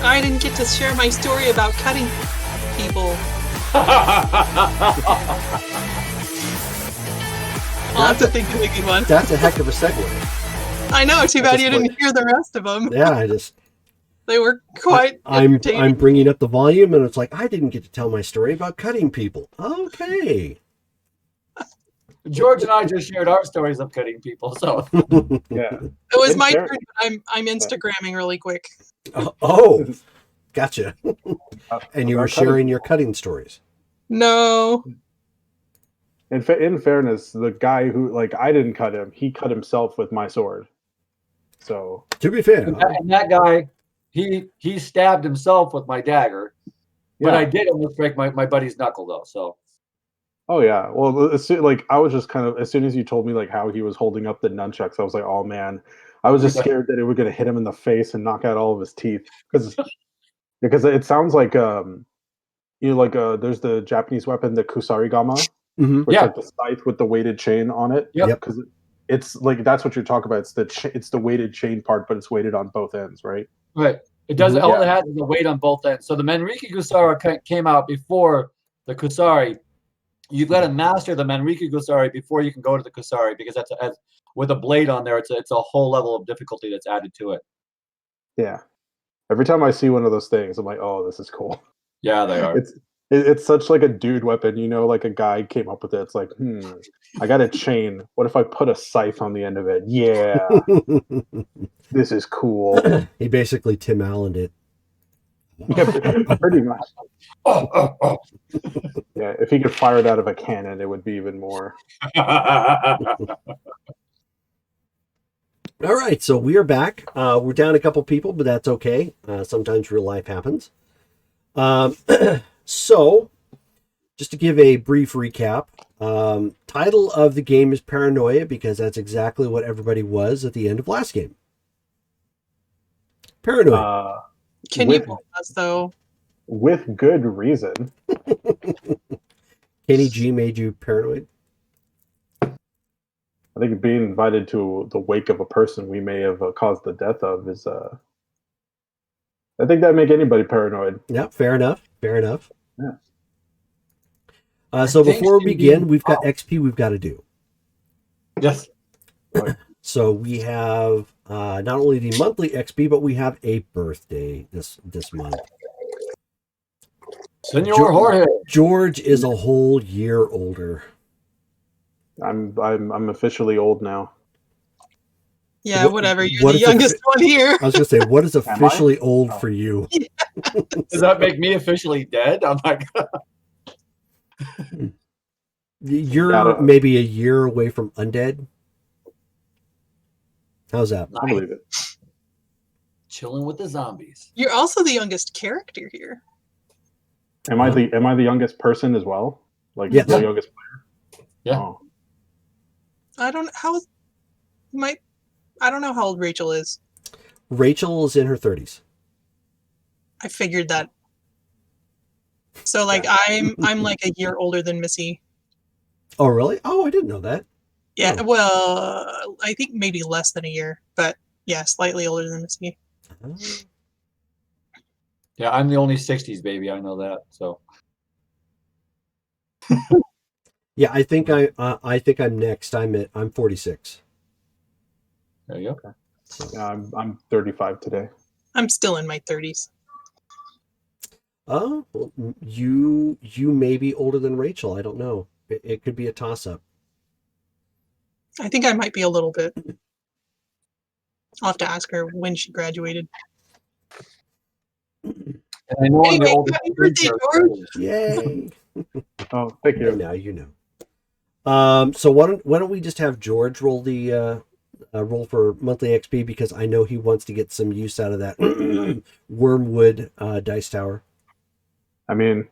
I didn't get to share my story about cutting people. I'll have to think of a good one. That's a heck of a segue. I know. Too bad you didn't hear the rest of them. Yeah, They were quite entertaining. I'm bringing up the volume, and it's like, I didn't get to tell my story about cutting people. Okay. George and I just shared our stories of cutting people, so Yeah. It was my turn, but I'm Instagramming really quick. Oh, gotcha. And you were sharing your cutting stories. No. In fairness, the guy who, like, I didn't cut him. He cut himself with my sword. So to be fair, and that guy, he stabbed himself with my dagger, but I did almost break my buddy's knuckle though. So. Oh yeah, well, like I was just kind of, as soon as you told me like how he was holding up the nunchucks, I was like, oh man, I was just scared that it was going to hit him in the face and knock out all of his teeth because it sounds like there's the Japanese weapon, the kusarigama, which like the scythe with the weighted chain on it. Yep. Because it's like that's what you're talking about. It's the weighted chain part, but it's weighted on both ends, right? Right. It doesn't. All it has is a weight on both ends. So the Manriki Kusari came out before the Kusari. You've got to master the Manriki Kusari before you can go to the Kusari because that's with a blade on there. It's a whole level of difficulty that's added to it. Yeah. Every time I see one of those things, I'm like, oh, this is cool. Yeah, they are. It's such like a dude weapon, like a guy came up with it. It's like, I got a chain. What if I put a scythe on the end of it? Yeah. This is cool. He basically Tim Allen'd it. Yeah, pretty much. Yeah, if he could fire it out of a cannon, it would be even more. All right, so we are back. We're down a couple people, but that's okay. Sometimes real life happens. So, just to give a brief recap, title of the game is Paranoia because that's exactly what everybody was at the end of last game. Paranoia. Can you believe us, though? With good reason. Kenny G made you paranoid? I think being invited to the wake of a person we may have caused the death of is... I think that'd make anybody paranoid. Yeah, fair enough. Fair enough. Yeah. So before we begin, we've got XP we've got to do. Yes. So we have not only the monthly XP, but we have a birthday this month. Senor Jorge. George is a whole year older. I'm officially old now. Yeah, whatever. You're the youngest one here. I was going to say, what is officially old for you? Does that make me officially dead? I'm like... You're maybe a year away from undead. How's that? I believe it. Chilling with the zombies. You're also the youngest character here. Am I the youngest person as well? Like yes. The youngest player? Yeah. Oh. I don't know how old Rachel is. Rachel is in her 30s. I figured that. So like I'm like a year older than Missy. Oh really? Oh, I didn't know that. Yeah, oh. Well, I think maybe less than a year, but yeah, slightly older than Missy. Yeah, I'm the only 60s baby. I know that. So. Yeah, I think I'm next. I'm 46. There you go. Okay. So, I'm 35 today. I'm still in my 30s. Oh, well, you may be older than Rachel. I don't know. It could be a toss-up. I think I might be a little bit. I'll have to ask her when she graduated. And I know I'm the oldest. Happy birthday, George! Yay! Oh, thank you. Now you know. So why don't we just have George roll the roll for monthly XP because I know he wants to get some use out of that Wormwood dice tower. I mean,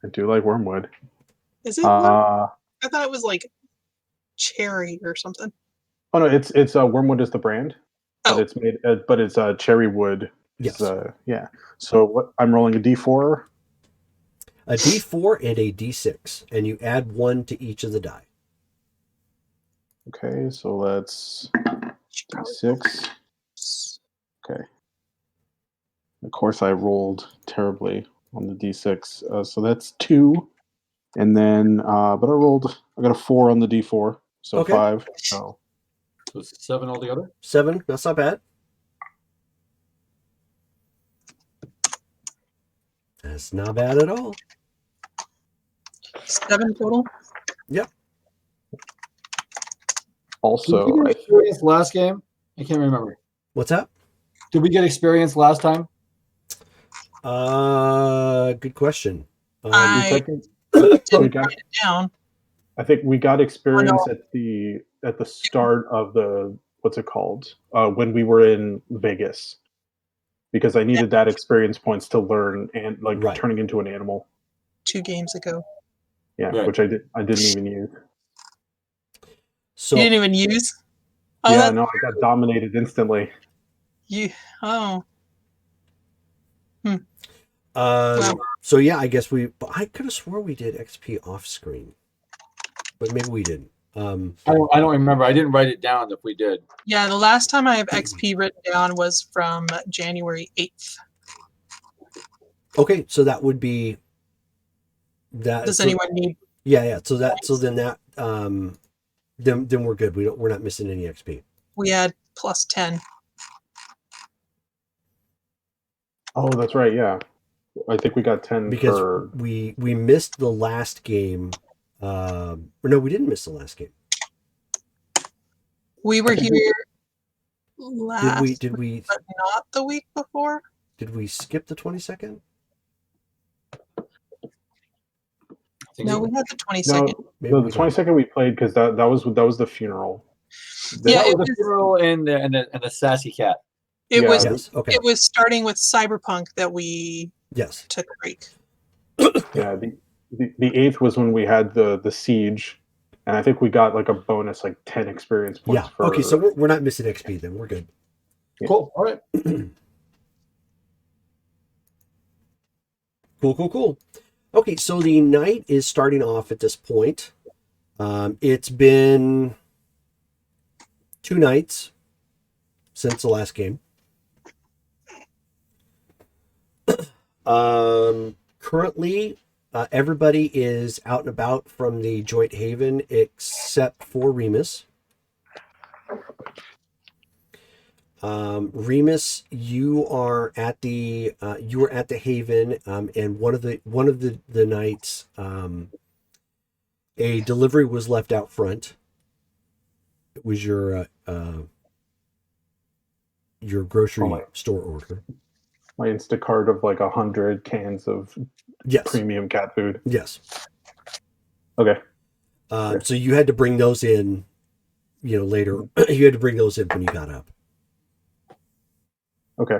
I do like Wormwood. Is it? I thought it was like cherry or something. Oh no, it's Wormwood is the brand, but it's made, but it's cherry wood. Yes. Yeah. So what? I'm rolling a D4. A D4 and a D6, and you add 1 to each of the die. Okay, so let's D6. Okay. Of course, I rolled terribly on the d6, so that's 2. And then, but I got a 4 on the d4, so Okay. 5. So So it's 7 altogether. 7. That's not bad. That's not bad at all. 7 total. Yep. also, Did we get experience last game? I can't remember. What's that? Did we get experience last time? Good question. I technically, didn't got, write it down. I think we got experience at the start of the what's it called when we were in Vegas, because I needed that experience points to learn and like Right. turning into an animal. 2 games ago. Yeah, Right. which I didn't even use. So You didn't even use? Oh, yeah, that, no, I got dominated instantly. oh. so yeah, I guess I could have swore we did XP off screen, but maybe we didn't. I don't remember. I didn't write it down if we did. Yeah, the last time I have XP written down was from January 8th. Okay, so that would be that. Does so, anyone need? Yeah. So then that then we're good. We're not missing any XP. We had plus 10. Oh, that's right. Yeah, I think we got 10 Because for. we missed the last game. Or no, we didn't miss the last game. We were here last Did we week, but not the week before. did we skip the 22nd? No, we had the 22nd. No, the 22nd we played because that was the funeral. Yeah, That it was the was- funeral and the sassy cat. It Yeah. was Yes. Okay. it was starting with Cyberpunk that we Yes. took a break. Yeah, the 8th was when we had the siege, and I think we got like a bonus, like 10 experience points. Yeah. Okay. So we're not missing XP then. We're good. Yeah. Cool. All right. Cool. Okay, so the night is starting off at this point. It's been 2 nights since the last game. Currently, everybody is out and about from the Joint Haven except for Remus. Remus, you are at the Haven, and one of the nights, a delivery was left out front. It was your grocery store order. My Instacart of like 100 cans of Yes. premium cat food. Yes. Okay. So you had to bring those in, later. You had to bring those in when you got up. Okay.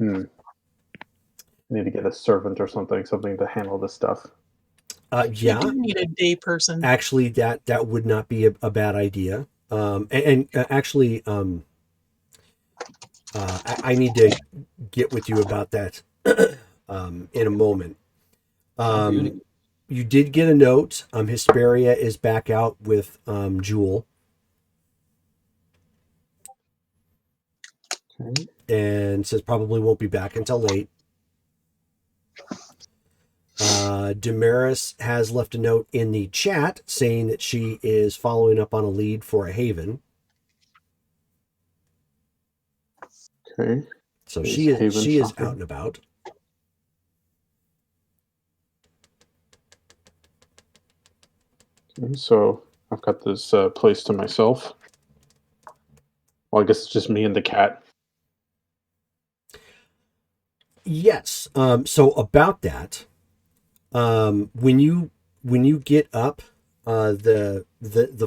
I need to get a servant or something to handle this stuff. Yeah. You do need a day person. Actually, that would not be a bad idea. Actually, I need to get with you about that in a moment. You did get a note. Hesperia is back out with Jewel. Okay. And says probably won't be back until late. Damaris has left a note in the chat saying that she is following up on a lead for a Haven. Okay. So Is she is Haven out shopping? and about. Okay, so I've got this place to myself. Well, I guess it's just me and the cat. Yes. So about that, when you get up the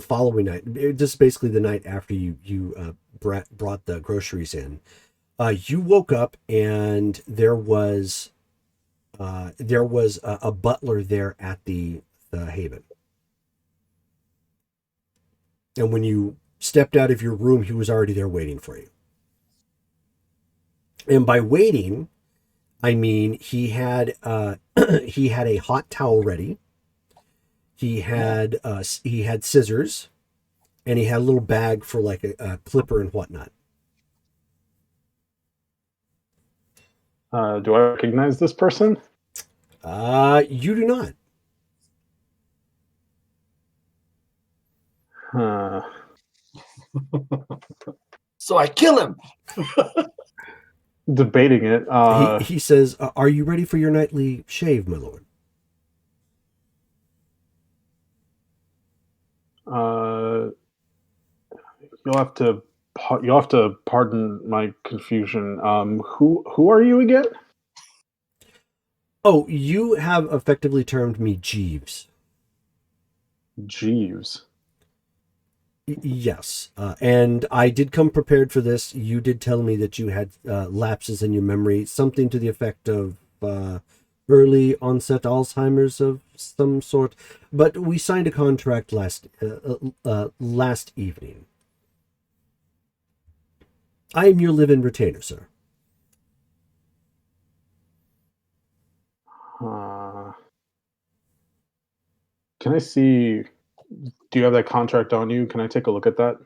following night, just basically the night after you brought the groceries in, you woke up and there was a butler there at the Haven. And when you stepped out of your room, he was already there waiting for you. And by waiting, I mean he had a hot towel ready. He had scissors, and he had a little bag for like a clipper and whatnot. Do I recognize this person? You do not. So I kill him. Debating it. He says, "Are you ready for your nightly shave, my lord?" You'll have to pardon my confusion. Who are you again? Oh, you have effectively termed me Jeeves. Jeeves. Yes, and I did come prepared for this. You did tell me that you had lapses in your memory, something to the effect of early onset Alzheimer's of some sort. But we signed a contract last evening. I am your live-in retainer, sir. Can I see? Do you have that contract on you? Can I take a look at that?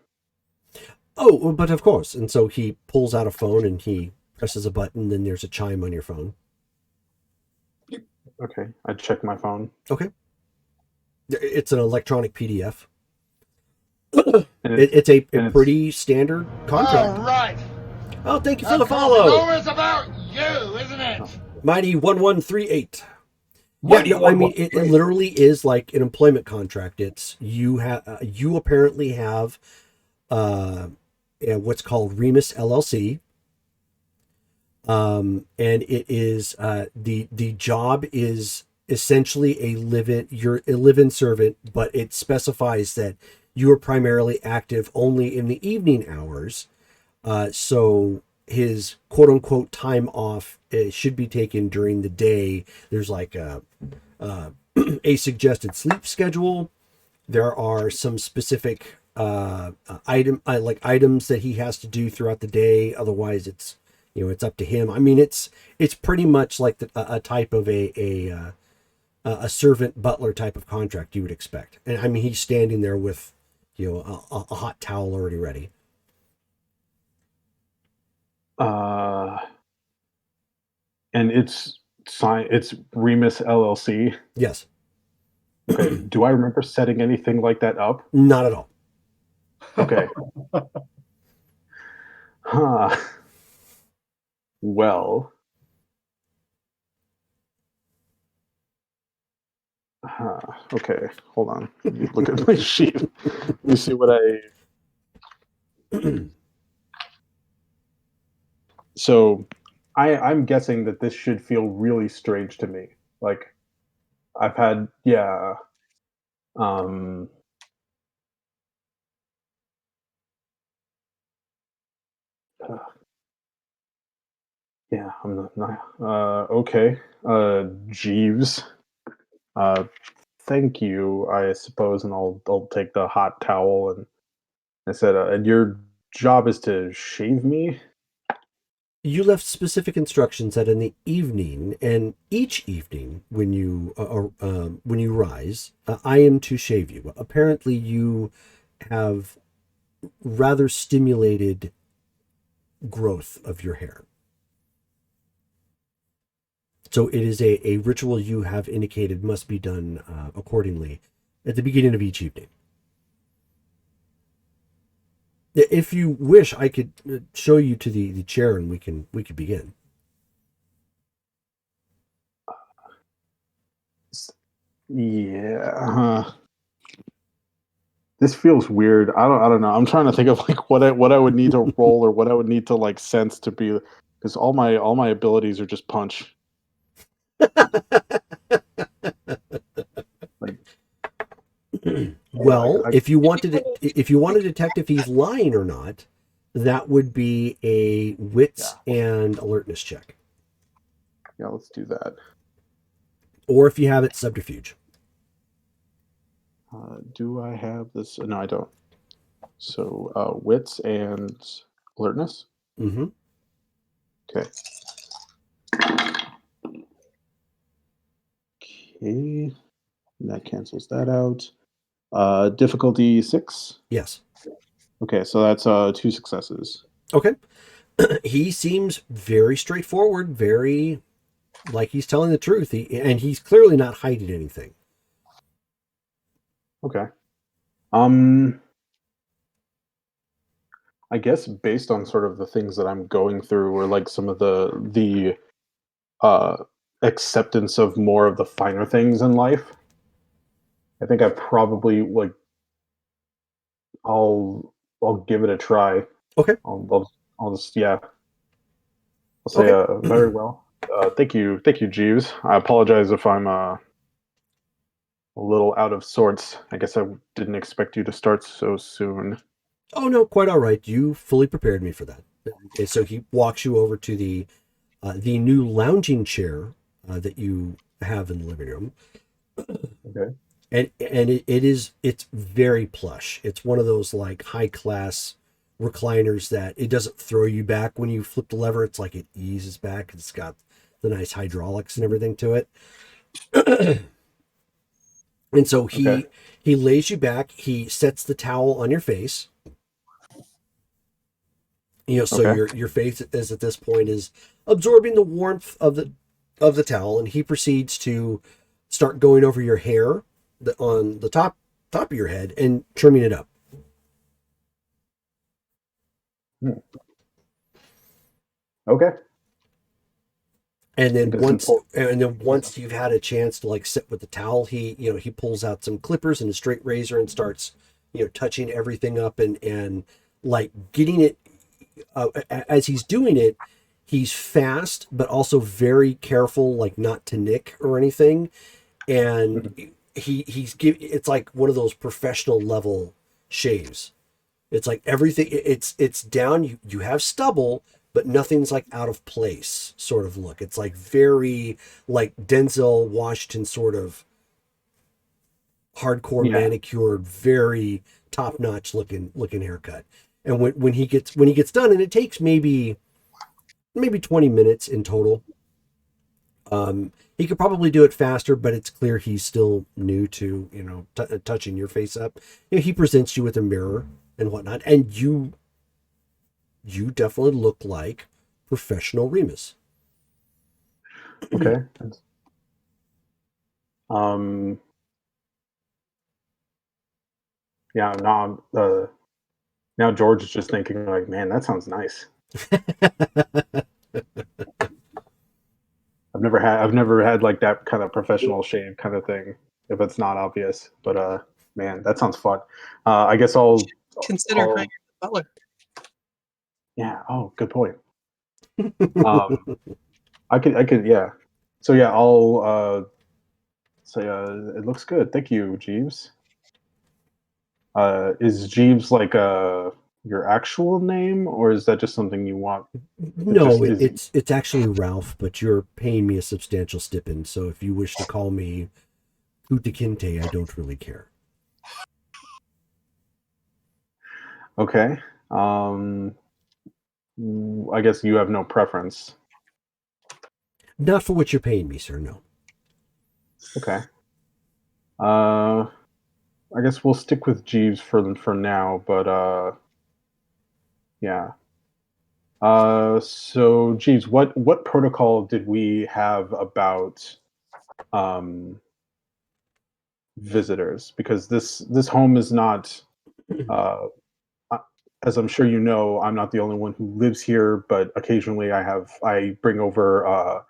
Oh, but of course. And so he pulls out a phone and he presses a button, then there's a chime on your phone. Okay, I check my phone. Okay. It's an electronic PDF. And It's a pretty standard contract. All right. Oh, thank you for the follow. It's about you, isn't it? Mighty 1138. Yeah, no, I mean it literally is like an employment contract. It's you apparently have what's called Remus LLC. And it is the job is essentially you're a live-in servant, but it specifies that you are primarily active only in the evening hours. So his quote unquote time off should be taken during the day. There's like a suggested sleep schedule. There are some specific items that he has to do throughout the day. Otherwise, it's up to him. I mean, it's pretty much like a type of a servant butler type of contract you would expect. And I mean, he's standing there with a hot towel already ready. And it's Remus LLC. Yes. Okay. Do I remember setting anything like that up? Not at all. Okay. Well. Okay. Hold on. Let me look at my sheet. Let me see what So, I'm guessing that this should feel really strange to me. Like, I've had, yeah. Yeah, I'm not okay. Jeeves. Thank you, I suppose, and I'll take the hot towel and I said, and your job is to shave me? You left specific instructions that in the evening, and each evening when you rise, I am to shave you. Apparently, you have rather stimulated growth of your hair. So it is a ritual you have indicated must be done accordingly at the beginning of each evening. If you wish, I could show you to the chair and we could begin. Yeah. This feels weird. I don't know. I'm trying to think of like what I would need to roll or what I would need to like sense to be, because all my abilities are just punch. Well, if you want to detect if he's lying or not, that would be a wits and alertness check. Yeah, let's do that. Or if you have it, subterfuge. Do I have this? No, I don't. So wits and alertness. Mm-hmm. Okay. Okay. That cancels that out. Difficulty 6. Yes. Okay, so that's 2 successes. Okay. he seems very straightforward, very like he's telling the truth. And he's clearly not hiding anything. Okay. I guess based on sort of the things that I'm going through, or like some of the uh acceptance of more of the finer things in life, I think I probably like I'll give it a try. Okay. I'll just yeah. I'll say Okay. very well. Thank you, Jeeves. I apologize if I'm a little out of sorts. I guess I didn't expect you to start so soon. Oh no, quite all right. You fully prepared me for that. And so he walks you over to the new lounging chair that you have in the living room. Okay. And it's very plush. It's one of those like high class recliners that it doesn't throw you back when you flip the lever. It's like it eases back. It's got the nice hydraulics and everything to it. And so Okay. he lays you back. He sets the towel on your face. So Okay. your face is at this point is absorbing the warmth of the towel, and he proceeds to start going over your hair on the top of your head and trimming it up. Okay. And then Does he pull- once you've had a chance to like sit with the towel, he pulls out some clippers and a straight razor and starts touching everything up and like getting it. As he's doing it, he's fast but also very careful, like not to nick or anything. And it's like one of those professional level shaves. It's like everything it's down. You have stubble, but nothing's like out of place sort of look. It's like very like Denzel Washington sort of hardcore Yeah. manicured, very top notch looking haircut. And when he gets done, and it takes maybe 20 minutes in total. He could probably do it faster, but it's clear he's still new to touching your face up. He presents you with a mirror and whatnot, and you definitely look like professional Remus. Okay. Um. Yeah. Now George is just thinking like, man, that sounds nice. I've never had like that kind of professional shave kind of thing, if it's not obvious. But man, that sounds fun. I guess Consider hiring a butler. yeah. Oh, good point. I could yeah. So yeah, I'll say it looks good. Thank you, Jeeves. Is Jeeves like your actual name, or is that just something you want? No, it's actually Ralph, but you're paying me a substantial stipend, so if you wish to call me Utakinte, I don't really care. Okay. I guess you have no preference. Not for what you're paying me, sir, no. Okay. I guess we'll stick with Jeeves for now, but yeah. So Jeeves, what protocol did we have about visitors? Because this home is not uh, as I'm sure you know, I'm not the only one who lives here, but occasionally I bring over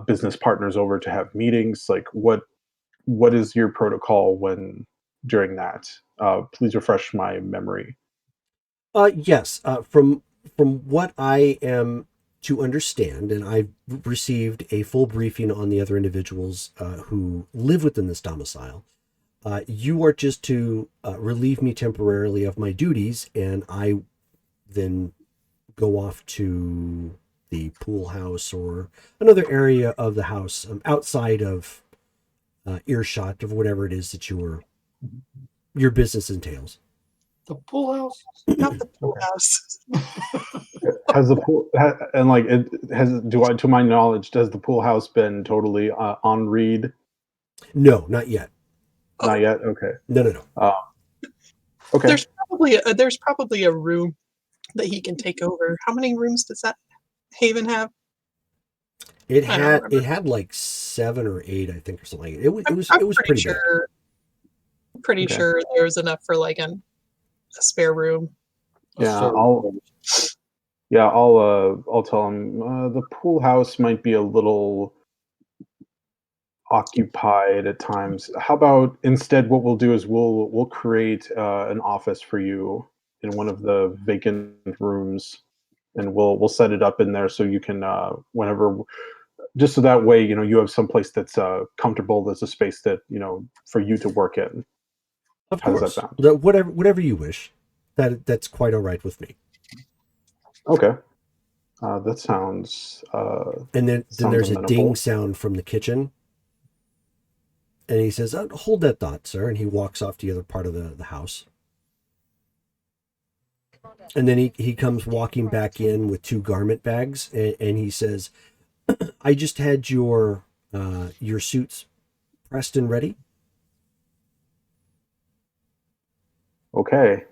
business partners over to have meetings. Like what is your protocol when during that? Please refresh my memory. Yes. From what I am to understand, and I've received a full briefing on the other individuals who live within this domicile. You are just to relieve me temporarily of my duties, and I then go off to the pool house or another area of the house outside of earshot of whatever it is that your business entails. The pool house? Not the pool Okay. house. Has the pool and like it has to my knowledge, does the pool house been totally en read? No, not yet. Not yet. Okay. No. Okay. There's probably a room that he can take over. How many rooms does that Haven have? It I don't had remember. it had like 7 or 8, I think, or something. It was I'm it was pretty big. sure. Pretty Okay. sure there was enough for like a spare room. Yeah, I'll tell him the pool house might be a little occupied at times. How about instead what we'll do is we'll create an office for you in one of the vacant rooms, and we'll set it up in there so you can whenever, just so that way you have some place that's comfortable. There's a space that for you to work in. Of How does course, that sound? whatever you wish. That's quite all right with me. Okay, that sounds. And then Sounds there's a amenable. ding sound from the kitchen. And he says, hold that thought, sir. And he walks off to the other part of the house. And then he comes walking back in with 2 garment bags. And he says, I just had your suits pressed and ready. Okay.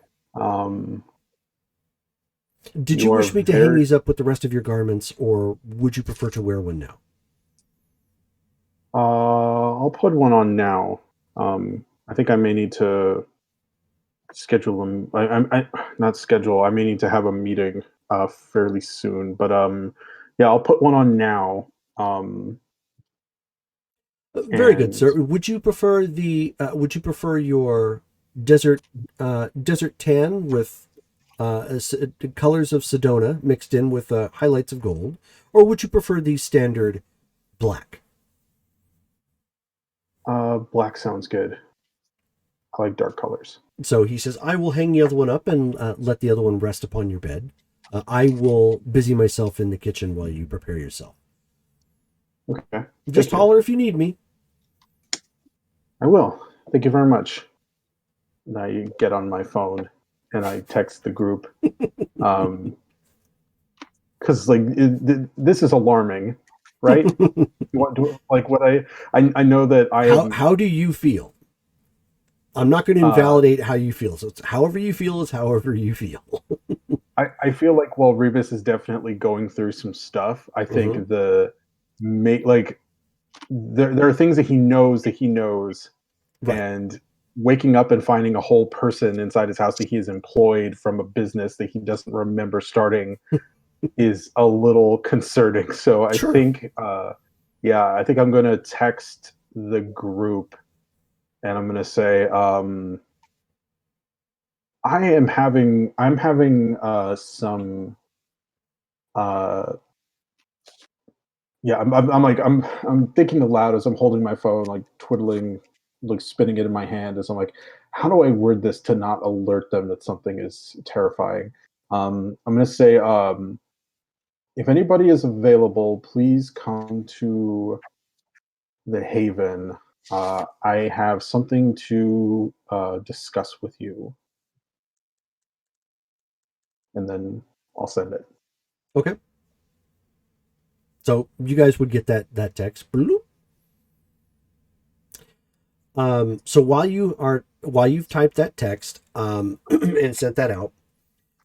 Did you wish me to hang these up with the rest of your garments, or would you prefer to wear one now? I'll put one on now. I think I may need to schedule them. I not schedule. I may need to have a meeting fairly soon. But yeah, I'll put one on now. Very good, sir. Would you prefer your desert tan with colors of Sedona mixed in with highlights of gold, or would you prefer the standard black? Black sounds good. I like dark colors. So he says, I will hang the other one up and let the other one rest upon your bed. I will busy myself in the kitchen while you prepare yourself. Okay. Just holler if you need me. I will. Thank you very much. And I get on my phone and I text the group. Because this is alarming, right? I know that How do you feel? I'm not going to invalidate how you feel. So it's however you feel is however you feel. I feel like while Rebus is definitely going through some stuff, I think there are things that he knows, right. And waking up and finding a whole person inside his house that he is employed from a business that he doesn't remember starting is a little concerning. So I think I think I'm going to text the group and I'm going to say I'm having some I'm thinking aloud as I'm holding my phone, like twiddling, like spinning it in my hand as I'm like, how do I word this to not alert them that something is terrifying? I'm going to say, if anybody is available, please come to the Haven. I have something to discuss with you. And then I'll send it. Okay. So you guys would get that text. So while you've typed that text and sent that out,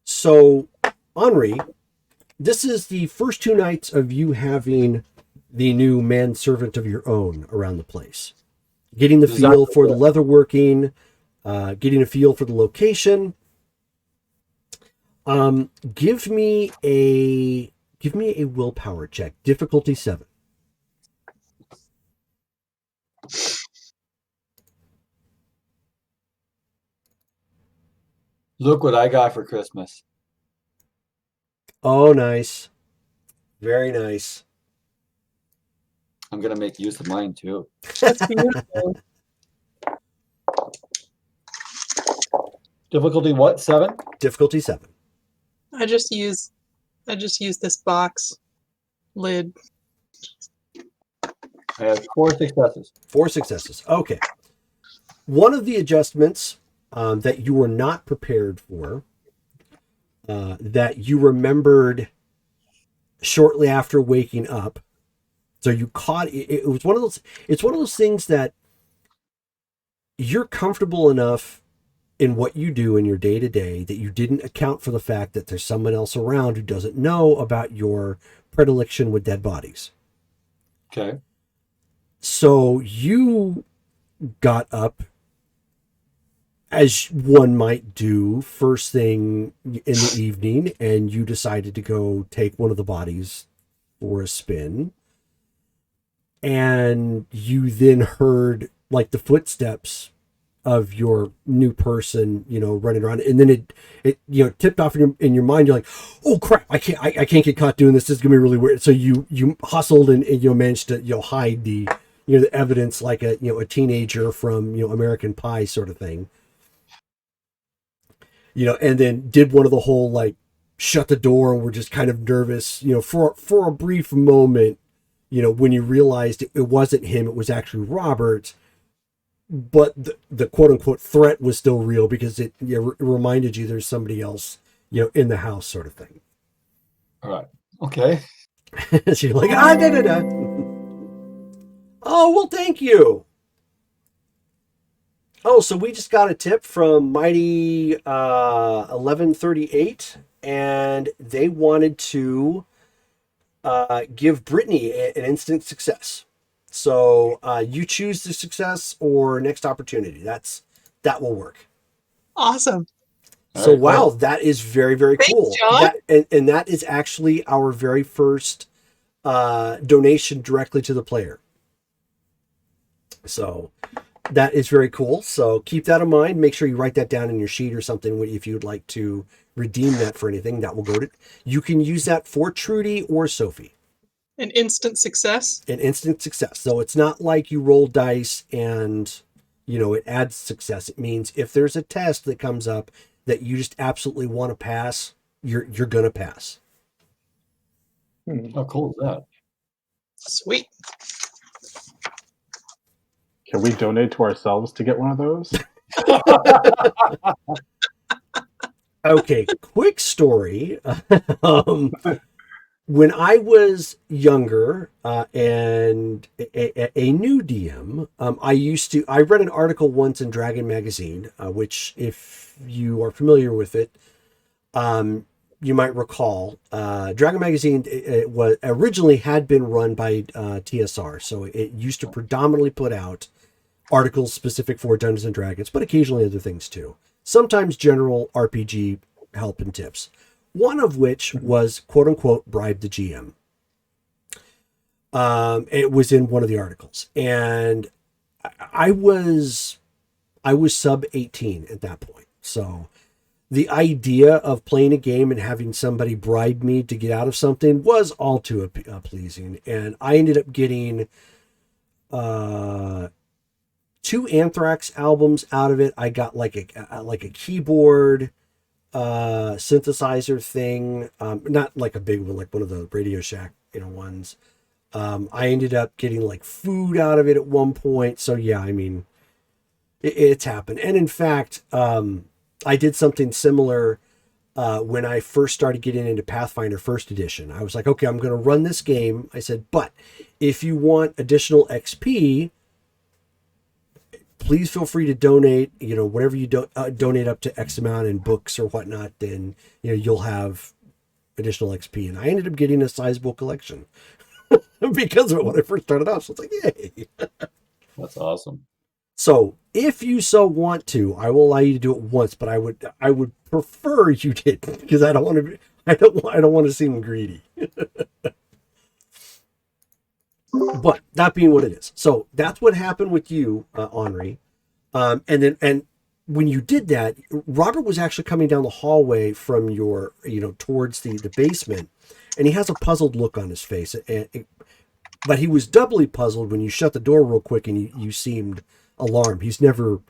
so Henri, this is the first 2 nights of you having the new manservant of your own around the place, getting the feel for the leatherworking, getting a feel for the location. Give me a willpower check, difficulty 7. Look what I got for Christmas. Oh, nice. Very nice. I'm going to make use of mine too. That's beautiful. Difficulty what? 7? Difficulty 7. I just use this box lid. I have 4 successes. 4 successes. Okay. One of the adjustments that you were not prepared for, that you remembered shortly after waking up. So you caught it. It was one of those. It's one of those things that you're comfortable enough in what you do in your day to day that you didn't account for the fact that there's someone else around who doesn't know about your predilection with dead bodies. Okay. So you got up, as one might do, first thing in the evening, and you decided to go take one of the bodies for a spin. And you then heard like the footsteps of your new person, running around, and then it tipped off in your mind. You're like, oh crap, I can't get caught doing this. This is gonna be really weird. So you hustled and managed to hide the the evidence like a teenager from American Pie sort of thing. And then did one of the whole like shut the door and we're just kind of nervous, for a brief moment, when you realized it wasn't him, it was actually Robert. But the quote unquote threat was still real because it reminded you there's somebody else, in the house, sort of thing. All right. Okay. So you're like, da da da. Oh, well, thank you. Oh, so we just got a tip from Mighty 1138, and they wanted to give Brittany an instant success. So you choose the success or next opportunity. That will work. Awesome. So Right, wow, cool. that is very, very Thanks, cool. John. And that is actually our very first donation directly to the player. So that is very cool. So keep that in mind. Make sure you write that down in your sheet or something if you'd like to redeem that for anything. That will go to. You can use that for Trudy or Sophie. An instant success. An instant success. So it's not like you roll dice and it adds success. It means if there's a test that comes up that you just absolutely want to pass, you're gonna pass. How cool is that? Sweet. Can we donate to ourselves to get one of those? Okay, quick story. When I was younger and a new DM, I read an article once in Dragon Magazine, which if you are familiar with it, you might recall. Dragon Magazine it was originally had been run by TSR, so it used to predominantly put out articles specific for Dungeons and Dragons, but occasionally other things too. Sometimes general RPG help and tips. One of which was quote unquote bribe the GM. It was in one of the articles, and I was sub 18 at that point. So the idea of playing a game and having somebody bribe me to get out of something was all too pleasing, and I ended up getting 2 Anthrax albums out of it. I got like a keyboard synthesizer thing, not like a big one, like one of the Radio Shack ones. I ended up getting like food out of it at one point. So yeah, I mean, it's happened. And in fact, I did something similar when I first started getting into Pathfinder First Edition. I was like, okay, I'm going to run this game. I said, but if you want additional XP, please feel free to donate, whatever you donate up to X amount in books or whatnot, then, you'll have additional XP. And I ended up getting a sizable collection because of it when I first started off. So it's like, yay. That's awesome. So if you so want to, I will allow you to do it once, but I would prefer you didn't, because I don't want to seem greedy. But that being what it is. So that's what happened with you, Henri. And when you did that, Robert was actually coming down the hallway from your, towards the basement, and he has a puzzled look on his face. But he was doubly puzzled when you shut the door real quick and you seemed alarmed. He's never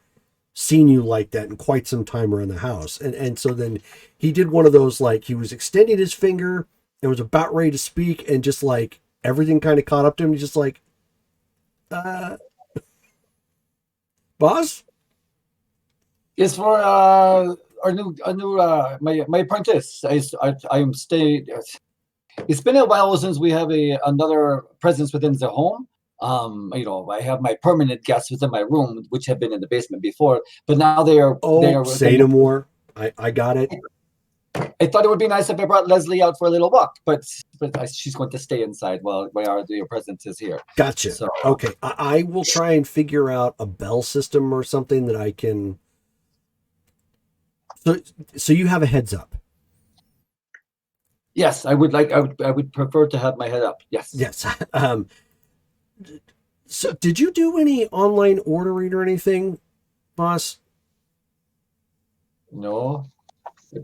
seen you like that in quite some time around the house. And so then he did one of those, like he was extending his finger and was about ready to speak, and just like everything kind of caught up to him. He's just like, boss? It's for our new my apprentice. I am staying. It's been a while since we have another presence within the home. I have my permanent guests within my room, which have been in the basement before, but now they are. Say no more. I got it. I thought it would be nice if I brought Leslie out for a little walk, but she's going to stay inside while your presence is here. Gotcha. So, okay, I will try and figure out a bell system or something that I can. So you have a heads up. Yes, I would prefer to have my head up. Yes. Yes. So did you do any online ordering or anything, boss? No.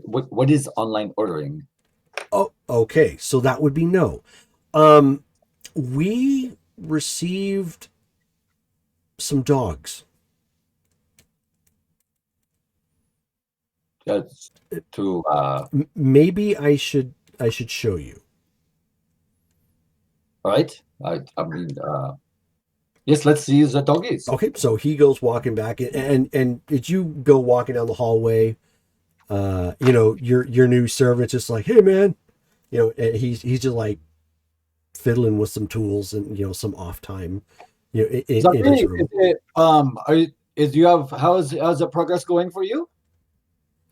What is online ordering? Oh, okay. So that would be no. We received some dogs. Maybe I should show you. All right. Yes, let's see the doggies. Okay, so he goes walking back, and did you go walking down the hallway? Your new servant's just like, hey man, and he's just like fiddling with some tools and some off time, in his room. How's the progress going for you?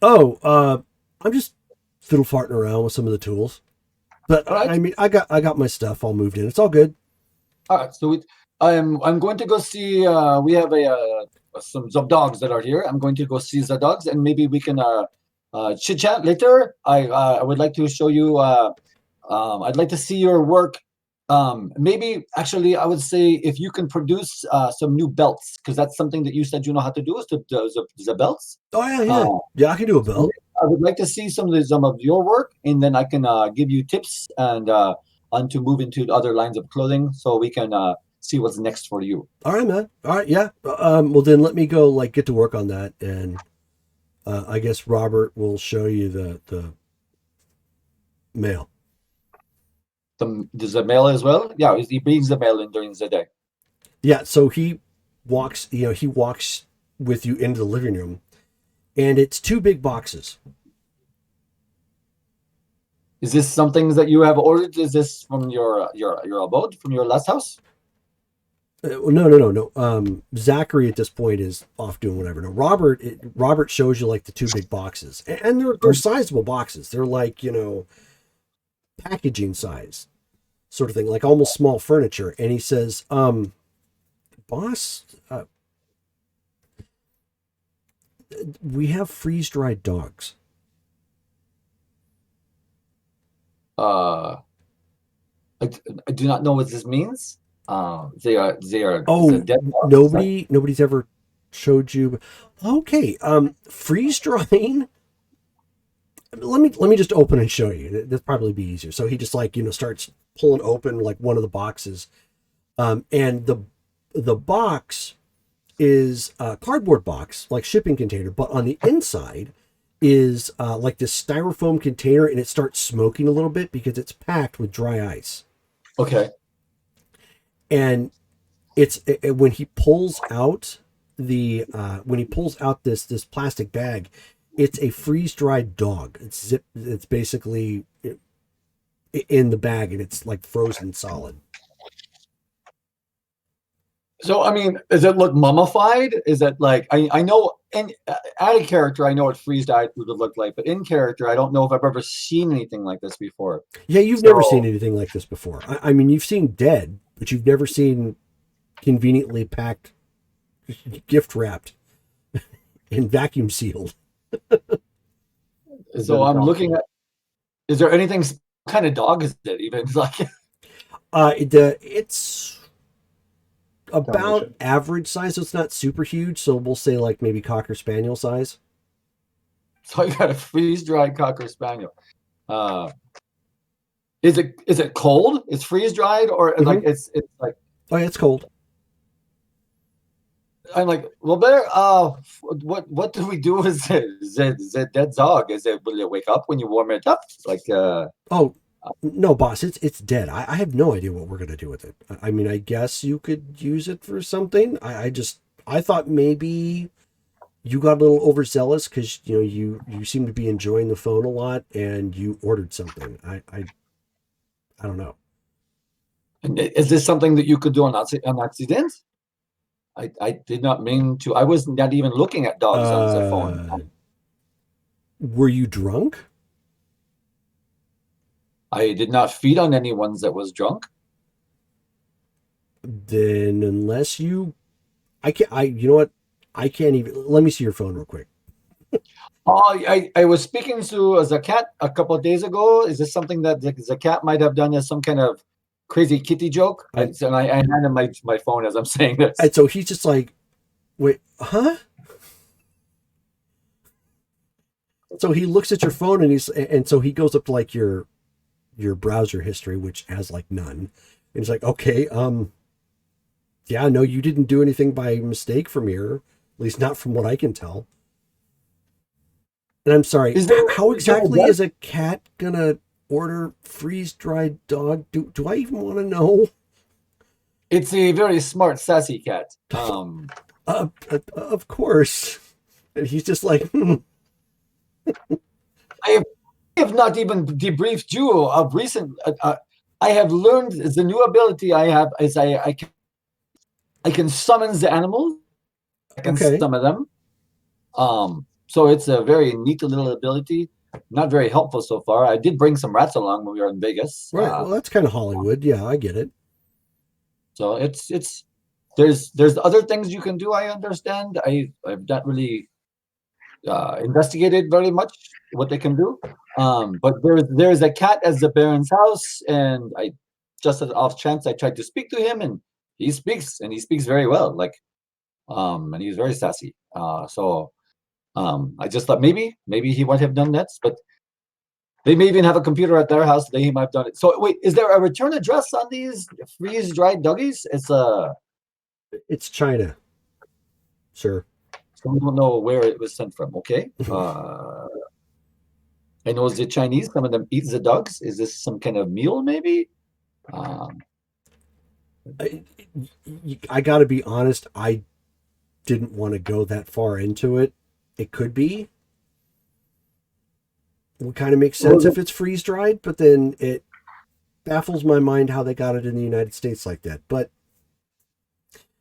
Oh, I'm just fiddle farting around with some of the tools, but right. I mean, I got my stuff all moved in. It's all good. All right, so I'm going to go see. We have some dogs that are here. I'm going to go see the dogs, and maybe we can chit chat later. I would like to show you. I'd like to see your work. Maybe actually, I would say if you can produce some new belts, because that's something that you said you know how to do is the belts. Oh yeah, I can do a belt. I would like to see some of your work, and then I can give you tips and on to move into other lines of clothing, so we can see what's next for you. All right, man. All right, yeah. Well, then let me go get to work on that, and I guess Robert will show you the mail. Does the mail as well? Yeah, he brings the mail in during the day. Yeah, so he walks with you into the living room, and it's 2 big boxes. Is this something that you have ordered? Is this from your abode, from your last house? No. Zachary at this point is off doing whatever. No, Robert shows you the 2 big boxes, and they're sizable boxes. They're packaging size sort of thing, like almost small furniture. And he says, boss, we have freeze-dried dogs. I do not know what this means. They are dead dogs? Nobody's ever showed you. Okay, freeze drying. Let me just open and show you. That'd probably be easier. So he just starts pulling open one of the boxes, and the box is a cardboard box, like shipping container, but on the inside is this styrofoam container, and it starts smoking a little bit because it's packed with dry ice. Okay. And it's when he pulls out this plastic bag, it's a freeze-dried dog. It's basically in the bag, and it's frozen solid. So, I mean, does it look mummified? Is it I know out of character, I know what freeze-dried food would look like, but in character, I don't know if I've ever seen anything like this before. Yeah, you've never seen anything like this before. I mean, you've seen dead, but you've never seen conveniently packed, gift wrapped, and vacuum sealed. So I'm looking at. Is there anything? What kind of dog is it? Even it's about average size, so it's not super huge. So we'll say maybe Cocker Spaniel size. So I got a freeze-dried Cocker Spaniel. Is it cold? It's freeze-dried, or it's like? Oh yeah, it's cold. I'm like, well, better. What do we do with the dead dog? Will it wake up when you warm it up? Oh no, boss, it's dead. I have no idea what we're gonna do with it. I mean, I guess you could use it for something. I thought maybe you got a little overzealous because you seem to be enjoying the phone a lot, and you ordered something. I don't know. And is this something that you could do on accident? I did not mean to. I was not even looking at dogs on the phone. Were you drunk? I did not feed on anyone that was drunk. Then unless you, you know what? I can't even, let me see your phone real quick. I was speaking to Zakat a couple of days ago. Is this something that Zakat might have done as some kind of crazy kitty joke? And I hand him my phone as I'm saying this. And so he's just like, wait, huh? So he looks at your phone and so he goes up to like your browser history, which has like none. And he's like, okay, yeah, no, you didn't do anything by mistake from here, at least not from what I can tell. And I'm sorry, how exactly is a cat gonna order freeze-dried dog? Do I even want to know? It's a very smart, sassy cat. Of course. And he's just like, I have not even debriefed you of recent. I have learned the new ability I have is I can summon the animals. I can summon them. So it's a very neat little ability. Not very helpful so far. I did bring some rats along when we were in Vegas. Right. Well, that's kind of Hollywood. Yeah, I get it. So there's other things you can do. I understand. I've not really investigated very much what they can do. But there's a cat at the Baron's house, and I just as off chance I tried to speak to him, and he speaks very well. Like, and he's very sassy. I just thought maybe he might have done that, but they may even have a computer at their house. He might have done it. So wait, is there a return address on these freeze-dried doggies? It's China, sir. So we don't know where it was sent from. Okay. I know the Chinese. Some of them eat the dogs. Is this some kind of meal, maybe? I got to be honest. I didn't want to go that far into it. It could be. It kind of makes sense if it's freeze dried, but then it baffles my mind how they got it in the United States like that. But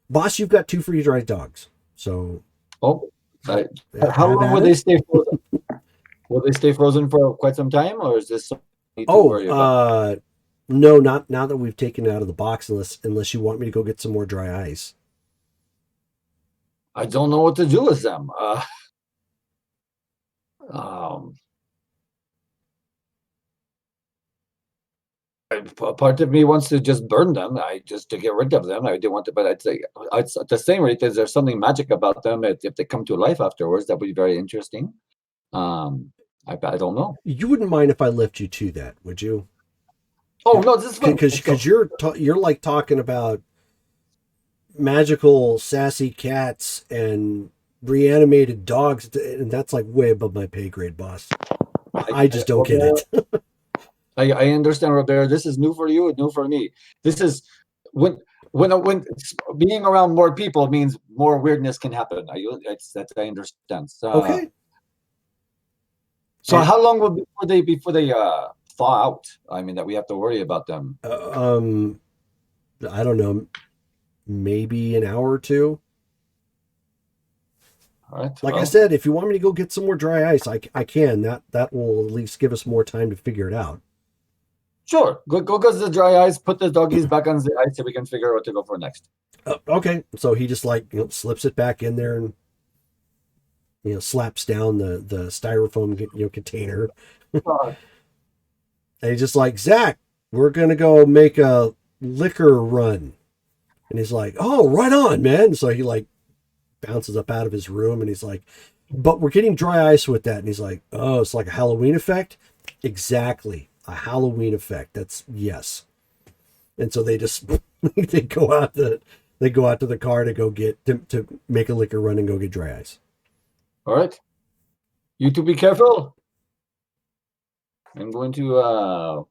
boss, you've got 2 freeze dried dogs, so. Oh, how long will they stay frozen? Will they stay frozen for quite some time, or is this something you need to worry about? No, not now that we've taken it out of the box, unless you want me to go get some more dry ice. I don't know what to do with them. Part of me wants to just burn them. Just to get rid of them. I didn't want to, but I'd say at the same rate, there's something magic about them. If they come to life afterwards, that would be very interesting. I don't know. You wouldn't mind if I left you to that, would you? Oh no, this is because you're like talking about magical sassy cats and reanimated dogs, and that's like way above my pay grade, boss. I just don't get it. I understand, Robert. This is new for you, new for me. This is when being around more people means more weirdness can happen. I understand. So, okay. So how long will before they thaw out? I mean, that we have to worry about them. I don't know, maybe an hour or two. All right. Like I said, if you want me to go get some more dry ice, I can. That will at least give us more time to figure it out. Sure. Go get the dry ice. Put the doggies back on the ice, so we can figure out what to go for next. Okay. So he just slips it back in there and slaps down the styrofoam container. And he's just like, Zach, we're gonna go make a liquor run. And he's like, oh, right on, man. So he like bounces up out of his room and he's like, but we're getting dry ice with that. And he's like, oh, it's like a Halloween effect? Exactly. A Halloween effect. That's yes. And so they just they go out to the car to go get to make a liquor run and go get dry ice. All right. You two be careful. I'm going to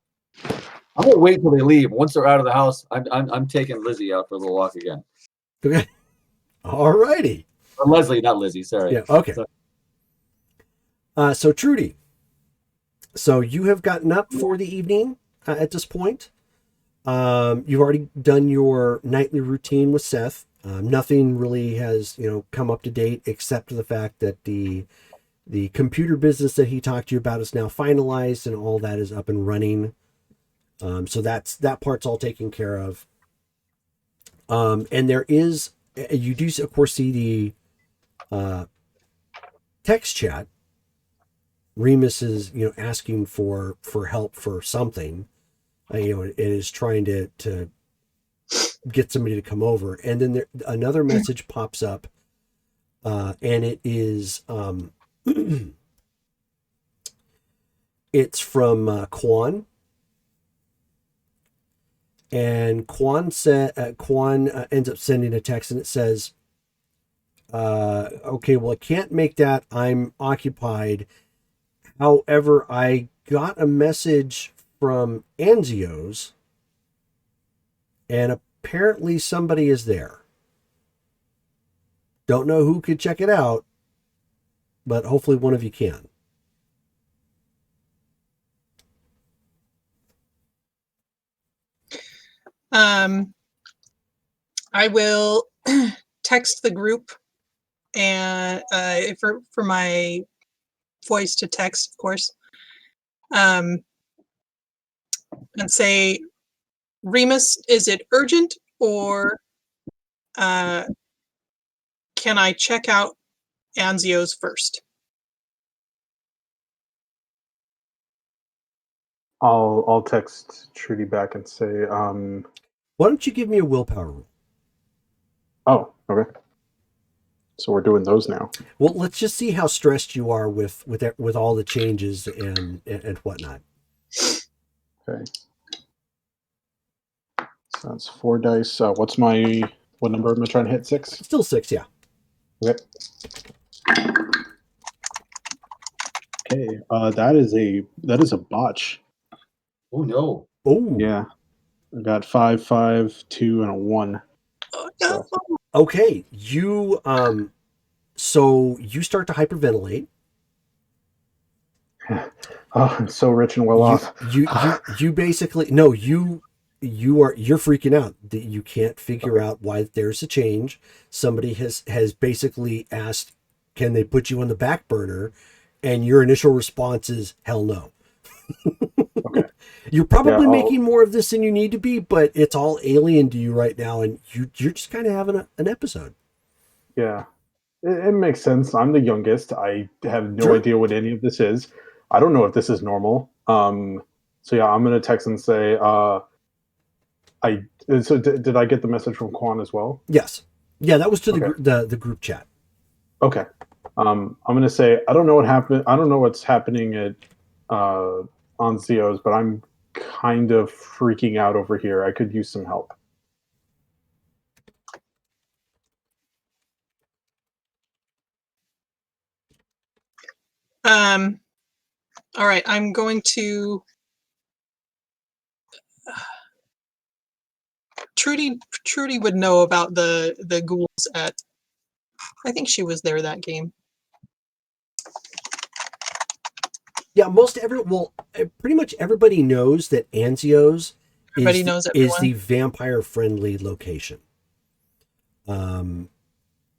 wait till they leave. Once they're out of the house, I'm taking Lizzie out for a little walk again. Okay. All righty. Or Leslie, not Lizzie. Sorry. Yeah. Okay. So Trudy, so you have gotten up for the evening at this point. You've already done your nightly routine with Seth. Nothing really has, come up to date except for the fact that the computer business that he talked to you about is now finalized and all that is up and running. So that part's all taken care of. And there is, you do of course see the text chat. Remus is, asking for help for something. It is trying to get somebody to come over, and then another message pops up, and it is it's from Quan, and Quan ends up sending a text, and it says, "Okay, well, I can't make that. I'm occupied. However, I got a message from Anzio's, and apparently somebody is there. Don't know who could check it out, but hopefully one of you can." I will text the group and for my voice to text, of course, and say, Remus, is it urgent, or can I check out Anzio's first? I'll text Trudy back and say, Why don't you give me a willpower roll? oh, okay. So we're doing those now. Well, let's just see how stressed you are with all the changes and whatnot. Okay. So that's 4 dice. What number am I trying to hit? 6? Still 6, yeah. Okay. Okay. That is a botch. Oh no. Oh. Yeah. I got 5, 5, 2, and a 1. So. Okay. You so you start to hyperventilate. Oh, I'm so rich and well off. You basically you're freaking out that you can't figure out why there's a change. Somebody has basically asked, can they put you on the back burner? And your initial response is hell no. Okay. You're probably making more of this than you need to be, but it's all alien to you right now, and you're just kind of having an episode. Yeah. It makes sense. I'm the youngest. I have no idea what any of this is. I don't know if this is normal. So yeah, I'm gonna text and say, did I get the message from Quan as well? Yes. Yeah, that was to the group chat. Okay. I'm gonna say I don't know what happened. I don't know what's happening at on Zio's, but I'm kind of freaking out over here. I could use some help. All right, I'm going to Trudy would know about the ghouls at, I think she was there that game. Yeah, pretty much everybody knows that Anzio's is the vampire friendly location.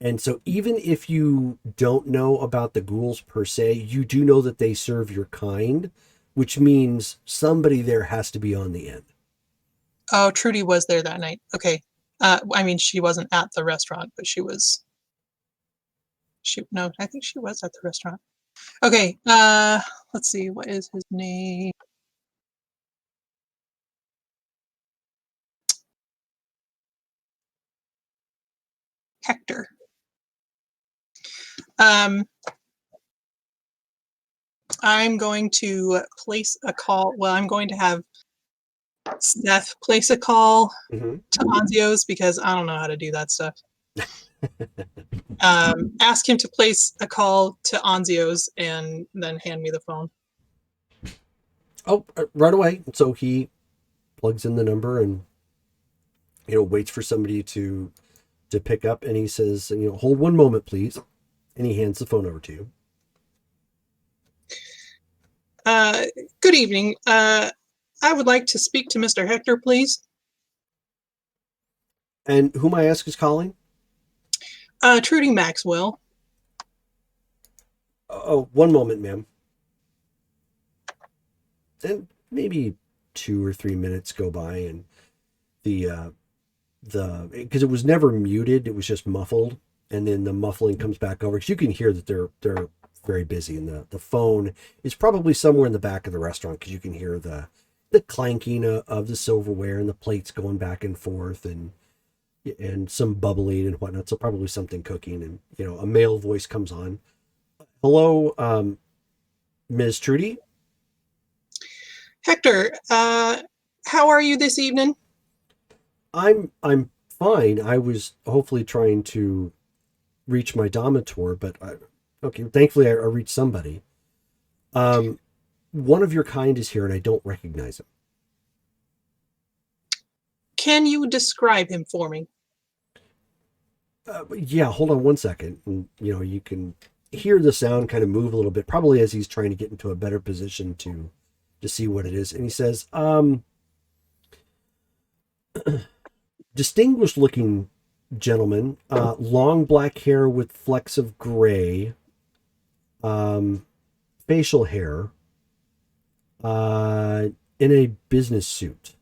And so even if you don't know about the ghouls per se, you do know that they serve your kind, which means somebody there has to be on the end. Oh, Trudy was there that night. Okay. I mean, she wasn't at the restaurant, but no, I think she was at the restaurant. Okay. Let's see. What is his name? Hector. I'm going to place a call. Well, I'm going to have Seth place a call to Anzio's because I don't know how to do that stuff. Ask him to place a call to Anzio's and then hand me the phone. Oh, right away. So he plugs in the number and waits for somebody to pick up, and he says, hold one moment, please. And he hands the phone over to you. Good evening. I would like to speak to Mr. Hector, please. And whom I ask is calling? Trudy Maxwell. Oh, one moment, ma'am. And maybe 2 or 3 minutes go by, and the because it was never muted, it was just muffled, and then the muffling comes back over because you can hear that they're very busy, and the phone is probably somewhere in the back of the restaurant because you can hear the clanking of the silverware and the plates going back and forth, and some bubbling and whatnot. So probably something cooking, and a male voice comes on. Hello, Ms. Trudy. Hector, how are you this evening? I'm fine. I was hopefully trying to reach my Domitor, but okay. Thankfully, I reached somebody. One of your kind is here, and I don't recognize him. Can you describe him for me? Yeah, hold on one second. And, you can hear the sound kind of move a little bit, probably as he's trying to get into a better position to see what it is. And he says, distinguished looking gentleman, long black hair with flecks of gray, facial hair, in a business suit.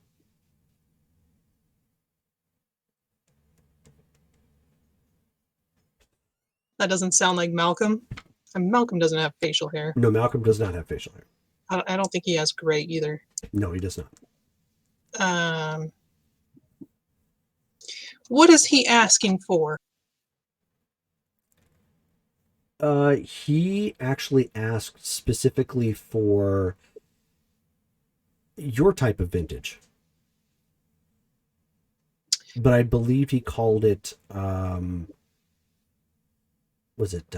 That doesn't sound like Malcolm. And Malcolm doesn't have facial hair. No, Malcolm does not have facial hair. I don't think he has gray either. No, he does not. What is he asking for? He actually asked specifically for your type of vintage. But I believe he called it, was it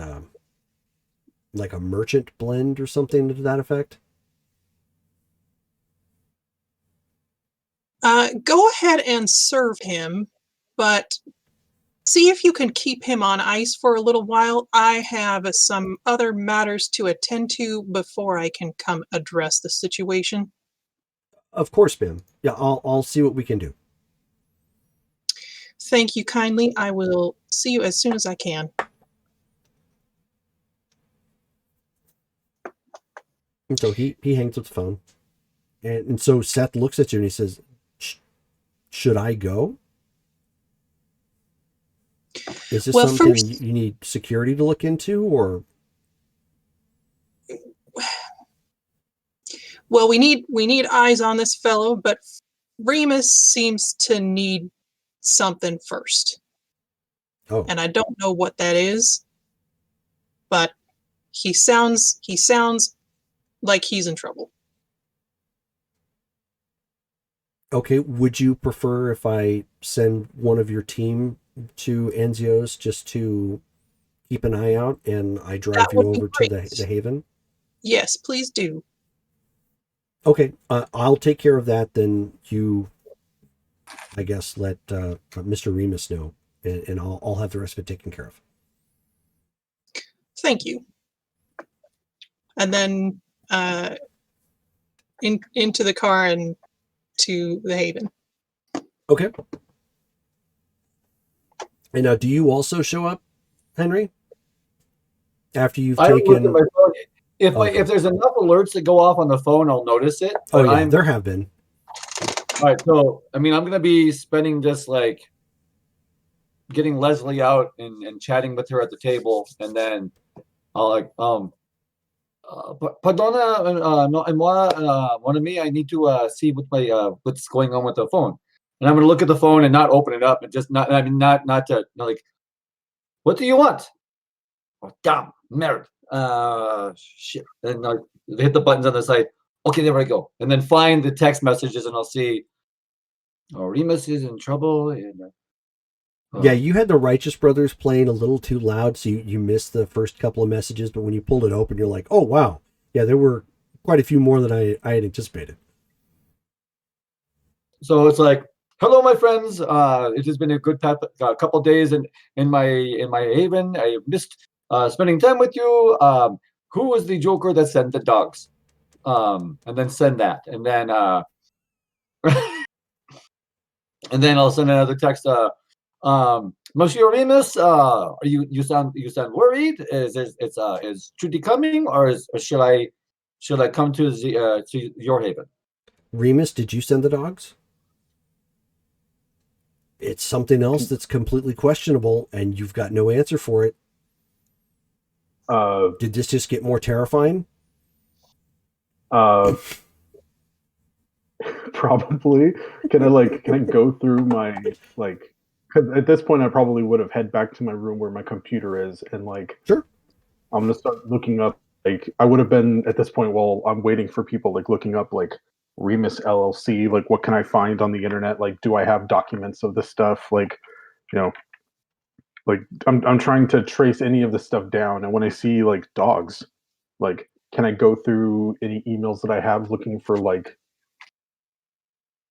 like a merchant blend or something to that effect? Go ahead and serve him, but see if you can keep him on ice for a little while. I have some other matters to attend to before I can come address the situation. Of course, ma'am. Yeah, I'll see what we can do. Thank you kindly. I will see you as soon as I can. And so he hangs up the phone. And so Seth looks at you and he says, should I go? Is this something first, you need security to look into, or? Well, we need eyes on this fellow, but Remus seems to need something first. Oh. And I don't know what that is, but he sounds like he's in trouble. Okay, would you prefer if I send one of your team to Anzio's just to keep an eye out, and I drive you over to the Haven? Yes, please do. Okay, I'll take care of that. Then you, I guess, let Mr. Remus know, and I'll have the rest of it taken care of. Thank you. And then into the car and to the Haven. Okay. And now, do you also show up, Henry? After you've taken... If there's enough alerts that go off on the phone, I'll notice it. Oh, yeah, there have been. All right, so, I mean, I'm going to be spending just, like, getting Leslie out and chatting with her at the table, and then I'll, like, Pardona, mon ami, I need to see what's going on with the phone. And I'm going to look at the phone and not open it up, and just not like, what do you want? Oh, damn, merde. Shit. And I'll hit the buttons on the side. Okay, there I go. And then find the text messages, and I'll see, oh, Remus is in trouble. And, yeah, you had the Righteous Brothers playing a little too loud, so you missed the first couple of messages, but when you pulled it open, you're like, oh, wow. Yeah, there were quite a few more than I had anticipated. So it's like, hello, my friends. It has been a good couple days in my haven. I missed spending time with you. Who was the Joker that sent the dogs? And then send that. And then and then I'll send another text. Monsieur Remus, are you sound worried? Is Trudy coming, or should I come to your haven? Remus, did you send the dogs? It's something else that's completely questionable, and you've got no answer for it. Did this just get more terrifying? Probably. Can I go through my like? Because at this point, I probably would have head back to my room where my computer is, and like, Sure. I'm gonna start looking up. Like, I would have been at this point while I'm waiting for people, like looking up like Remus LLC. Like, what can I find on the internet? Like, do I have documents of this stuff? Like, you know, like I'm trying to trace any of this stuff down. And when I see like dogs, like, can I go through any emails that I have looking for like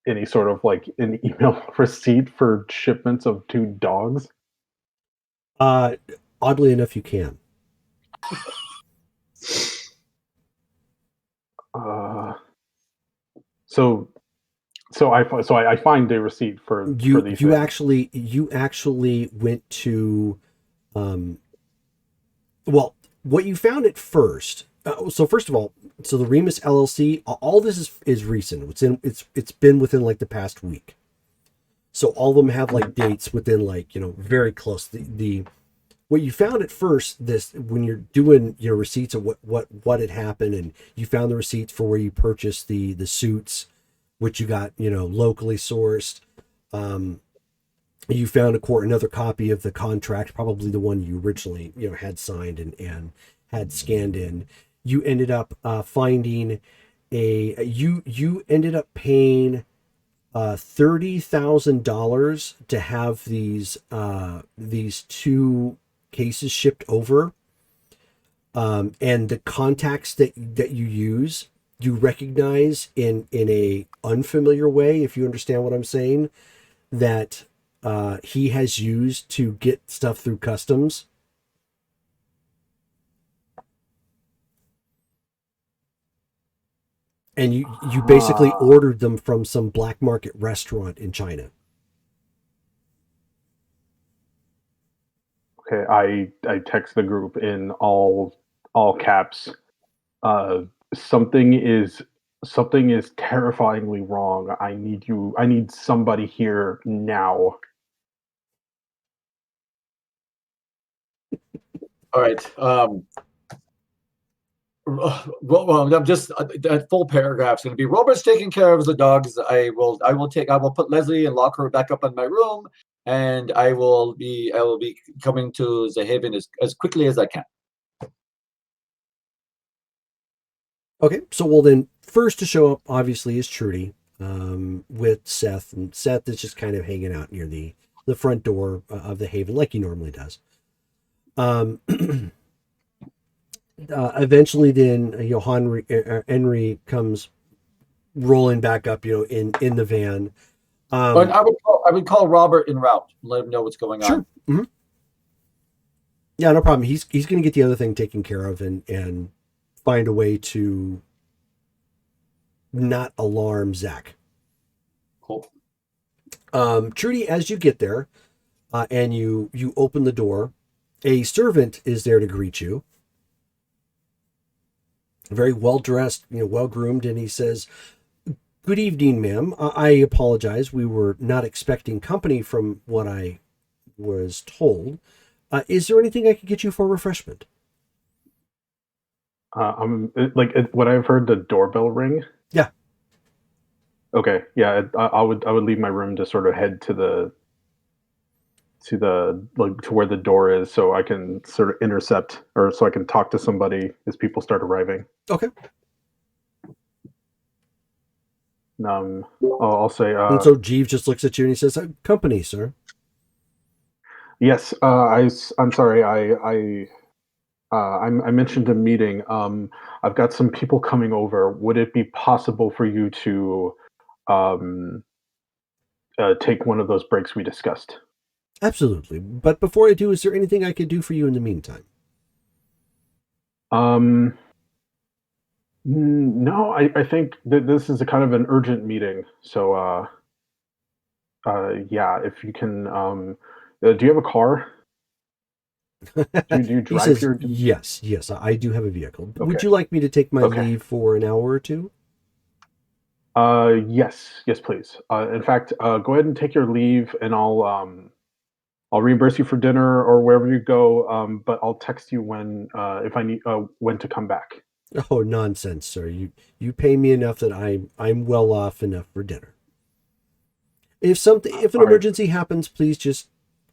any sort of like an email receipt for shipments of 2 dogs? Oddly enough, you can. Uh, so I find a receipt for these You things. actually went to well, what you found at first. So first of all, so the Remus LLC, all this is recent. It's been within like the past week. So all of them have like dates within like, very close. The what you found at first, this when you're doing receipts of what had happened, and you found the receipts for where you purchased the suits, which you got locally sourced. You found another copy of the contract, probably the one you originally had signed and had scanned in. You ended up finding you ended up paying $30,000 to have these 2 cases shipped over, and the contacts that you use, you recognize in a unfamiliar way, if you understand what I'm saying, that he has used to get stuff through customs. And you basically ordered them from some black market restaurant in China. Okay, I text the group in all caps. Uh, something is terrifyingly wrong. I need you. I need somebody here now. All right. Well, I'm just that full paragraph is going to be Robert's taking care of the dogs. I will put Leslie and lock her back up in my room, and I will be coming to the haven as quickly as I can. Okay, so well then, first to show up obviously is Trudy, with Seth, and Seth is just kind of hanging out near the front door of the haven like he normally does. Eventually, then Henry comes rolling back up, in the van. But I would call Robert en route, let him know what's going on. Sure. Mm-hmm. Yeah, no problem. He's going to get the other thing taken care of and find a way to not alarm Zach. Cool. Trudy, as you get there, and you open the door, a servant is there to greet you. Very well dressed, well groomed, and he says, "Good evening, ma'am. I apologize. We were not expecting company from what I was told. Is there anything I could get you for refreshment?" What I've heard the doorbell ring. Yeah. Okay. Yeah. I would leave my room to sort of head to the to where the door is, so I can sort of intercept, or so I can talk to somebody as people start arriving. Okay. I'll say. And so Jeeves just looks at you and he says, "Company, sir." Yes. I'm sorry. I mentioned a meeting. I've got some people coming over. Would it be possible for you to um, take one of those breaks we discussed? Absolutely. But before I do, is there anything I could do for you in the meantime? No, I think that this is a kind of an urgent meeting. So, yeah, if you can, Do you have a car? Do you He drive says, here? yes, I do have a vehicle. Would Okay. you like me to take my Okay. leave for an hour or two? Yes, please. In fact, go ahead and take your leave, and I'll reimburse you for dinner or wherever you go. But I'll text you when if I need when to come back. Oh, nonsense, sir. You pay me enough that I'm well off enough for dinner. If an All right. emergency happens, please just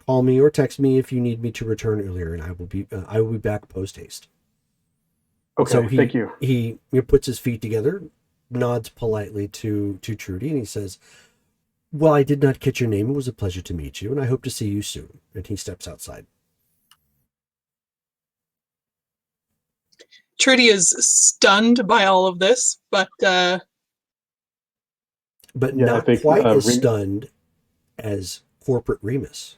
call me or text me if you need me to return earlier, and I will be back post haste. Okay. So Thank you. he puts his feet together, nods politely to Trudy, and he says, "Well, I did not catch your name. It was a pleasure to meet you, and I hope to see you soon." And he steps outside. Trudy is stunned by all of this, but But Yeah, I not think quite as stunned as Corporate Remus.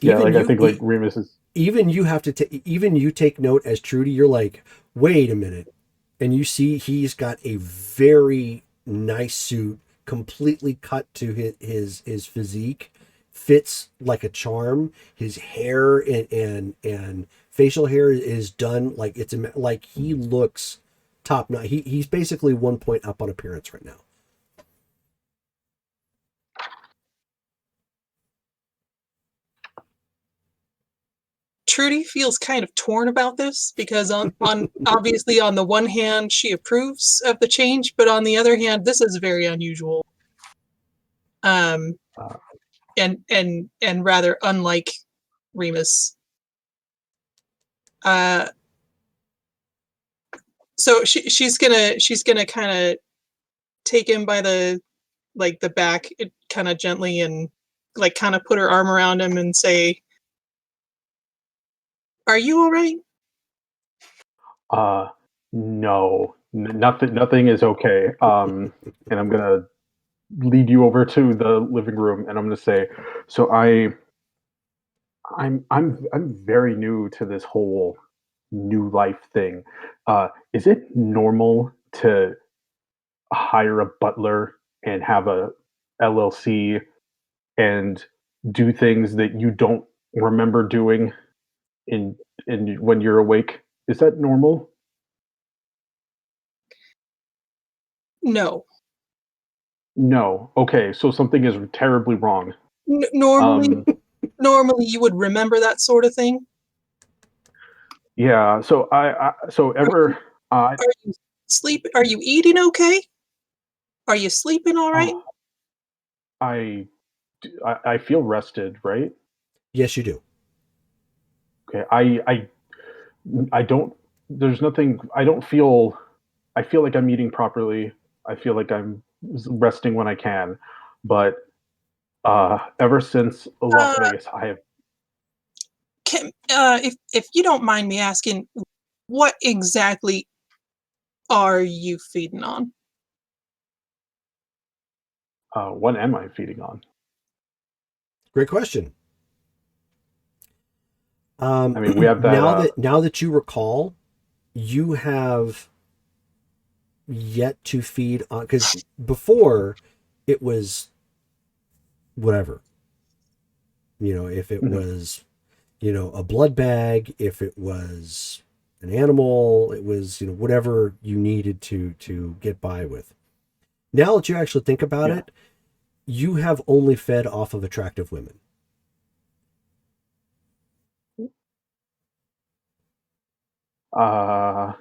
yeah, Even like I you, think like Remus is. even you have to even you take note as Trudy. You're like, wait a minute, and you see he's got a very nice suit, completely cut to his physique, fits like a charm. His hair and facial hair is done like like he looks top notch. He's basically 1 point up on appearance right now. Trudy feels kind of torn about this because on obviously on the one hand she approves of the change, but on the other hand this is very unusual. Um Uh, and rather unlike Remus. So she's gonna kind of take him by the the back kind of gently and like kind of put her arm around him and say, "Are you all right?" uh, no, nothing is okay. And I'm gonna lead you over to the living room, and I'm gonna say, so I'm very new to this whole new life thing. Is it normal to hire a butler and have a LLC and do things that you don't remember doing in when you're awake? Is that normal? No. No. Okay, so something is terribly wrong. Normally, Um, normally you would remember that sort of thing. yeah. So so Are you, ever are you sleep? Are you eating okay? Are you sleeping all right? oh, I I feel rested, right? Yes, you do. Okay. I don't. There's nothing. I don't feel. I feel like I'm eating properly. I feel like I'm resting when I can, but ever since Las Uh, Vegas, I have if you don't mind me asking, what exactly are you feeding on? what am I feeding on? Great question. I mean, we have that. Now that you recall, you have yet to feed on because before it was whatever. If it Mhm. was, a blood bag, if it was an animal, it was, whatever you needed to get by with. Now that you actually think about Yeah. it, you have only fed off of attractive women. Uh,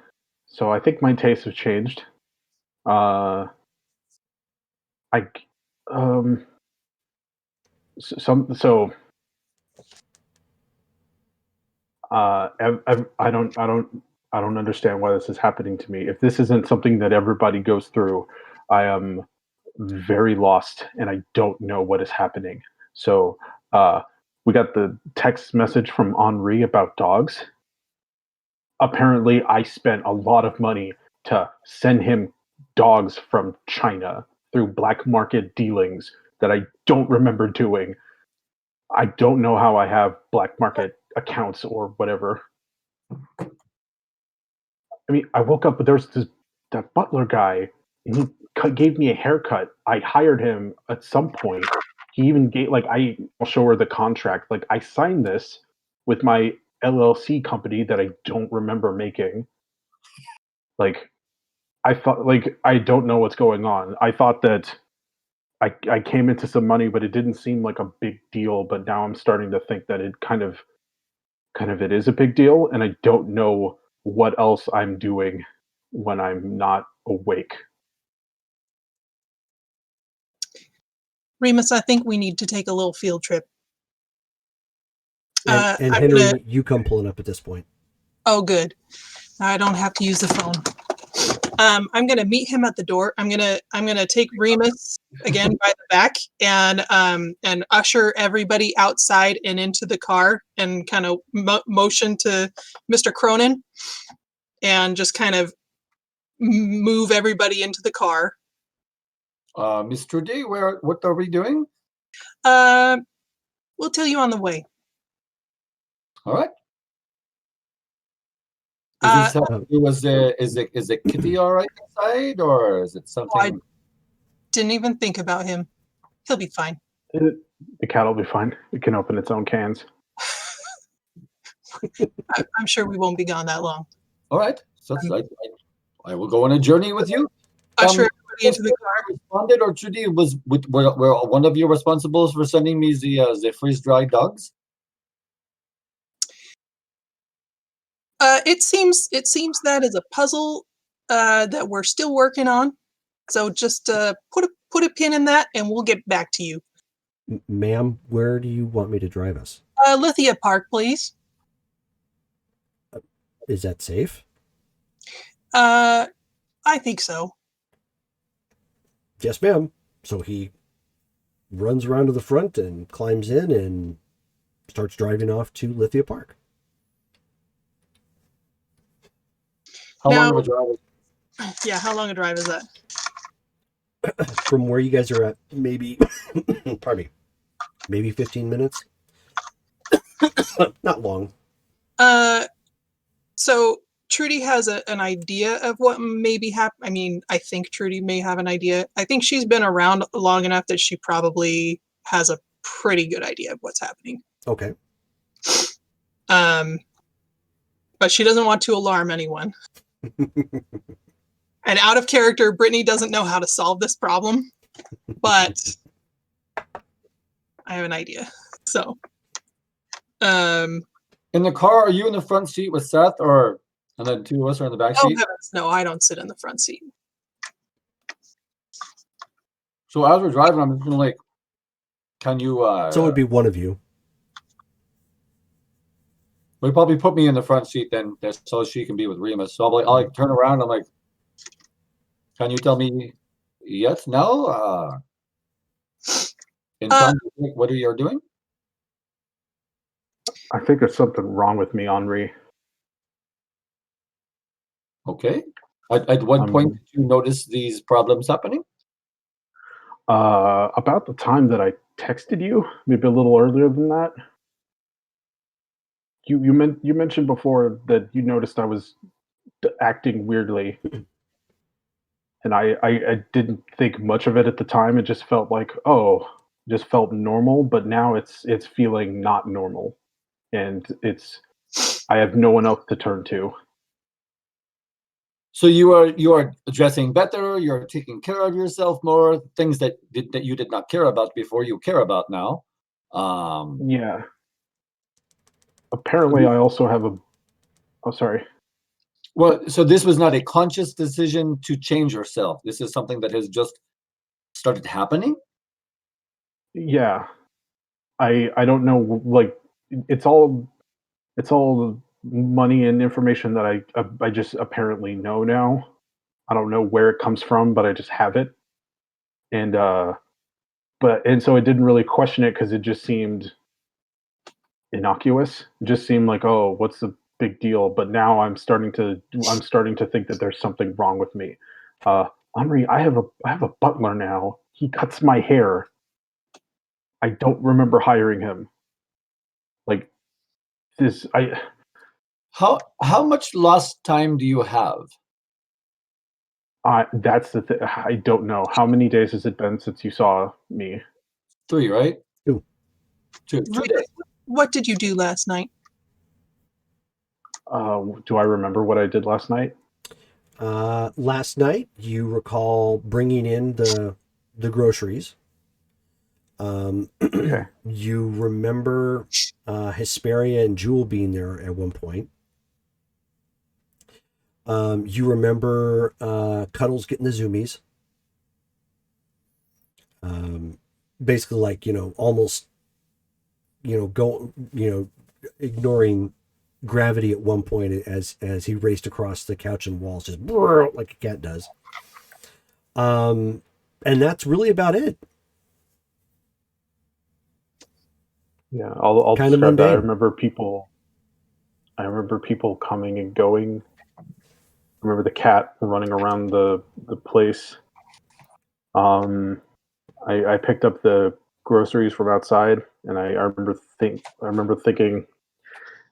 so I think my tastes have changed. Uh, I um some so I don't understand why this is happening to me. If this isn't something that everybody goes through, I am very lost and I don't know what is happening. So uh, we got the text message from Henri about dogs. Apparently, I spent a lot of money to send him dogs from China through black market dealings that I don't remember doing. I don't know how I have black market accounts or whatever. I mean, I woke up, but there's that butler guy, and he gave me a haircut. I hired him at some point. he even gave like I'll show her the contract. Like I signed this with my LLC company that I don't remember making. Like I thought like I don't know what's going on. I thought that I came into some money, but it didn't seem like a big deal. But now I'm starting to think that it kind of it is a big deal, and I don't know what else I'm doing when I'm not awake. Remus, I think we need to take a little field trip. And I'm Henry, gonna. you come pulling up at this point. Oh, good. I don't have to use the phone. I'm gonna meet him at the door. I'm gonna take Remus again by the back and usher everybody outside and into the car and kind of motion to Mr. Cronin and just kind of move everybody into the car. Mr. D, what are we doing? We'll tell you on the way. All right. Uh, Is this is the kitty all right inside, or is it something? Didn't even think about him. He'll be fine. The cat will be fine. It can open its own cans. I'm sure we won't be gone that long. All right. So I will go on a journey with you. Usher everybody into the car. Responded, or Trudy were one of you responsible for sending me the freeze dried dogs? It seems that is a puzzle that we're still working on. So just put a pin in that, and we'll get back to you. Ma'am, where do you want me to drive us? Lithia Park, please. Is that safe? I think so. Yes, ma'am. So he runs around to the front and climbs in and starts driving off to Lithia Park. How Now- long of a drive? Yeah, how long a drive is that? From where you guys are at, maybe, pardon me, maybe 15 minutes. Not long. So Trudy has an idea of what may be happening. I mean, I think Trudy may have an idea. I think she's been around long enough that she probably has a pretty good idea of what's happening. Okay. But she doesn't want to alarm anyone. And out of character, Brittany doesn't know how to solve this problem, but I have an idea. So, In the car, are you in the front seat with Seth, and then two of us are in the back oh seat? heavens, no, I don't sit in the front seat. So as we're driving, I'm just gonna can you? So it would be one of you. Well, probably put me in the front seat then, so she can be with Remus. So I'll turn around. I'm like, can you tell me yes, no? In terms of what are you doing? I think there's something wrong with me, Henri. Okay. At what point did you notice these problems happening? About the time that I texted you, maybe a little earlier than that. You mentioned before that you noticed I was acting weirdly, and I didn't think much of it at the time. It just felt like just felt normal, but now it's feeling not normal, and I have no one else to turn to. So you are dressing better. You're taking care of yourself more. Things that you did not care about before, you care about now. Yeah. Apparently, I also have a. Oh, sorry. Well, so this was not a conscious decision to change yourself. This is something that has just started happening. Yeah, I don't know. Like, it's all money and information that I just apparently know now. I don't know where it comes from, but I just have it. And so I didn't really question it because it just seemed innocuous. It just seemed like, oh, what's the big deal? But now I'm starting to think that there's something wrong with me. Henri, I have a butler now. He cuts my hair. I don't remember hiring him. Like this, How much lost time do you have? that's the thing. I don't know. How many days has it been since you saw me? 3, right? 2. 2 days. What did you do last night? Do I remember what I did last night? Last night, you recall bringing in the groceries. Okay. You remember Hesperia and Jewel being there at one point. You remember Cuddles getting the zoomies. Basically, like, almost, ignoring gravity at one point as he raced across the couch and walls, just like a cat does. And that's really about it. Yeah, I'll Kind of describe that. I mundane. remember people coming and going. I remember the cat running around the place. I picked up the groceries from outside, and I remember thinking,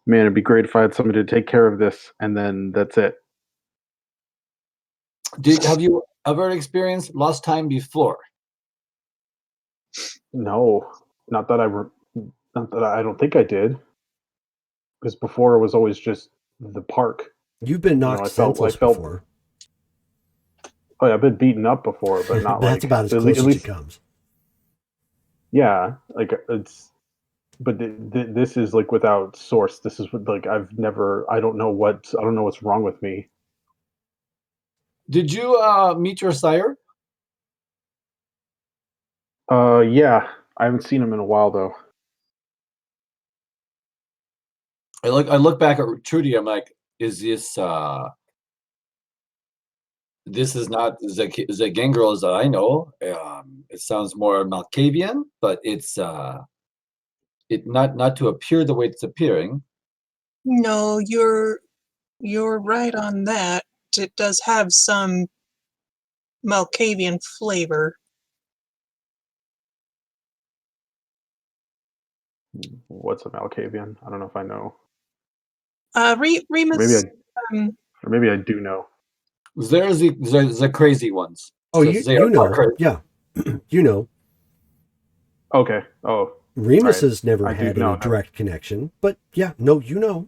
man, it'd be great if I had somebody to take care of this, and then that's it. Have you ever experienced lost time before? No, not that I don't think I did, because before it was always just the park. You've been knocked I senseless felt. before. Oh, yeah, I've been beaten up before, but not That's like about as at close as least. it comes. Yeah, like but this is like without source. This is like I don't know what's wrong with me. Did you meet your sire? Yeah, I haven't seen him in a while though. I look back at Trudy. I'm like, is this this is not the gangrels that I know. It sounds more Malkavian, but it's it not to appear the way it's appearing. No, you're right on that. It does have some Malkavian flavor. What's a Malkavian? I don't know if I know. Remus, Or maybe I do know. There's the crazy ones. Oh, Because they are know. crazy. Yeah. You know. Okay. Oh, Remus right. has never I do had know any direct connection, but yeah, no, you know.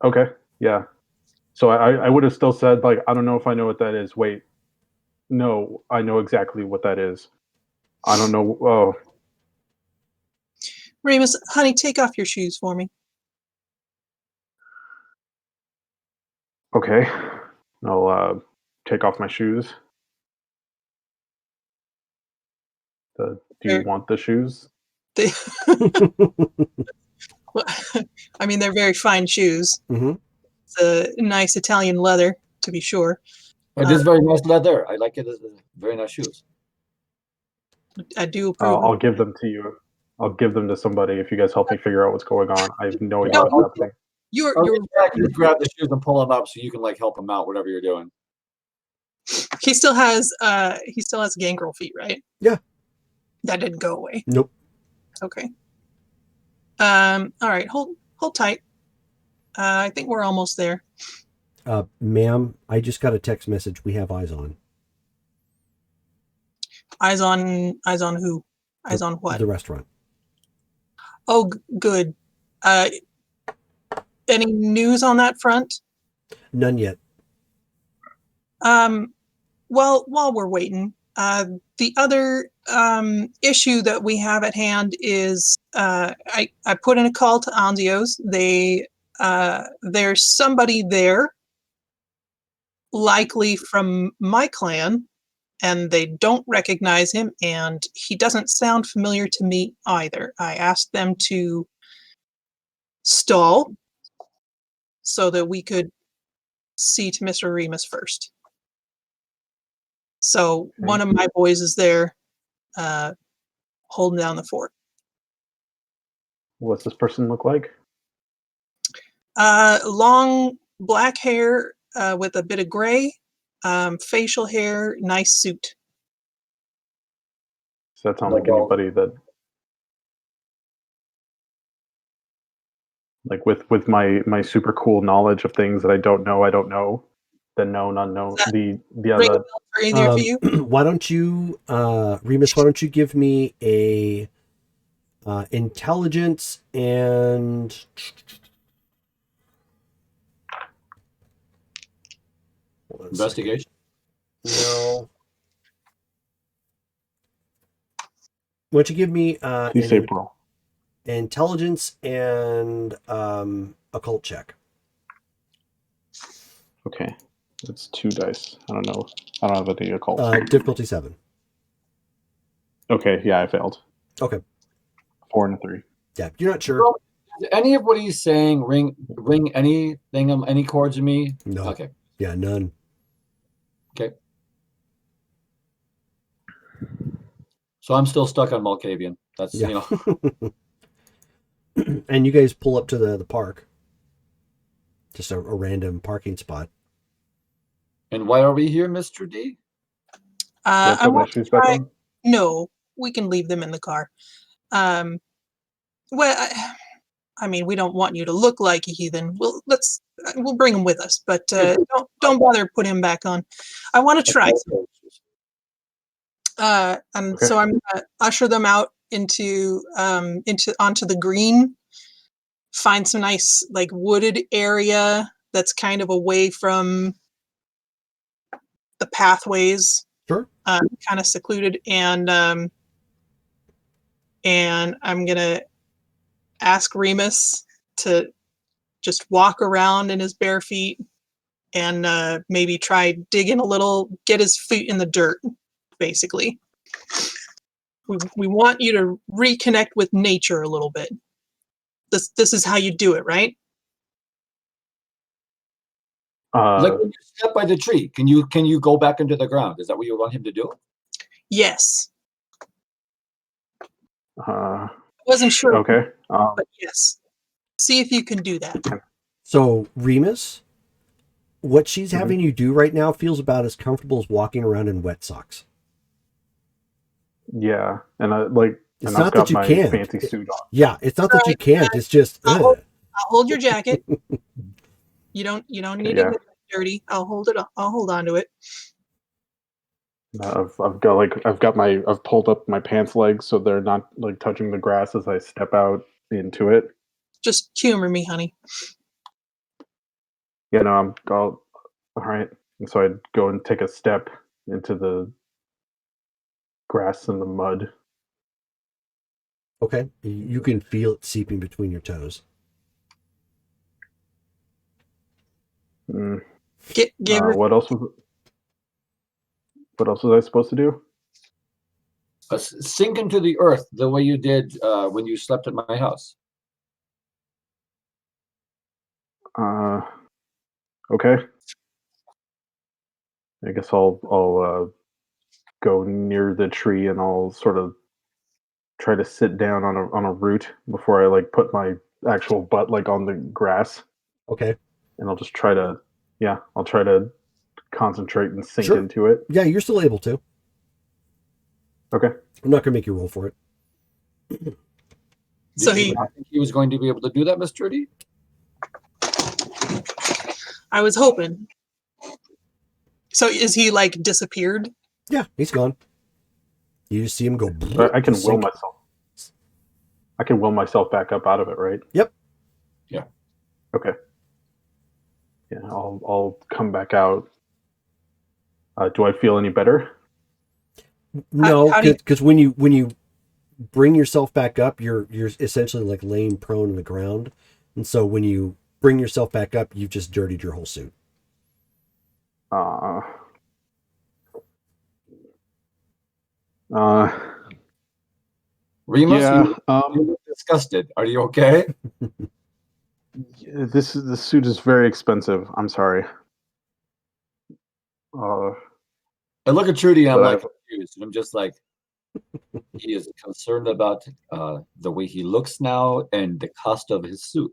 Okay. Yeah. So I would have still said like I don't know if I know what that is. Wait. No, I know exactly what that is. I don't know. Oh, Remus, honey, take off your shoes for me. okay. I'll take off my shoes. Do you want the shoes? They, I mean, they're very fine shoes. Mm-hmm. It's a nice Italian leather, to be sure. It is very nice leather. I like it. It's very nice shoes. I do approve. I'll give them to you. I'll give them to somebody if you guys help me figure out what's going on. I have no idea No, what's happening. you're Just grab the shoes and pull them up so you can like help them out, whatever you're doing. he still has gangrel feet, right? Yeah. That didn't go away. Nope. Okay. All right, hold tight. I think we're almost there. Ma'am, I just got a text message. We have eyes on. Eyes on who? Eyes on what? The restaurant. Oh, good. Any news on that front? None yet. Well, while we're waiting, the other issue that we have at hand is I put in a call to Anzio's. There's somebody there, likely from my clan, and they don't recognize him, and he doesn't sound familiar to me either. I asked them to stall so that we could see to Mr. Remus first. So one of my boys is there holding down the fort. What's this person look like? Long black hair with a bit of gray, facial hair, nice suit. Does that sound like anybody that, like with my super cool knowledge of things that I don't know, the known unknown, That the ring a other. bell for either of you? Why don't you, Remus? Why don't you give me a intelligence and Investigation. No. Why don't you give me Please say bro. intelligence and occult check? Okay, it's 2 dice. I don't know. I don't have any occult. Difficulty 7. Okay, yeah, I failed. Okay. 4 and a 3. Yeah, you're not sure. Bro, does any of what he's saying ring anything, any chords in me? No. Okay. Yeah, none. Okay. So I'm still stuck on Malkavian. That's Yeah. And you guys pull up to the park. Just a random parking spot. And why are we here, Mr. D? I put my want to shoes back try. on? No, we can leave them in the car. Well, I mean, we don't want you to look like a heathen. We'll bring him with us, but don't bother put him back on. I want to try. And Okay. so I'm gonna usher them out onto the green. Find some nice like wooded area that's kind of away from the pathways. Sure. Kind of secluded, and I'm gonna ask Remus to just walk around in his bare feet and maybe try digging a little, get his feet in the dirt, basically. We want you to reconnect with nature a little bit. This is how you do it, right? Like when you step by the tree, can you go back into the ground? Is that what you want him to do? Yes. Uh, Wasn't sure. okay. But yes. See if you can do that. So, Remus, what she's having you do right now feels about as comfortable as walking around in wet socks. Yeah, and I've not got that you my can't. fancy suit on. Yeah, it's not that you can't. It's just. I'll hold your jacket. You don't need yeah. to get dirty. I'll hold it. I'll hold on to it. I've pulled up my pants legs so they're not like touching the grass as I step out into it. Just humor me, honey. You know, all right. And so I'd go and take a step into the grass and the mud. Okay, you can feel it seeping between your toes. Mm. Give What else was I supposed to do? Sink into the earth the way you did when you slept at my house. Okay. I guess I'll go near the tree and I'll sort of try to sit down on a root before I like put my actual butt like on the grass. Okay. And I'll just try to concentrate and sink Sure. into it. Yeah, you're still able to. Okay. I'm not gonna make you roll for it. So I think he was going to be able to do that, Mr. D? I was hoping. So is he like disappeared? Yeah, he's gone. You just see him go. I can will myself. I can will myself back up out of it, right? Yep. Yeah. Okay. Yeah, I'll come back out. Do I feel any better? No, because when you bring yourself back up, you're essentially like laying prone on the ground, and so when you bring yourself back up, you've just dirtied your whole suit. Remus, yeah. you look disgusted. Are you okay? This suit is very expensive. I'm sorry. I look at Trudy and I'm but like confused. And I'm just like, he is concerned about the way he looks now and the cost of his suit.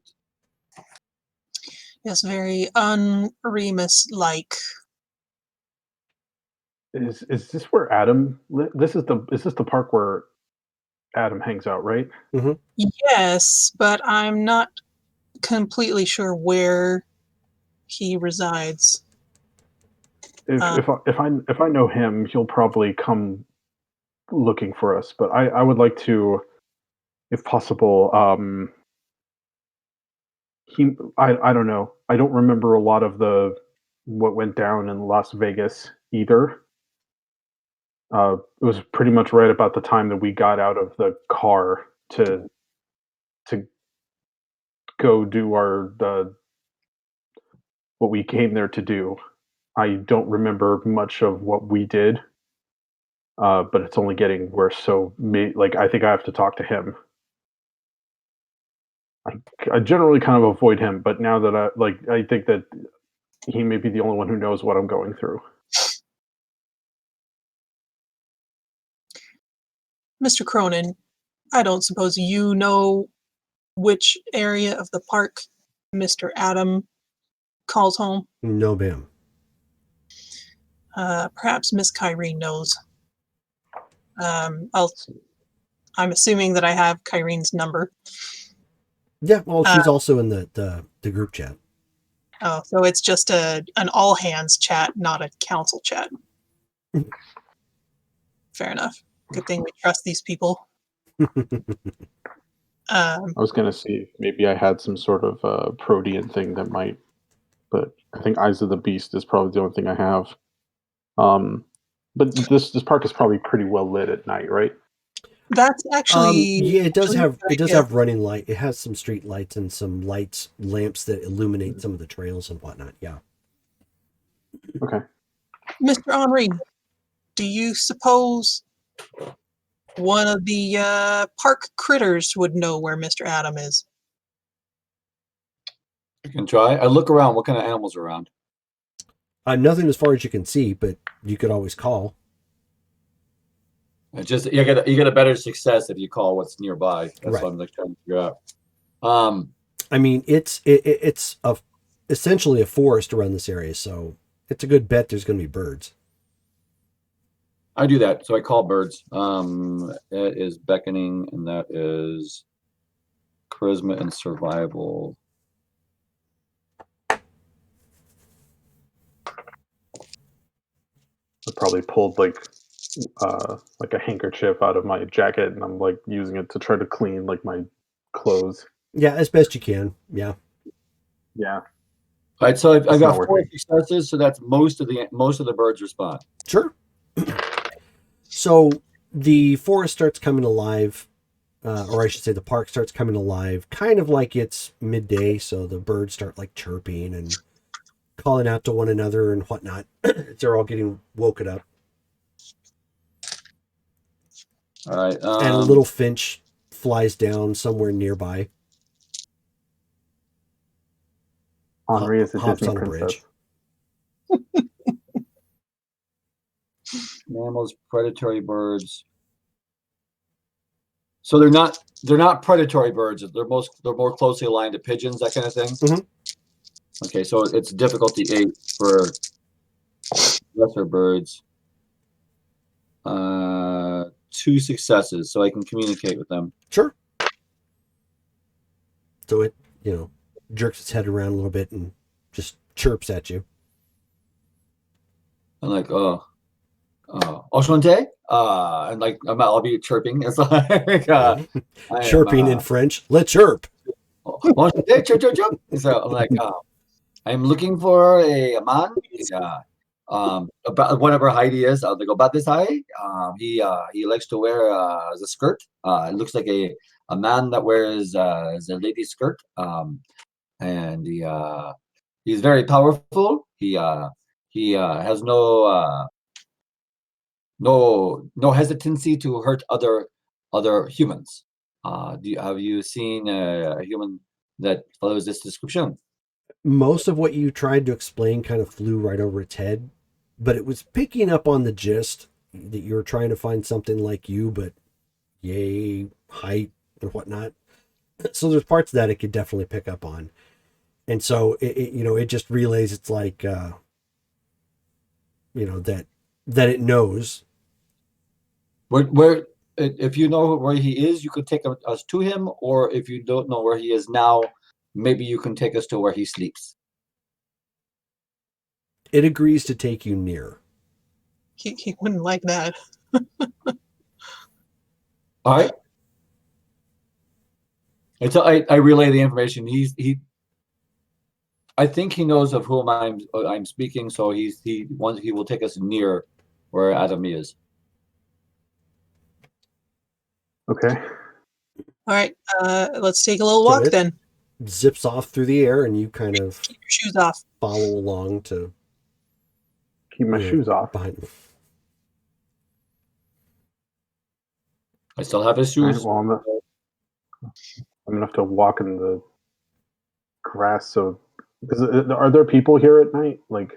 Yes, very un-Remus-like. Is this where Adam? Is this the park where Adam hangs out, right? Mm-hmm. Yes, but I'm not completely sure where he resides. If I know him, he'll probably come looking for us. But I would like to, if possible, I don't know. I don't remember a lot of the what went down in Las Vegas either. It was pretty much right about the time that we got out of the car to go do our what we came there to do. I don't remember much of what we did, but it's only getting worse. So, like, I think I have to talk to him. I generally kind of avoid him, but now that I think that he may be the only one who knows what I'm going through. Mr. Cronin, I don't suppose you know which area of the park Mr. Adam calls home? No, ma'am. Perhaps Miss Kyrene knows. I'm assuming that I have Kyrene's number. Yeah, well, she's also in the group chat. Oh, so it's just an all hands chat, not a council chat. Fair enough. Good thing we trust these people. I was gonna see if maybe I had some sort of protean thing that might, but I think Eyes of the Beast is probably the only thing I have. But this park is probably pretty well lit at night, right? That's actually yeah, it does have yeah. running light. It has some street lights and some lamps that illuminate some of the trails and whatnot. Yeah. Okay. Mr. Henri, do you suppose one of the park critters would know where Mr. Adam is? I can try. I look around. What kind of animals are around? Nothing as far as you can see, but you could always call. It's just you get a better success if you call what's nearby. That's Right. what I'm like trying to figure out. I mean, it's essentially a forest around this area, so it's a good bet there's going to be birds. I do that, so I call birds. It is beckoning, and that is charisma and survival. I probably pulled like a handkerchief out of my jacket, and I'm like using it to try to clean like my clothes. Yeah, as best you can. Yeah. Yeah. All right, so I've got not 4 working. successes, so that's most of the birds respond. Sure. So the forest starts coming alive, or I should say the park starts coming alive, kind of like it's midday, so the birds start like chirping and calling out to one another and whatnot. They're all getting woken up. All right. And a little finch flies down somewhere nearby. Henri is a hops Disney on a princess. bridge. Mammals, predatory birds. So they're not predatory birds. They're more closely aligned to pigeons, that kind of thing. Mm-hmm. Okay, so it's difficulty 8 for lesser birds. 2 successes, so I can communicate with them. Sure. So it, jerks its head around a little bit and just chirps at you. I'm like, Enchanté? And like I'll be chirping. It's like chirping in French. Let's chirp. Enchanté, chirp, chirp, chirp. So I'm like, I'm looking for a man. About whatever height he is, they go about this height. He likes to wear the skirt. It looks like a man that wears a lady's skirt. And he's very powerful. He has no hesitancy to hurt other humans. Have you seen a human that follows this description? Most of what you tried to explain kind of flew right over its head, but it was picking up on the gist that you were trying to find something like you, but yay, height and whatnot. So there's parts of that it could definitely pick up on. And so it just relays it's like that it knows. Where if you know where he is, you could take us to him, or if you don't know where he is now, maybe you can take us to where he sleeps. It agrees to take you near. He wouldn't like that. All right. I relay the information. I think he knows of whom I'm speaking, so he will take us near where Adam is. Okay. All right, let's take a little So walk it then. zips off through the air, and you kind of Keep your shoes off. follow along to Keep my shoes off. behind. I still have his All right, shoes. well, I'm gonna have to walk in the grass. So, are there people here at night? Like,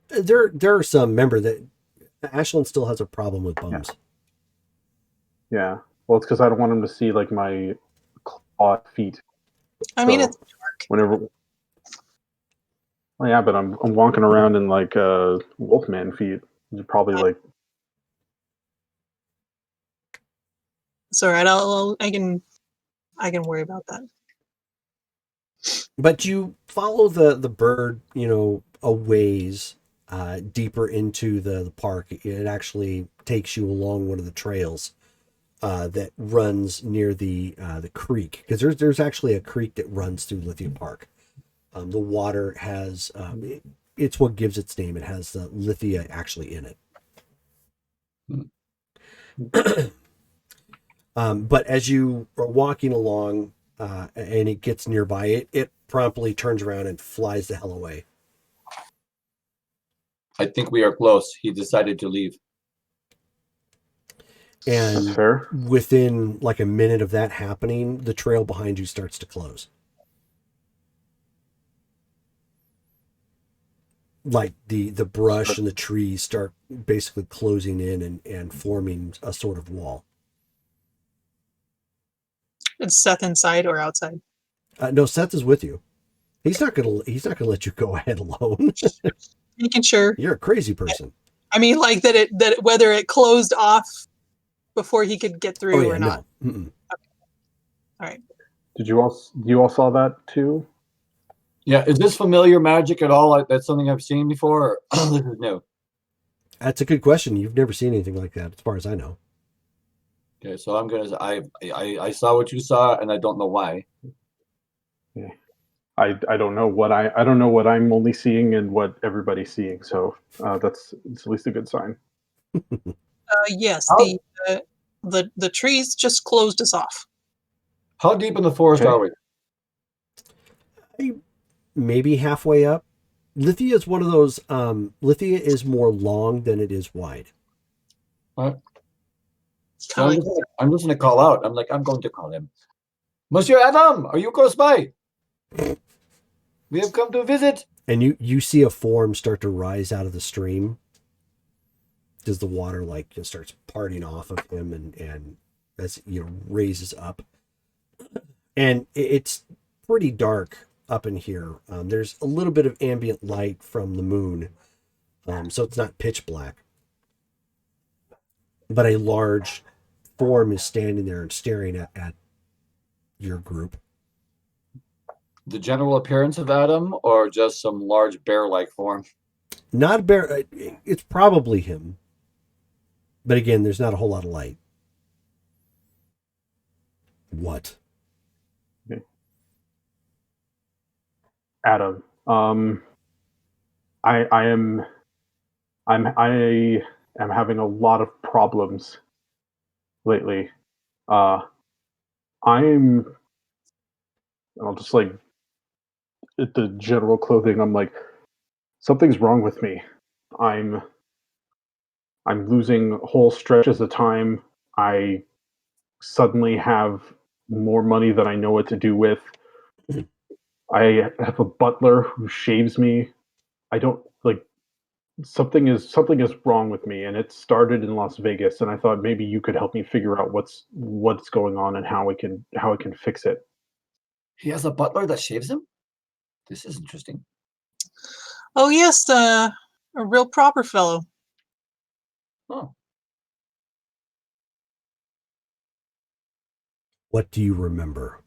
There are some. Remember that Ashland still has a problem with bums. yeah. Well, it's because I don't want them to see like my clawed feet. I mean, So, it's dark. whenever. Well, yeah, but I'm walking around in like Wolfman feet. It's probably like. It's all right. I can worry about that. But you follow the bird, a ways deeper into the park. It actually takes you along one of the trails that runs near the creek, because there's actually a creek that runs through Lithia Park. The water has it's what gives its name. It has the Lithia actually in it. But as you are walking along and it gets nearby, it promptly turns around and flies the hell away. I think we are close. He decided to leave. And That's fair. within like a minute of that happening, the trail behind you starts to close. Like the brush and the trees start basically closing in and forming a sort of wall. Is Seth inside or outside? No, Seth is with you. He's not gonna let you go ahead alone. Making sure. You're a crazy person. I mean, like that whether it closed off before he could get through or not. No. Okay. All right. Did you all saw that too? Yeah, is this familiar magic at all? That's something I've seen before, or this is new? That's a good question. You've never seen anything like that, as far as I know. Okay, so I'm gonna. I saw what you saw, and I don't know why. Yeah. I don't know what I don't know what I'm only seeing and what everybody's seeing. So it's at least a good sign. Yes, Oh. the trees just closed us off. How deep in the forest Okay. are we? Maybe halfway up. Lithia is one of those. Lithia is more long than it is wide. So I'm just gonna call out. I'm going to call him. Monsieur Adam, are you close by? We have come to visit. And you see a form start to rise out of the stream as the water just starts parting off of him and as raises up. And it's pretty dark up in here. There's a little bit of ambient light from the moon, so it's not pitch black. But a large form is standing there and staring at your group. The general appearance of Adam, or just some large bear-like form? Not a bear. It's probably him. But again, there's not a whole lot of light. What? Adam, I am having a lot of problems lately. I'll just like at the general clothing. I'm like, something's wrong with me. I'm losing whole stretches of time. I suddenly have more money than I know what to do with. I have a butler who shaves me. I don't like something is wrong with me, and it started in Las Vegas, and I thought maybe you could help me figure out what's going on and how I can fix it. He has a butler that shaves him? This is interesting. Oh yes, a real proper fellow. Oh. What do you remember?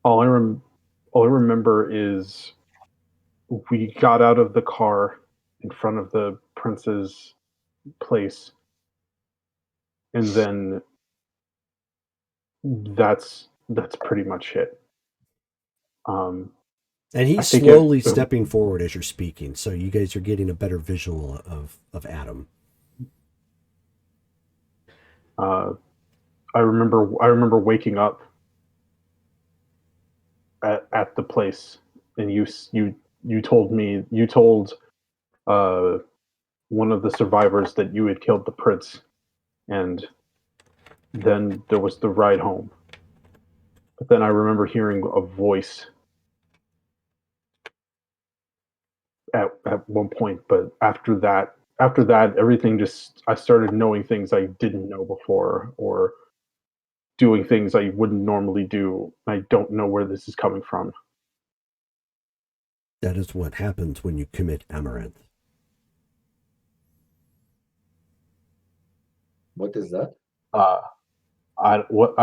All I remember is we got out of the car in front of the prince's place, and then that's pretty much it. And I he's think slowly stepping forward as you're speaking, so you guys are getting a better visual of Adam. I remember waking up at the place, and you told one of the survivors that you had killed the prince, and then there was the ride home. But then I remember hearing a voice at one point, but after that everything just I started knowing things I didn't know before, or doing things I wouldn't normally do. I don't know where this is coming from. That is what happens when you commit amaranth. What is that? I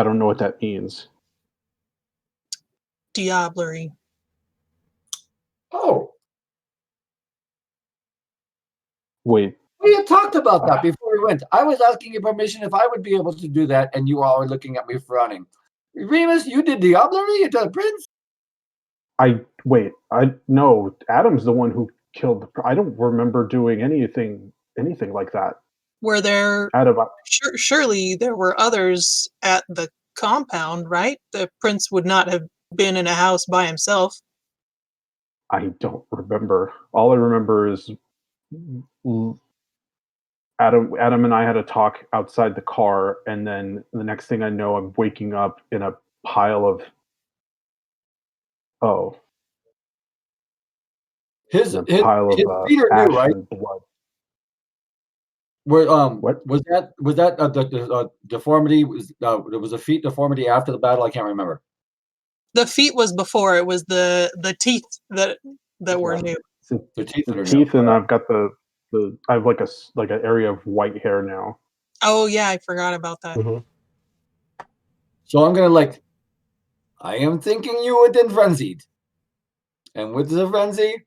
don't know what that means. Diablerie. Oh, Wait, we had talked about that before we went. I was asking you permission if I would be able to do that, and you all were looking at me frowning. Remus, you did diablerie into the prince? I no. Adam's the one who killed. I don't remember doing anything like that. Were there Adam, surely there were others at the compound, right? The prince would not have been in a house by himself. I don't remember. All I remember is Adam and I had a talk outside the car, and then the next thing I know, I'm waking up in a pile of His in a pile his of feet are ash new, right? and blood. Where What? was that the deformity was there was a feet deformity after the battle? I can't remember. The feet was before. It was the teeth that were Yeah. new. The teeth The are teeth, new. and I've got the I have like an area of white hair now. Oh yeah, I forgot about that. Mm-hmm. So I'm gonna I am thinking you were then frenzied, and with the frenzy,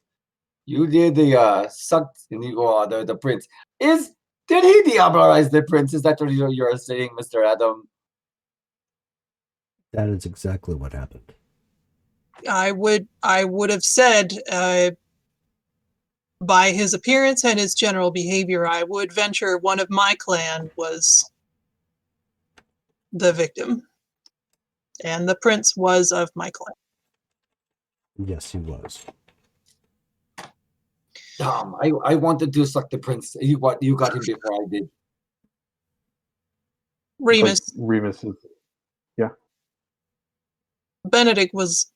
you did the sucked and you go the prince. Did he diablerize the prince? Is that what you're saying, Mr. Adam? That is exactly what happened. I would have said by his appearance and his general behavior, I would venture one of my clan was the victim. And the prince was of my clan. Yes, he was. I wanted to suck the prince. You got him before I did. Remus. But Remus is, yeah. Benedict was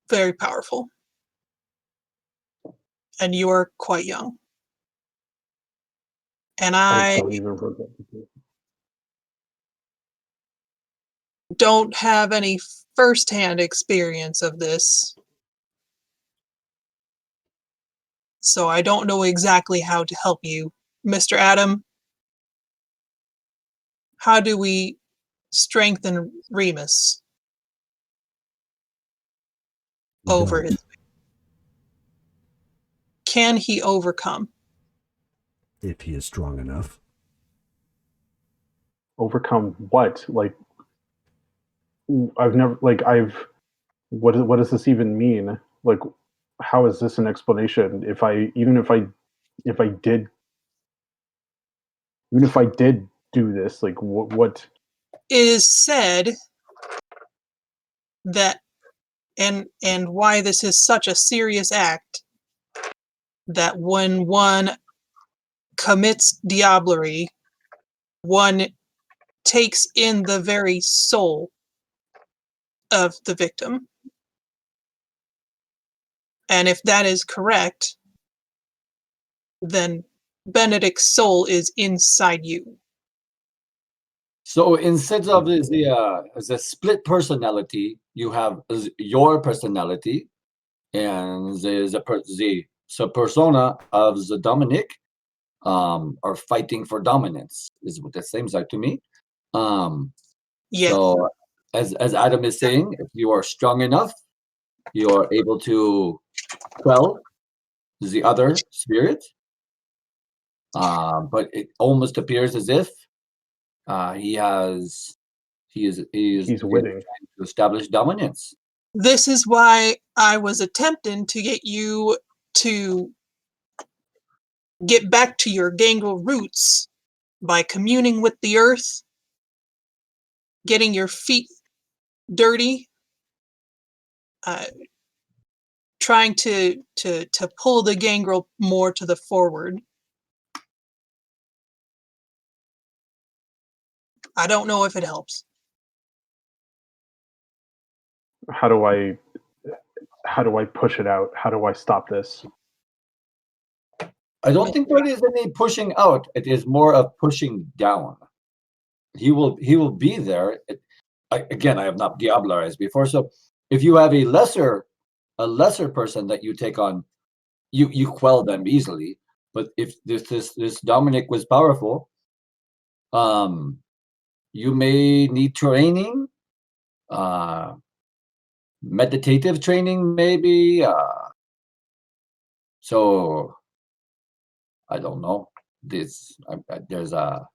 very powerful. And you are quite young. And I I don't even remember that. don't have any firsthand experience of this. So I don't know exactly how to help you. Mr. Adam, how do we strengthen Remus over his? Can he overcome? If he is strong enough. Overcome what? Like, I've never what does this even mean? Like, how is this an explanation? If I did do this, like what? It is said that, and why this is such a serious act, that when one commits diablerie, one takes in the very soul of the victim. And if that is correct, then Benedict's soul is inside you. So instead of the split personality, you have your personality and the persona of the Dominic are fighting for dominance, is what that seems like to me. Yes. So as Adam is saying, if you are strong enough, you're able to quell the other spirit. But it almost appears as if he is He's winning. trying to establish dominance. This is why I was attempting to get you to get back to your gangrel roots by communing with the earth, getting your feet dirty, trying to pull the gangrel more to the forward. I don't know if it helps. How do I push it out? How do I stop this? I don't think there is any pushing out. It is more of pushing down. He will be there. Again, I have not diablerized before. So if you have a lesser person that you take on, you quell them easily. But if this Dominic was powerful, you may need training, meditative training, maybe. So I don't know. There's a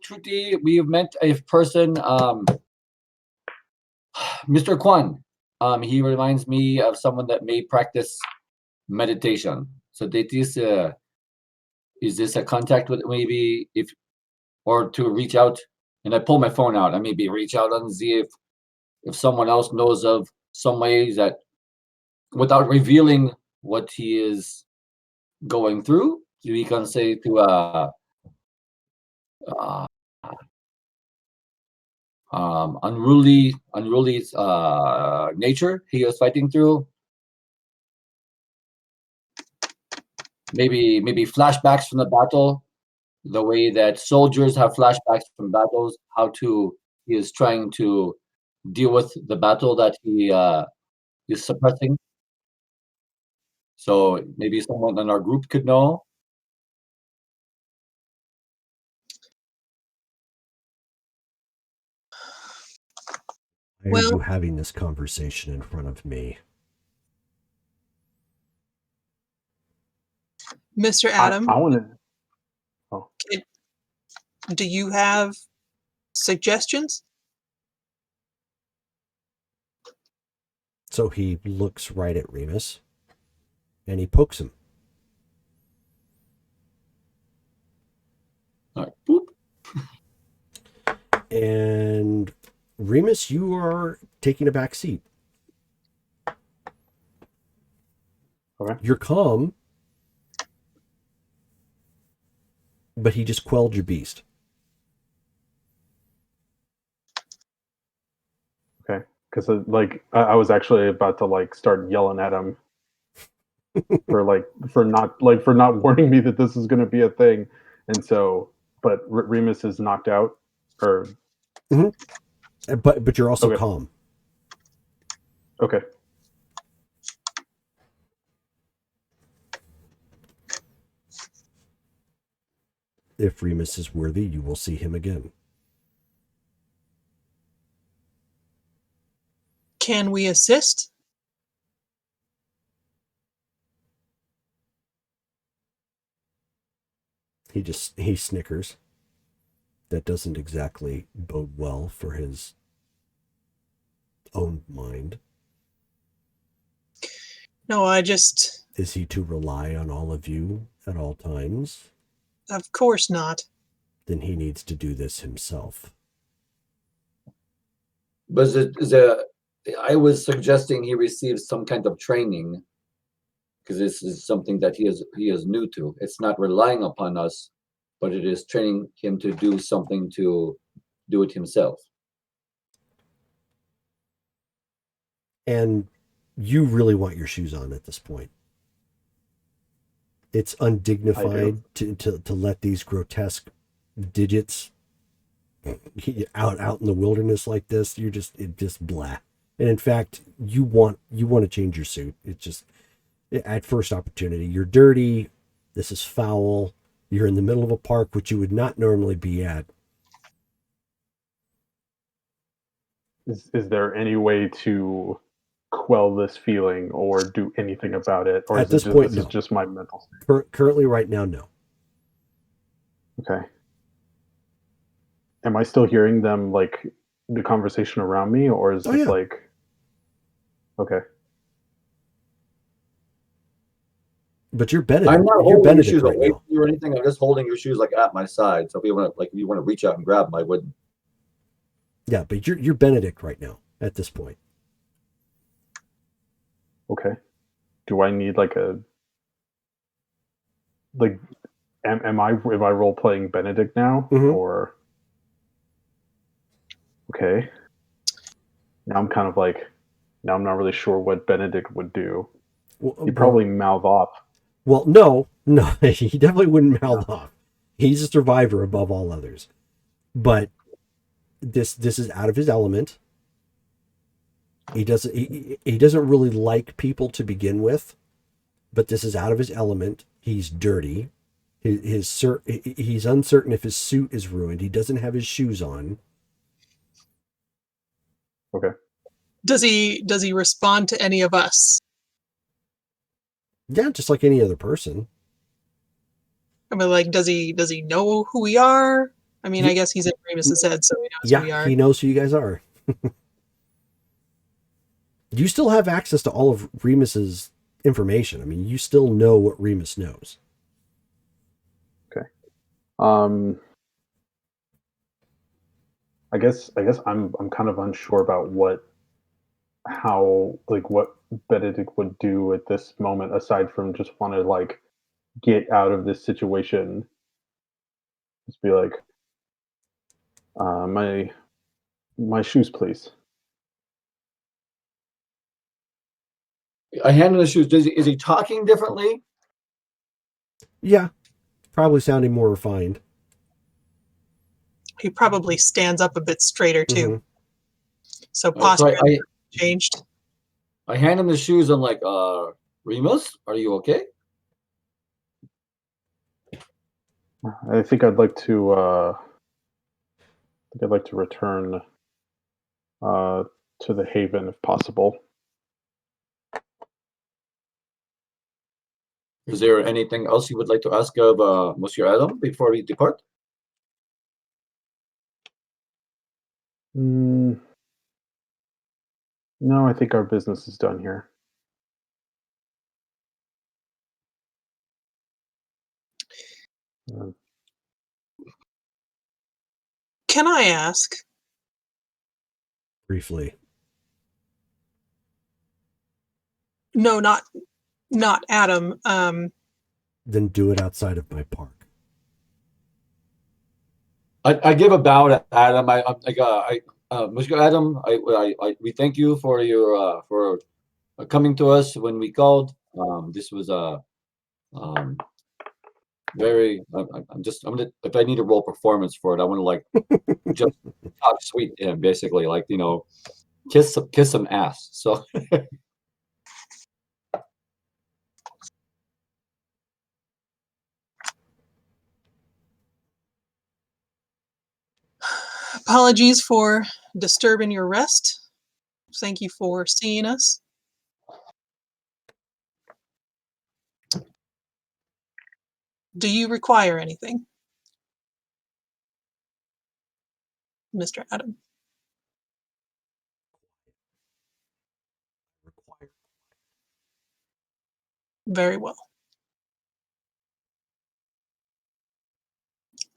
Trudy, we have met a person, Mr. Kwan. He reminds me of someone that may practice meditation. So that is this a contact with maybe or to reach out? And I pull my phone out. I maybe reach out and see if someone else knows of some ways that, without revealing what he is going through, we can say to unruly nature he is fighting through. Maybe flashbacks from the battle, the way that soldiers have flashbacks from battles, he is trying to deal with the battle that he is suppressing. So maybe someone in our group could know. Why are you having this conversation in front of me? Mr. Adam, I want to. Oh. Do you have suggestions? So he looks right at Remus and he pokes him. All right, boop. And Remus, you are taking a back seat. Okay. You're calm, but he just quelled your beast. Okay, because I was actually about to start yelling at him for not warning me that this is going to be a thing, and so but Remus is knocked out, or but you're also okay. calm. Okay. If Remus is worthy, you will see him again. Can we assist? He snickers. That doesn't exactly bode well for his own mind. No, I just... Is he to rely on all of you at all times? Of course not. Then he needs to do this himself. But I was suggesting he receives some kind of training, because this is something that he is new to. It's not relying upon us, but it is training him to do something to do it himself. And you really want your shoes on at this point. It's undignified to let these grotesque digits out in the wilderness like this. It just blah. And in fact, you want to change your suit. It's just at first opportunity. You're dirty. This is foul. You're in the middle of a park, which you would not normally be at. is there any way to quell this feeling or do anything about it, or At is it this just point, this is no. just my mental state? Currently, right now, no. Okay. Am I still hearing them, like, the conversation around me, or is Oh this yeah. like okay? But you're Benedict. I'm not You're holding your Benedict shoes right away now. from you or anything. I'm just holding your shoes like at my side. So if you want to reach out and grab them, I wouldn't. Yeah, but you're Benedict right now at this point. Okay. Do I need like a like am I role playing Benedict now, Mhm. or okay? Now I'm kind of like now I'm not really sure what Benedict would do. He'd probably mouth off. Well, no, he definitely wouldn't mouth off. He's a survivor above all others. But this is out of his element. He doesn't really like people to begin with, but this is out of his element. He's dirty. He's uncertain if his suit is ruined. He doesn't have his shoes on. Okay. Does he respond to any of us? Yeah, just like any other person. I mean, like, does he know who we are? I mean, I guess he's in Remus's head, so he knows who we Yeah, are. he knows who you guys are. You still have access to all of Remus's information. I mean, you still know what Remus knows. Okay. I guess I'm kind of unsure about what Benedict would do at this moment, aside from just want to like get out of this situation. Just be like, my shoes, please. I hand him the shoes. Is he talking differently? Yeah, probably sounding more refined. He probably stands up a bit straighter too. Mm-hmm. So So posture changed. I hand him the shoes. I'm like, Remus, are you okay? I think I'd like to return to the Haven if possible. Is there anything else you would like to ask of Monsieur Adam before we depart? No, I think our business is done here. Can I ask? Briefly. No, not Adam. Then do it outside of my park. I give a bow to Adam. Monsieur Adam, we thank you for your for coming to us when we called. This was very. I'm gonna, if I need a role performance for it, I want to like just talk sweet to him, basically, like kiss some ass. So. Apologies for disturbing your rest. Thank you for seeing us. Do you require anything, Mr. Adam? Very well.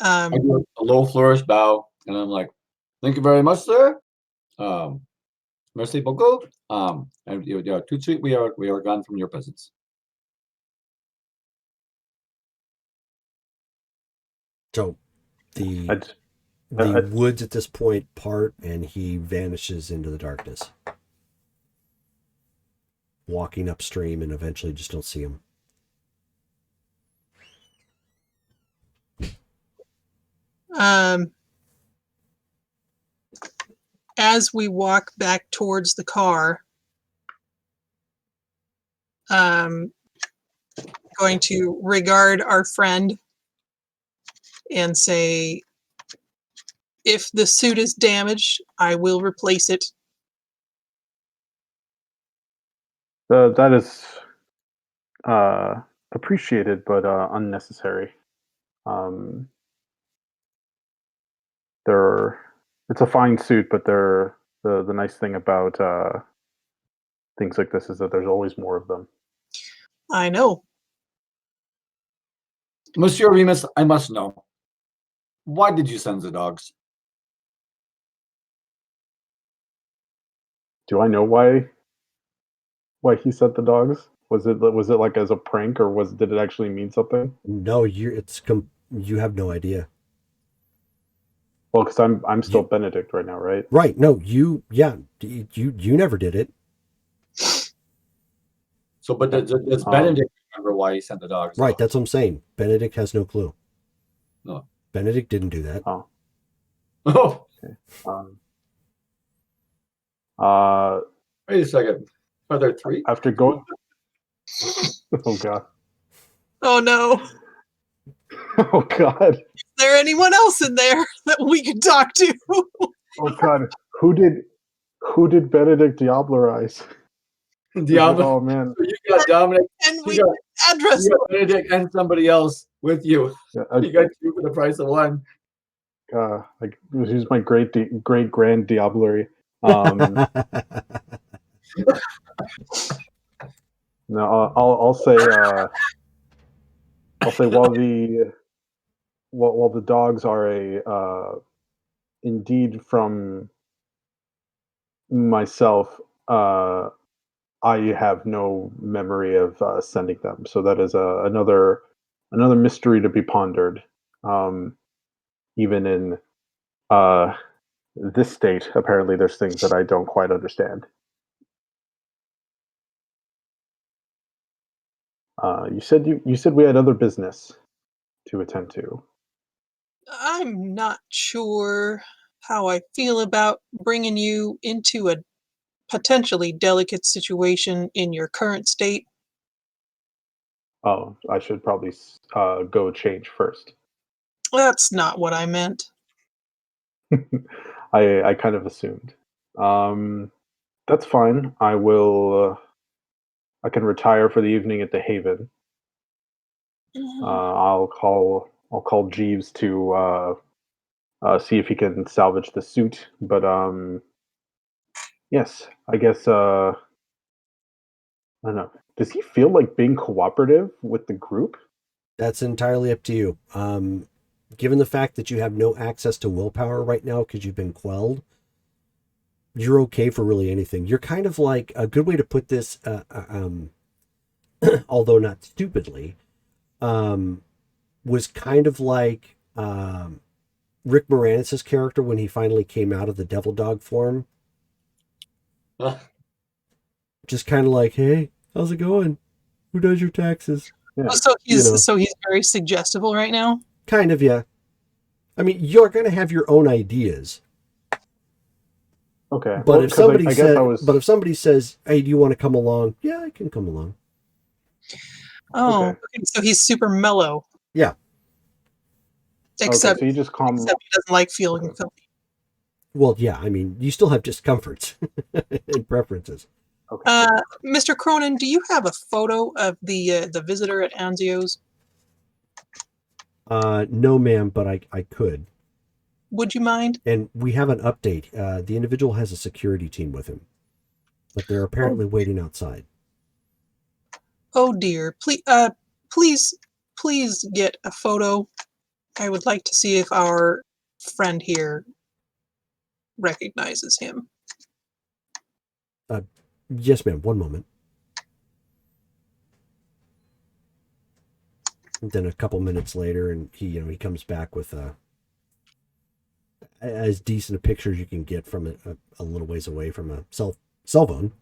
I do a low flourish bow, and I'm like, "Thank you very much, sir. Merci beaucoup. And tout de suite, we are gone from your presence." So the I woods at this point part, and he vanishes into the darkness, walking upstream, and eventually just don't see him. As we walk back towards the car, going to regard our friend and say, if the suit is damaged, I will replace it That is appreciated, but unnecessary. Um, they're it's a fine suit, but the nice thing about things like this is that there's always more of them. I know. Monsieur Remus, I must know. Why did you send the dogs? Do I know why he sent the dogs? Was it like as a prank, or did it actually mean something? No, you have no idea. Well, because I'm still Benedict right now, right? Right. No, you never did it. So, but does Benedict remember why he sent the dogs? Right, that's what I'm saying. Benedict has no clue. No. Benedict didn't do that. Oh. Oh, Okay. wait a second. Are there three? After going, oh god, Oh no. oh god, Is there anyone else in there that we could talk to? oh god, who did Benedict Diablerize? Diablo. Oh man, So you got Dominic. And we You got, address you got Benedict and somebody else with you. yeah, You got two for the price of one. like he's my great grand Diablery. No, I'll say while the dogs are indeed from myself, I have no memory of sending them. So that is another mystery to be pondered. Even in this state, apparently there's things that I don't quite understand. You said we had other business to attend to. I'm not sure how I feel about bringing you into a potentially delicate situation in your current state. Oh, I should probably go change first. That's not what I meant. I kind of assumed. That's fine. I will. I can retire for the evening at the Haven. I'll call Jeeves to see if he can salvage the suit. But yes, I guess I don't know. Does he feel like being cooperative with the group? That's entirely up to you. Given the fact that you have no access to willpower right now because you've been quelled, you're okay for really anything. You're kind of like, a good way to put this, although not stupidly, was kind of like Rick Moranis' character when he finally came out of the devil dog form. Just kind of like, hey, how's it going? Who does your taxes? Yeah. So he's You know. very suggestible right now. Kind of, yeah. I mean, you're going to have your own ideas. Okay. But Well, if somebody I guess if somebody says, "Hey, do you want to come along?" Yeah, I can come along. Oh, Okay. okay, so he's super mellow. Yeah. Except, so you just calm. except he doesn't like feeling Okay. filthy. Well, yeah. I mean, you still have discomforts and preferences. Okay. Mr. Cronin, do you have a photo of the visitor at Anzio's? No, ma'am, but I could. Would you mind? And we have an update. The individual has a security team with him, but they're apparently waiting outside. Oh dear. Please get a photo. I would like to see if our friend here recognizes him. Yes, ma'am. One moment. And then a couple minutes later, and he comes back with as decent a picture as you can get from a little ways away from a cell phone.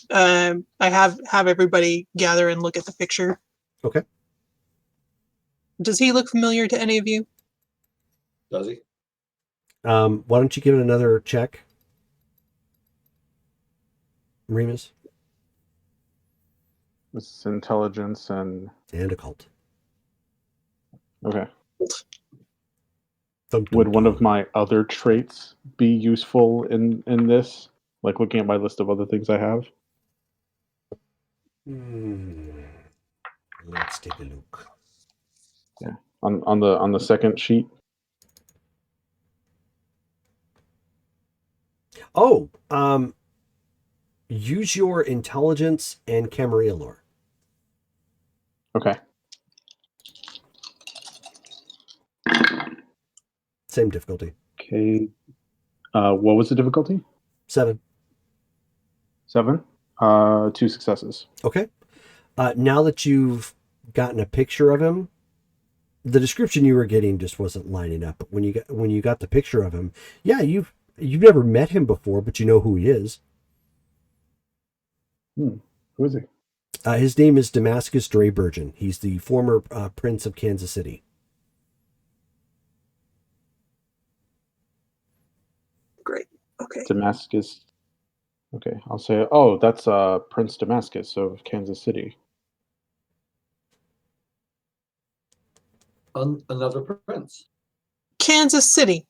I have everybody gather and look at the picture. Okay. Does he look familiar to any of you? Does he? Why don't you give it another check, Remus? This is intelligence and occult. okay. Thump, Would thump, one of thump. my other traits be useful in this? Like looking at my list of other things I have. Let's take a look. Yeah. On the second sheet. Oh, use your intelligence and Camarilla lore. Okay. Same difficulty. Okay. What was the difficulty? 7. 7. 2 successes. Okay. Now that you've gotten a picture of him, the description you were getting just wasn't lining up. But when you got the picture of him, yeah, you've never met him before, but you know who he is. Who is he? His name is Damascus Drayburgen. He's the former Prince of Kansas City. Great. Okay. Damascus. Okay, I'll say. Oh, that's Prince Damascus of Kansas City. Another prince. Kansas City.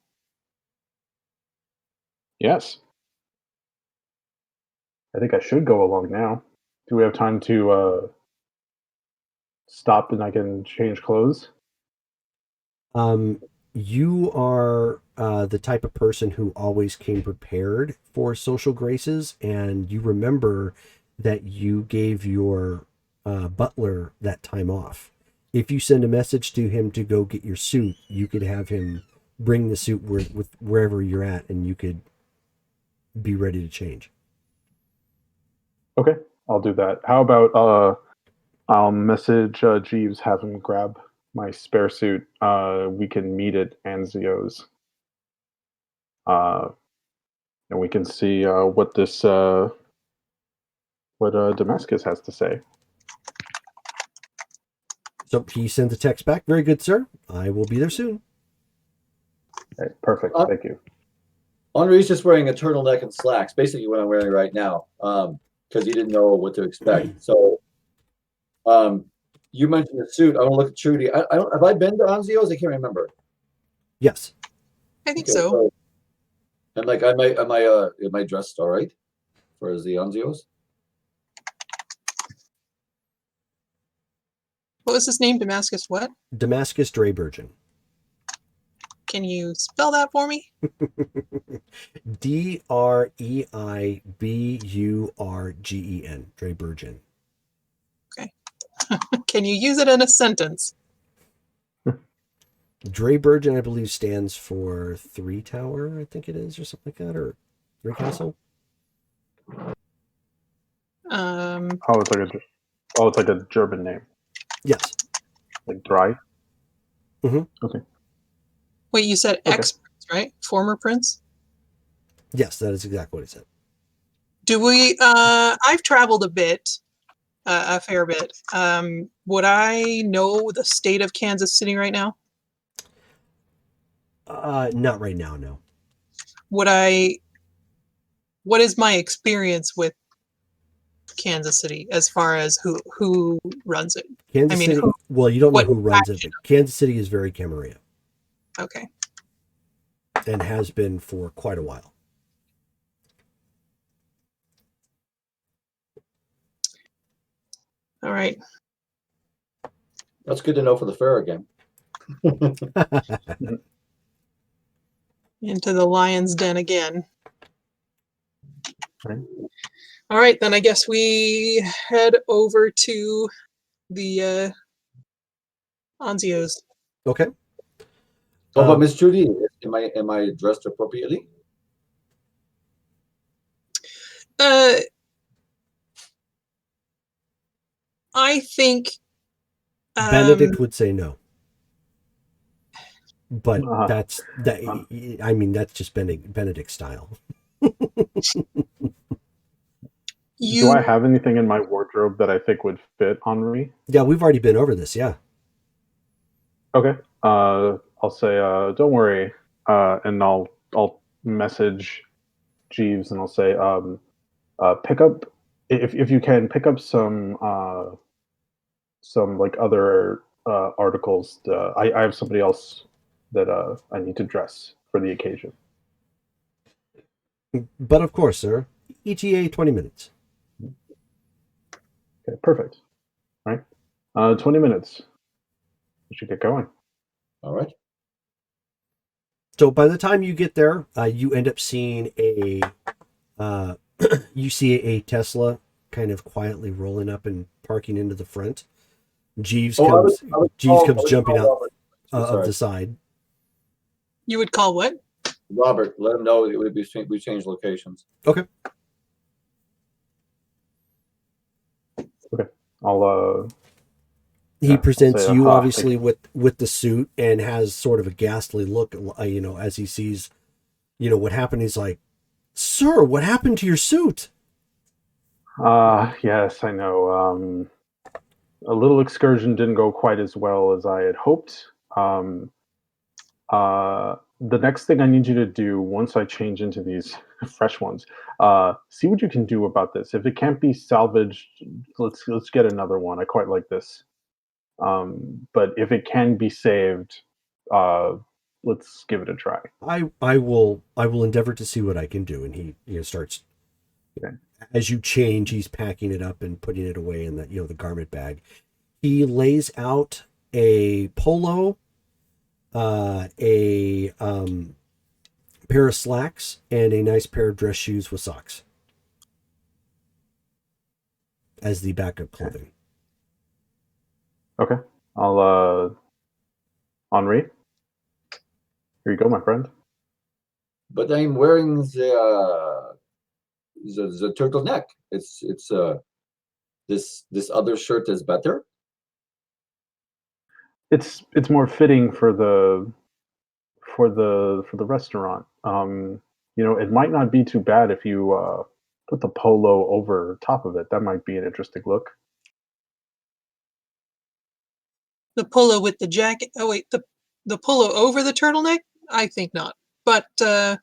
Yes. I think I should go along now. Do we have time to stop and I can change clothes? You are the type of person who always came prepared for social graces, and you remember that you gave your butler that time off. If you send a message to him to go get your suit, you could have him bring the suit wherever you're at, and you could be ready to change. Okay, I'll do that. How about I'll message Jeeves, have him grab my spare suit. We can meet at Anzio's. And we can see what Damascus has to say. So he sends a text back. Very good, sir. I will be there soon. Okay, perfect. Thank you. Henri's just wearing a turtleneck and slacks, basically what I'm wearing right now, because he didn't know what to expect. So, you mentioned the suit. I want to look at Trudy. I don't. Have I been to Anzio's? I can't remember. Yes. I think Okay, so. And like, am I dressed all right for the Anzio's? What was his name? Damascus what? Damascus Drayburgen. Can you spell that for me? Dreiburgen. Drayburgen. Okay. Can you use it in a sentence? Drayburgen, I believe, stands for 3 Tower, I think it is, or something like that, or 3 Castle. It's like a German name. Yes. Like dry. Mm-hmm. Okay. Wait, you said Okay. ex-prince, right? Former prince? Yes, that is exactly what I said. Do we, I've traveled a bit, a fair bit. Would I know the state of Kansas City right now? Not right now, no. What is my experience with Kansas City as far as who runs it? Kansas City, well, you don't know who runs it, but Kansas City is very Camarilla. Okay. And has been for quite a while. All right. That's good to know for the fair again. Into the lion's den again. Right. All right, then I guess we head over to the Anzio's. Okay. Oh, but Miss Judy, am I dressed appropriately? I think Benedict would say no. But that's just Benedict's style. Do I have anything in my wardrobe that I think would fit Henri? Yeah, we've already been over this, yeah. Okay. I'll say don't worry. And I'll message Jeeves and I'll say pick up if you can pick up some like other articles. I have somebody else that I need to dress for the occasion. But of course, sir, ETA 20 minutes. Okay, perfect. All right. 20 minutes. We should get going. All right. So by the time you get there, you end up seeing you see a Tesla kind of quietly rolling up and parking into the front. Jeeves comes jumping out of the side. You would call what? Robert, let him know we changed locations. Okay. Okay. I'll He presents say, you "Aha, obviously with the suit and has sort of a ghastly look, as he sees, what happened. He's like, "Sir, what happened to your suit?" Yes, I know. A little excursion didn't go quite as well as I had hoped. The next thing I need you to do once I change into these fresh ones, see what you can do about this. If it can't be salvaged, let's get another one. I quite like this. But if it can be saved, let's give it a try. I will endeavor to see what I can do. And he starts. Okay. As you change, he's packing it up and putting it away in the garment bag. He lays out a polo, a pair of slacks, and a nice pair of dress shoes with socks as the backup clothing. Okay. I'll Henri. Here you go, my friend. But I'm wearing the turtleneck. It's this other shirt is better. It's more fitting for the restaurant. It might not be too bad if you put the polo over top of it. That might be an interesting look. The polo with the jacket. Oh wait, the polo over the turtleneck? I think not. But the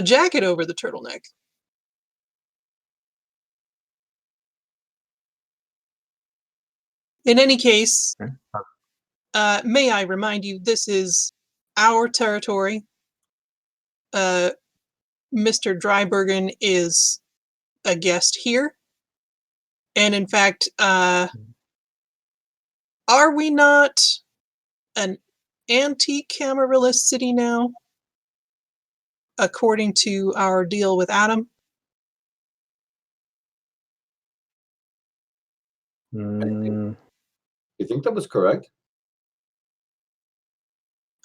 jacket over the turtleneck. In any case, Okay. may I remind you, this is our territory. Mr. Drybergen is a guest here. And in fact, are we not an anti-cameralist city now? According to our deal with Adam? Mm, You think that was correct?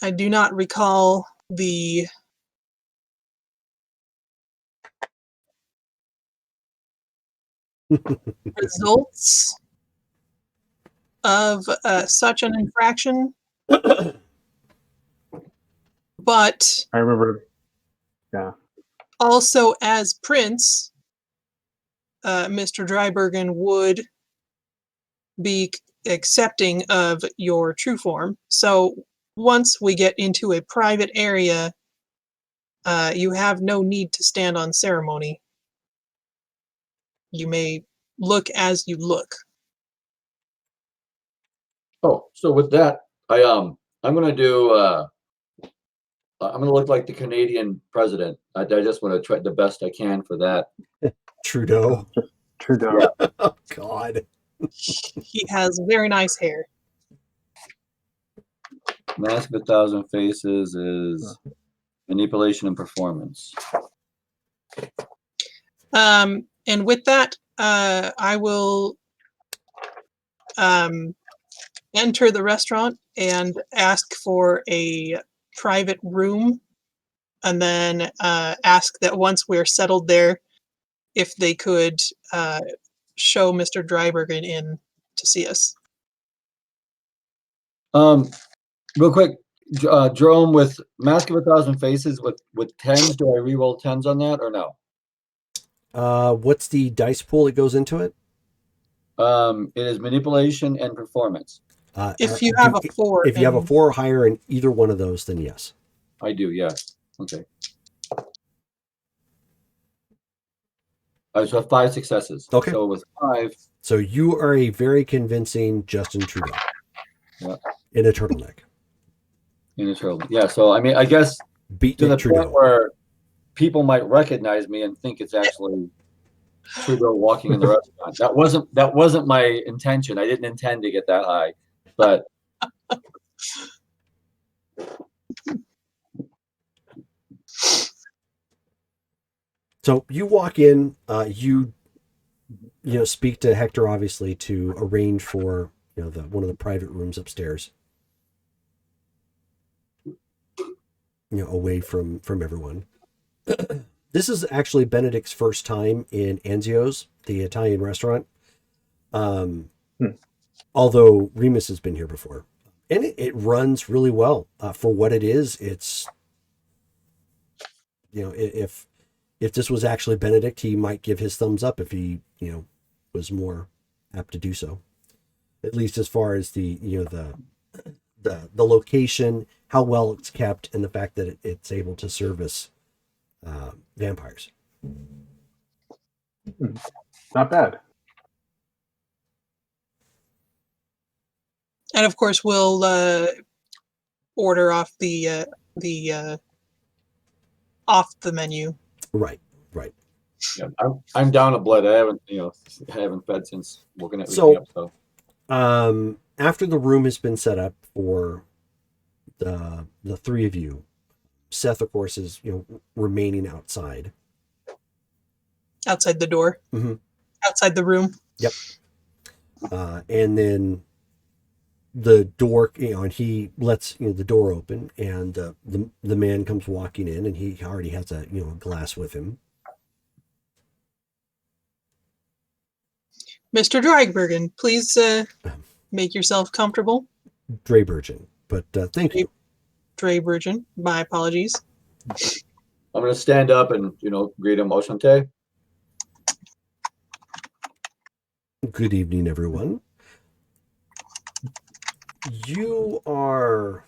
I do not recall the results of such an infraction, but I remember. Yeah. also as Prince, Mr. Drybergen would be accepting of your true form. So once we get into a private area, you have no need to stand on ceremony. You may look as you look. Oh, so with that, I'm gonna do. I'm gonna look like the Canadian president. I just want to try the best I can for that. Trudeau. Trudeau. Yeah. Oh God. He has very nice hair. Mask of 1,000 Faces is manipulation and performance. And with that, I will enter the restaurant and ask for a private room, and then ask that once we're settled there, if they could show Mr. Drybergen in to see us. Real quick, Jerome, with Mask of 1,000 Faces with tens, do I re-roll tens on that or no? What's the dice pool that goes into it? It is manipulation and performance. If you have a 4. If you have a 4 or higher in either one of those, then yes. I do, yeah. Okay. I just have 5 successes. Okay. So with 5. So you are a very convincing Justin Trudeau. Yeah. In a turtleneck. In a turtle. Yeah, so I mean, I guess Beat to the Trudeau. point where people might recognize me and think it's actually Trudeau walking in the restaurant. That wasn't my intention. I didn't intend to get that high, but So you walk in, you speak to Hector, obviously, to arrange for one of the private rooms upstairs, away from everyone. This is actually Benedict's first time in Anzio's, the Italian restaurant. Although Remus has been here before, and it runs really well for what it is. It's if this was actually Benedict, he might give his thumbs up if he was more apt to do so. At least as far as the location, how well it's kept, and the fact that it's able to service vampires. Not bad. And of course, we'll order off the off the menu. Right. yeah, I'm down a blood. I haven't fed since working at everything up. So after the room has been set up for the three of you, Seth, of course, is remaining outside Outside the door. Mm-hmm. Outside the room. Yep. And then the door, and he lets the door open, and the man comes walking in, and he already has a glass with him. Mr. Drybergen, please make yourself comfortable. Draybergen, but thank you. Drybergen, my apologies. I'm going to stand up and greet him. Oshante. Good evening, everyone. You are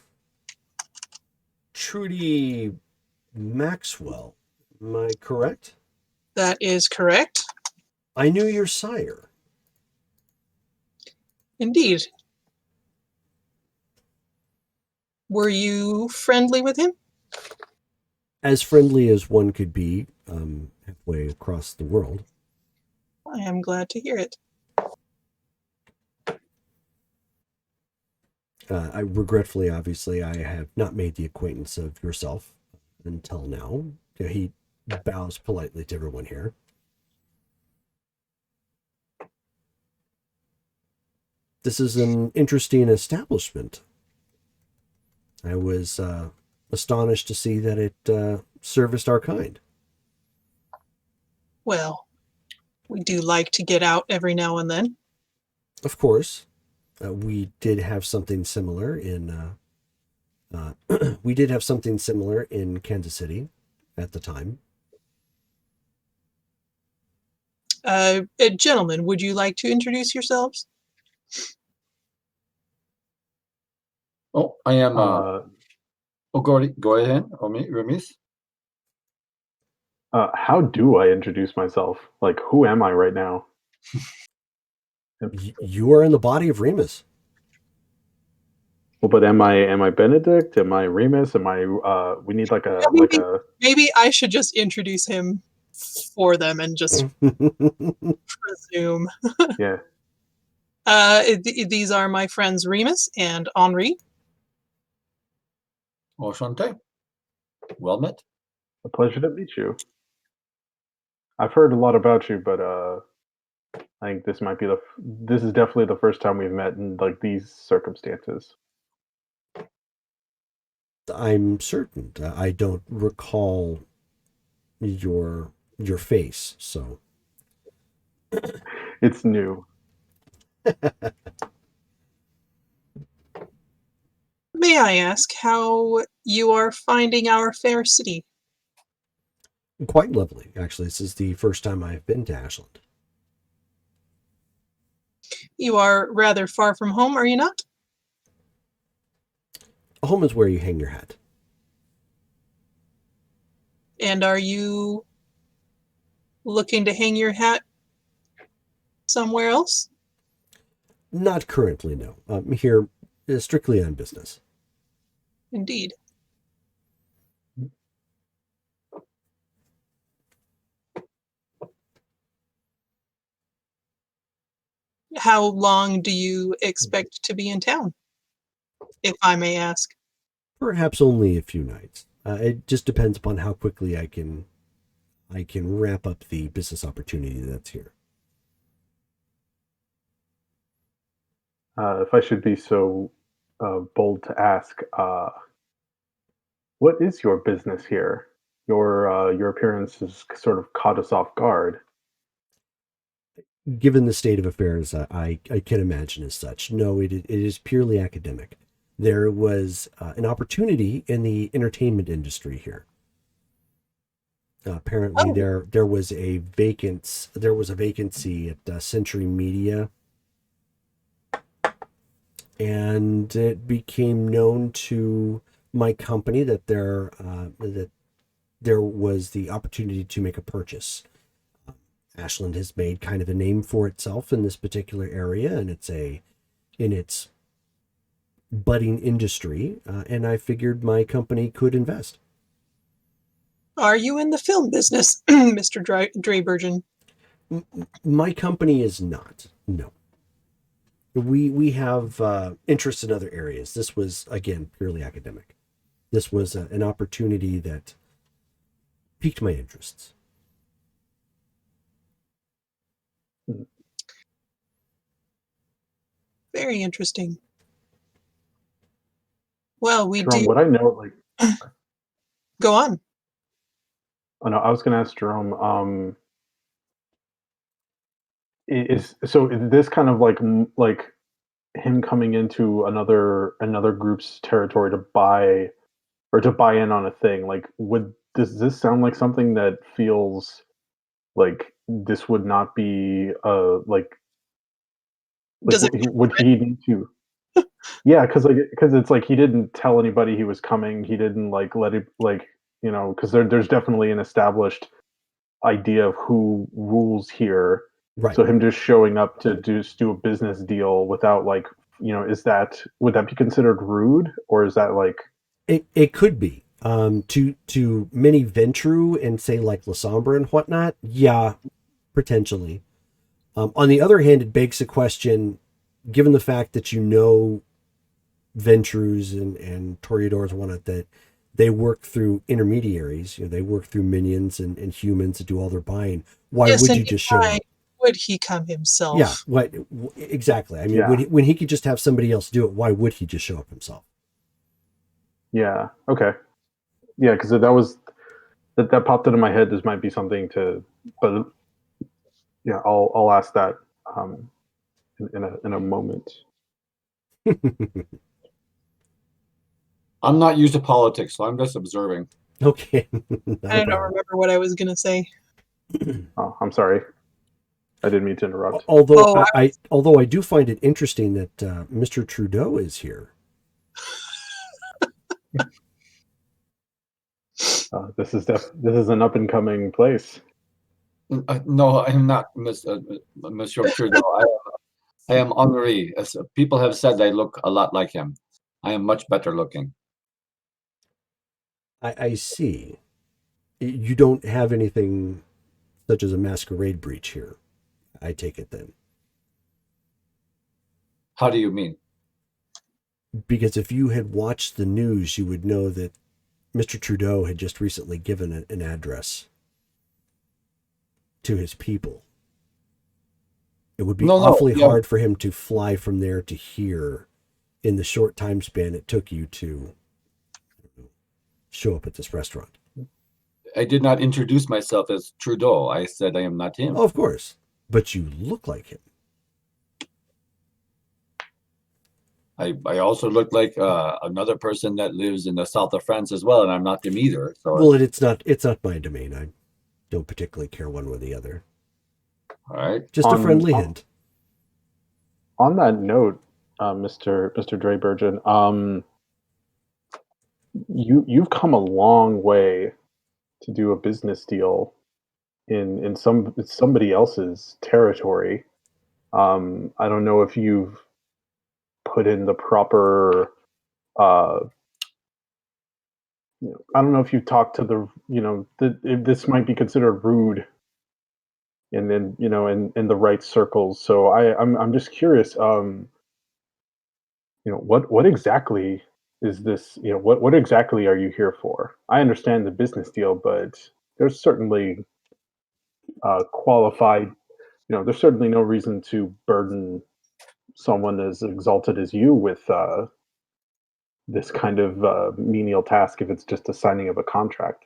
Trudy Maxwell, am I correct? That is correct. I knew your sire. Indeed. Were you friendly with him? As friendly as one could be, halfway across the world. I am glad to hear it. I regretfully, obviously, I have not made the acquaintance of yourself until now. He bows politely to everyone here. This is an interesting establishment. I was astonished to see that it serviced our kind. Well, we do like to get out every now and then. Of course, we did have something similar in Kansas City at the time. Gentlemen, would you like to introduce yourselves? Oh, I am. Go ahead. Remis. How do I introduce myself? Like, who am I right now? You are in the body of Remus. Well, but am I Benedict? Am I Remus? Am I? We need Maybe I should just introduce him for them and just presume. Yeah. These are my friends Remus and Henri. Oshante. Well met. A pleasure to meet you. I've heard a lot about you, but I think this is definitely the first time we've met in like these circumstances. I'm certain. I don't recall your face, so It's new. May I ask how you are finding our fair city? quite lovely. Actually, this is the first time I've been to Ashland. You are rather far from home, are you not? Home is where you hang your hat. And are you looking to hang your hat somewhere else? Not currently, no. I'm here strictly on business. Indeed. How long do you expect to be in town, if I may ask? Perhaps only a few nights. It just depends upon how quickly I can wrap up the business opportunity that's here. If I should be so bold to ask, what is your business here? Your appearance has sort of caught us off guard. Given the state of affairs, I can imagine as such. No, it is purely academic. There was an opportunity in the entertainment industry here. Apparently, Oh. there was a vacancy at Century Media, and it became known to my company that there was the opportunity to make a purchase. Ashland has made kind of a name for itself in this particular area, and in its budding industry, and I figured my company could invest. Are you in the film business, Mr. Draybergen? My company is not. No. We have interests in other areas. This was, again, purely academic. This was an opportunity that piqued my interests. Very interesting. Well, we Jerome, do. what I know, like, Go on. oh no, I was going to ask Jerome. Is this kind of like him coming into another group's territory to buy in on a thing? Like, does this sound like something that feels like this would not be Does it? would he need to? Yeah, because it's like he didn't tell anybody he was coming. He didn't like let it like because there's definitely an established idea of who rules here. Right. So him just showing up to just do a business deal without like would that be considered rude, or is that like It could be. To many Ventru and say like Lasombra and whatnot, yeah, potentially. On the other hand, it begs the question, given the fact that Ventrus and Toreadors and whatnot, that they work through intermediaries, they work through minions and humans to do all their buying. Why Yes, would and you just show why up? would he come himself? Yeah, what exactly? I mean, Yeah. when he could just have somebody else do it, why would he just show up himself? yeah, okay, yeah, because that popped into my head. This might be something to, but yeah, I'll ask that in a moment. I'm not used to politics, so I'm just observing. Okay, I don't remember what I was going to say. Oh, I'm sorry. I didn't mean to interrupt. Although although I do find it interesting that Mr. Trudeau is here. This is an up and coming place. No, I'm not, Monsieur Trudeau. I am Henri. As people have said, I look a lot like him. I am much better looking. I see. You don't have anything such as a masquerade breach here, I take it then. How do you mean? Because if you had watched the news, you would know that Mr. Trudeau had just recently given an address to his people. It would be awfully hard for him to fly from there to here in the short time span it took you to show up at this restaurant. I did not introduce myself as Trudeau. I said I am not him. Oh, of course. But you look like him. I also look like another person that lives in the south of France as well, and I'm not them either. So well, it's not my domain. I don't particularly care one way or the other. All right. Just a friendly hint. On that note, Mr. Draybergen, you've come a long way to do a business deal in somebody else's territory. I don't know if you've put in the proper. I don't know if you talked to if this might be considered rude and then in the right circles. So I'm just curious. What exactly is this? What exactly are you here for? I understand the business deal, but there's certainly qualified. There's certainly no reason to burden someone as exalted as you with this kind of menial task if it's just a signing of a contract.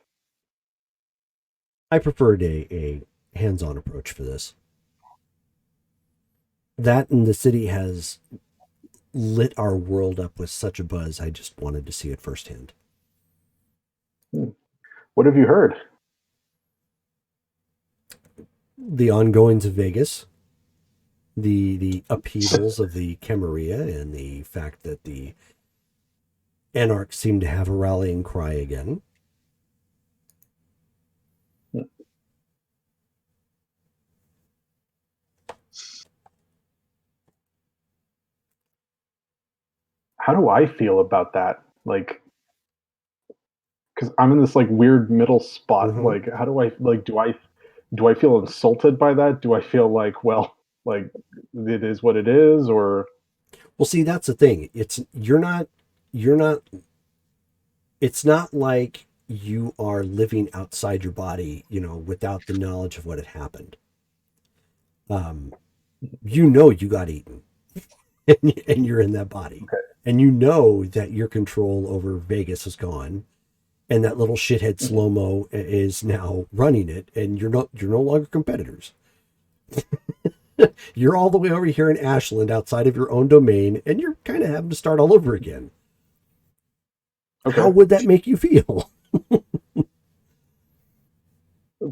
I preferred a hands-on approach for this. That and the city has lit our world up with such a buzz. I just wanted to see it firsthand. What have you heard? The ongoings of Vegas, the upheavals of the Camarilla, and the fact that the Anarchs seem to have a rallying cry again. How do I feel about that? Like, because I'm in this like weird middle spot. Mhm. Like, how do I like? Do I feel insulted by that? Do I feel like, well, like it is what it is, or Well, see, that's the thing. You're not. It's not like you are living outside your body, without the knowledge of what had happened. You got eaten, and you're in that body, okay? and you know that your control over Vegas is gone, and that little shithead slow mo is now running it, and you're no longer competitors. You're all the way over here in Ashland, outside of your own domain, and you're kind of having to start all over again. Okay, How would that make you feel?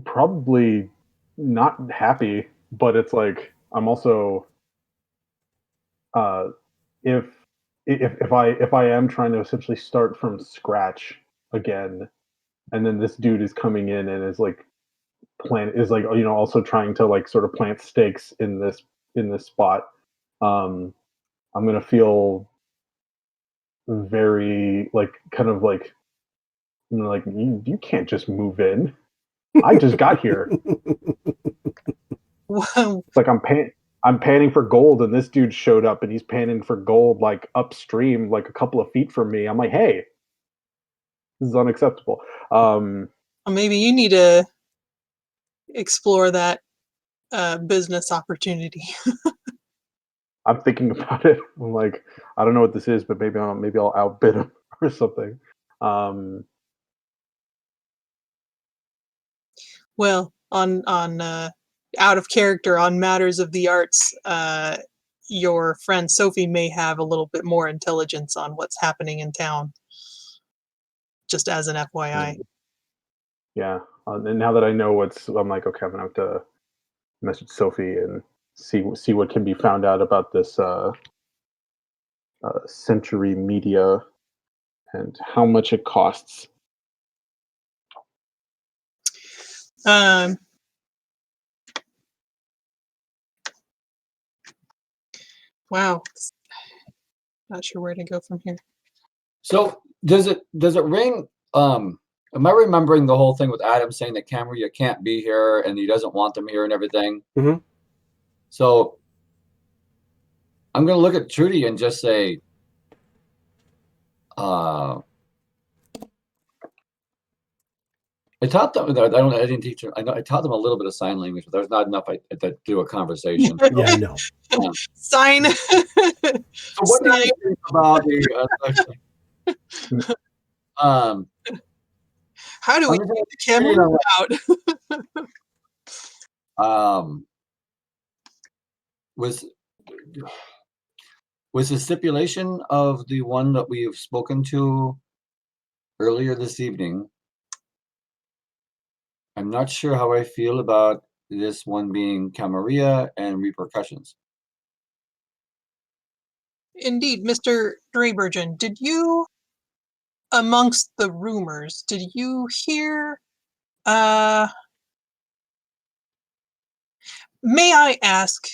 probably not happy, but it's like I'm also uh, if if I am trying to essentially start from scratch again, and then this dude is coming in and is like also trying to like sort of plant stakes in this spot. um I'm gonna feel very like kind of like like you can't just move in. I just got here. Wow. It's like I'm panning for gold, and this dude showed up, and he's panning for gold like upstream, like a couple of feet from me. I'm like, hey, this is unacceptable. Um, Maybe you need to explore that business opportunity. I'm thinking about it. I'm like, I don't know what this is, but maybe I'll outbid him or something. Um, Well, on out of character on matters of the arts, your friend Sophie may have a little bit more intelligence on what's happening in town. Just as an FYI. yeah, and now that I know I'm like, okay, I'm gonna have to message Sophie and see what can be found out about this Century Media and how much it costs. Um, wow. Not sure where to go from here. So does it ring? Am I remembering the whole thing with Adam saying that Camaria can't be here and he doesn't want them here and everything? Mhm. So I'm going to look at Trudy and just say, I taught them. I didn't teach them. I taught them a little bit of sign language, but there's not enough to do a conversation. Yeah, I know. Sign. So what do you think about the? How do we I'm get just the camera out? Was the stipulation of the one that we've spoken to earlier this evening? I'm not sure how I feel about this one being Camarilla and repercussions. Indeed, Mr. Draybergen, did you, amongst the rumors, did you hear, may I ask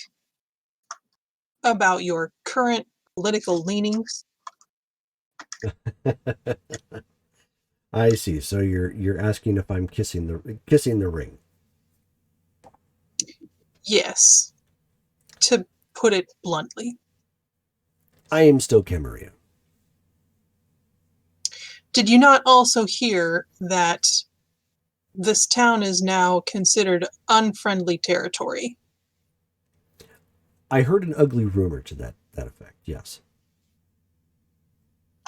about your current political leanings? I see. So you're asking if I'm kissing the ring. Yes, to put it bluntly. I am still Camarilla. Did you not also hear that this town is now considered unfriendly territory? I heard an ugly rumor to that effect, yes.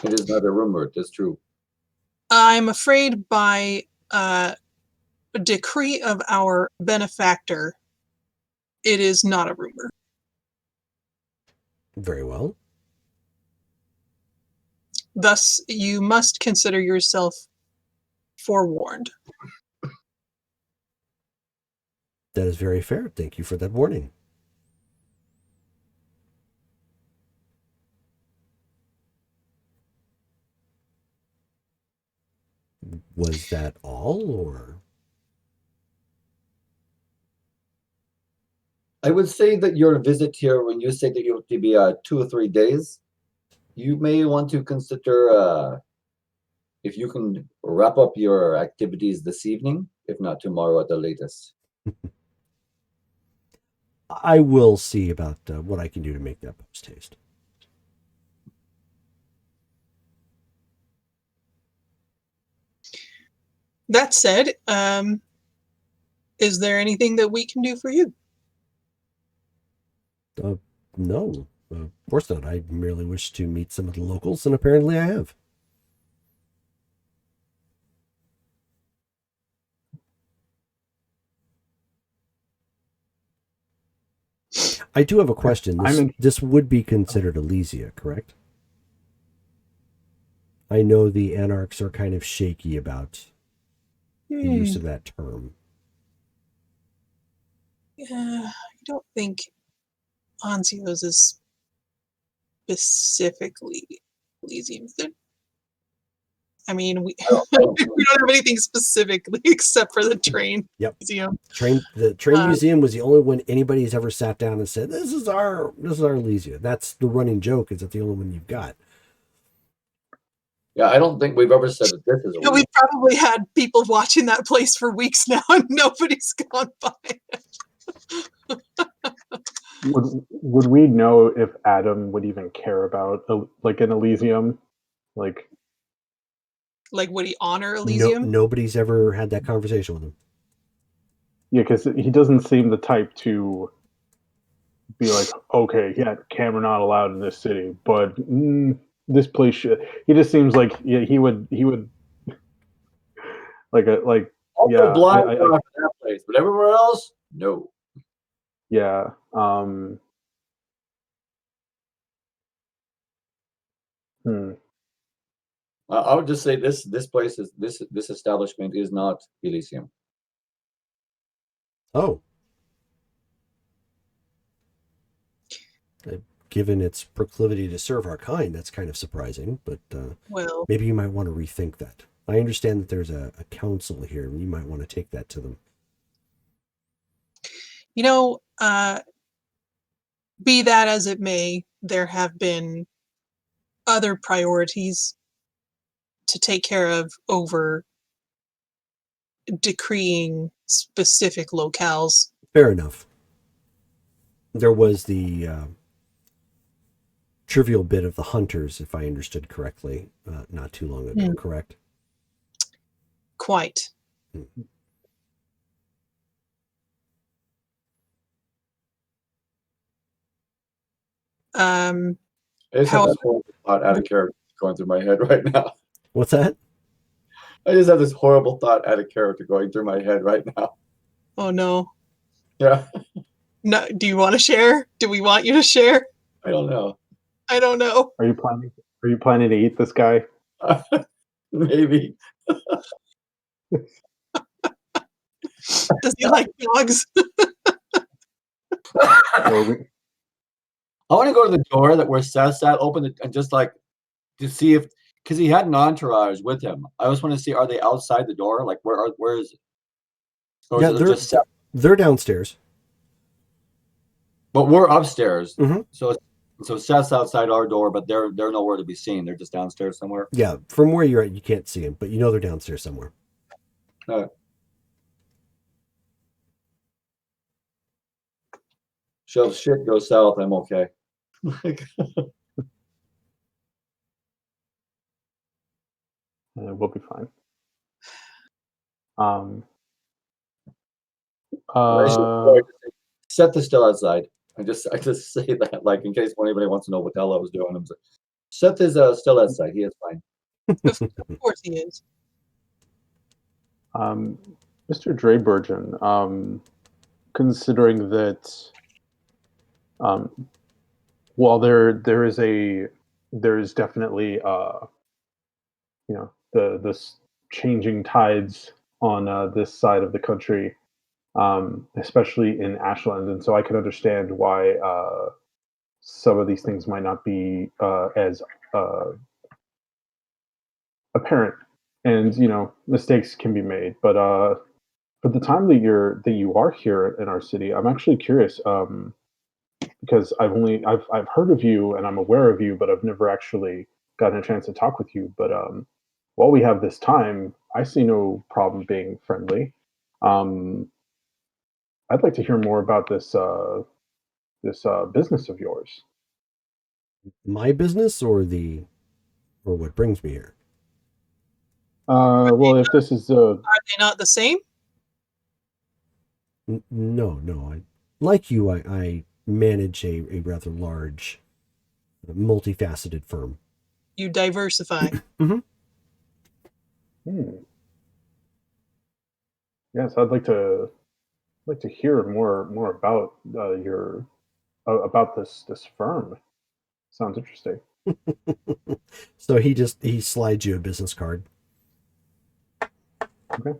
It is not a rumor. It is true. I'm afraid by a decree of our benefactor, it is not a rumor. Very well. Thus, you must consider yourself forewarned. That is very fair. Thank you for that warning. Was that all, or? I would say that your visit here, when you say that you have to be 2 or 3 days, you may want to consider if you can wrap up your activities this evening, if not tomorrow at the latest. I will see about what I can do to make that post haste. That said, is there anything that we can do for you? No, of course not. I merely wish to meet some of the locals, and apparently I have. I do have a question. This would be considered Elysia, correct? I know the Anarchs are kind of shaky about the use of that term. I don't think Anzios is specifically Elysium. I mean, we don't have anything specifically except for the train museum. The train museum was the only one anybody's ever sat down and said, "This is our Elysia." That's the running joke. Is that the only one you've got? Yeah, I don't think we've ever said that this is. We've probably had people watching that place for weeks now, and nobody's gone by. Would we know if Adam would even care about like an Elysium, like would he honor Elysium? Nobody's ever had that conversation with him. Yeah, because he doesn't seem the type to be like, okay, yeah, camera not allowed in this city, but this place should. He just seems like he would like also blind I that place, but everywhere else, no. Yeah. I would just say this place is this establishment is not Elysium. Oh. Given its proclivity to serve our kind, that's kind of surprising, but well, maybe you might want to rethink that. I understand that there's a council here, and you might want to take that to them. Be that as it may, there have been other priorities to take care of over decreeing specific locales. Fair enough. There was the trivial bit of the hunters, if I understood correctly, not too long ago, correct? Quite. Mm-hmm. I just have this horrible thought out of character going through my head right now. What's that? I just have this horrible thought out of character going through my head right now. Oh no. Yeah. No, do you want to share? Do we want you to share? I don't know. I don't know. Are you planning to eat this guy? Maybe. Does he like dogs? I want to go to the door that where Seth sat, open it, and just like to see if, because he had an entourage with him. I just want to see, are they outside the door? Like where is it? Or Yeah, is it just Seth? They're downstairs. But we're upstairs. Mm-hmm. So Seth's outside our door, but they're nowhere to be seen. They're just downstairs somewhere. Yeah, from where you're at, you can't see them, but you know they're downstairs somewhere. So if shit goes south, I'm okay. We'll be fine. Seth is still outside. I just say that, like, in case anybody wants to know what the hell I was doing. I'm like, Seth is still outside. He is fine. Of course he is. Mr. Draybergen, considering that, while there is definitely this changing tides on this side of the country, especially in Ashland, and so I can understand why some of these things might not be as uh, apparent, and mistakes can be made. But for the time that you are here in our city, I'm actually curious, because I've heard of you and I'm aware of you, but I've never actually gotten a chance to talk with you. But while we have this time, I see no problem being friendly. Um, I'd like to hear more about this business of yours. My business or what brings me here? Well, if this is Are they not the same? No. Like you, I manage a rather large, multifaceted firm. You diversify. Mm-hmm. Yes, I'd like to hear more about your about this firm. Sounds interesting. So he slides you a business card. Okay.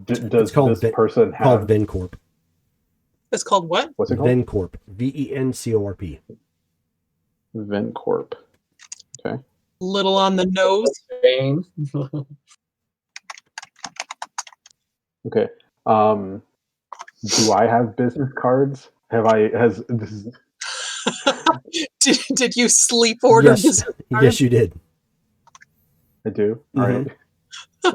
It's Does this person called have Vencorp. It's called what? what's it called? Vencorp. VENCORP. Vencorp. Okay. Little on the nose. Pain. Okay. Do I have business cards? Have I has this is Did you sleep order Yes, business cards? yes, you did. I do. All Mhm. right. You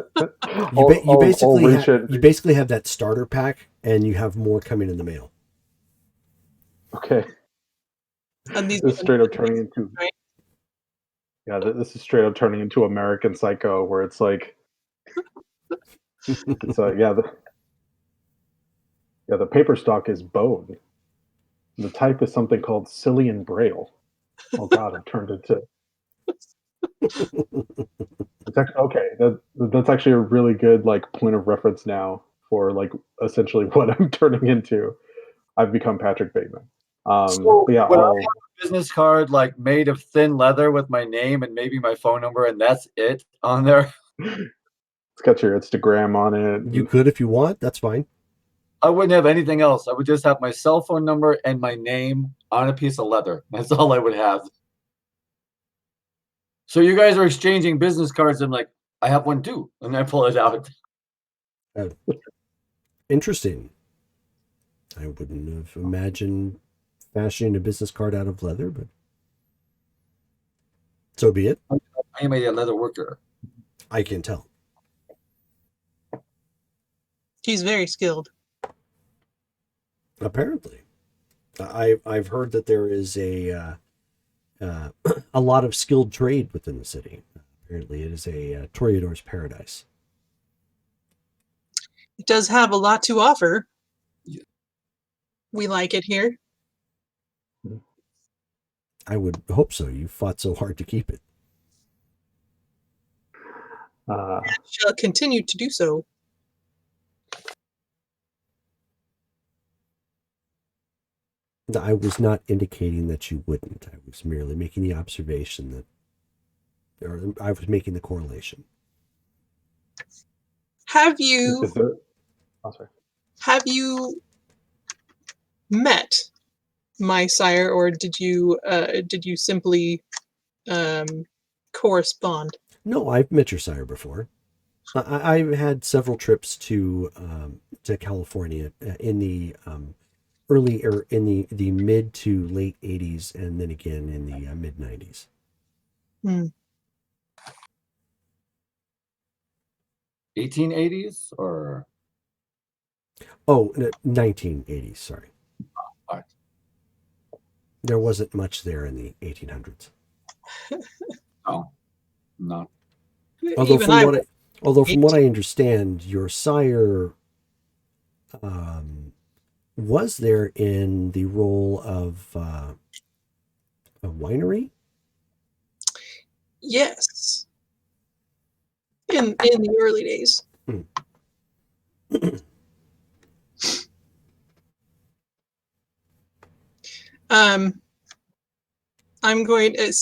I'll reach it. you basically have that starter pack, and you have more coming in the mail. Okay. And these This is straight up turning right? into this is straight up turning into American Psycho, where it's like it's the paper stock is bone. The type is something called Cillian Braille. Oh God, I've turned into. It's actually, okay. That's actually a really good like point of reference now for like essentially what I'm turning into. I've become Patrick Bateman. So But yeah, would I have a business card like made of thin leather with my name and maybe my phone number, and that's it on there? it's got your Instagram on it. You could if you want. That's fine. I wouldn't have anything else. I would just have my cell phone number and my name on a piece of leather. That's all I would have. So you guys are exchanging business cards. I'm like, I have one too, and I pull it out. Interesting. I wouldn't have imagined fashioning a business card out of leather, but so be it. I am a leather worker. I can tell. He's very skilled. Apparently, I've heard that there is a lot of skilled trade within the city. Apparently, it is a toreador's paradise. It does have a lot to offer. Yeah. We like it here. I would hope so. You fought so hard to keep it. Shall continue to do so. I was not indicating that you wouldn't. I was merely making the observation that, or I was making the correlation. Have you Is there? Oh, sorry. have you met my sire, or did you simply correspond? No, I've met your sire before. I've had several trips to California in the early or in the mid to late 80s, and then again in the mid 90s. 1880s or 1980s, sorry. There wasn't much there in the 1800s. Oh, no. Although Even from what I understand, your sire was there in the role of a winery. Yes, in the early days. I'm going to,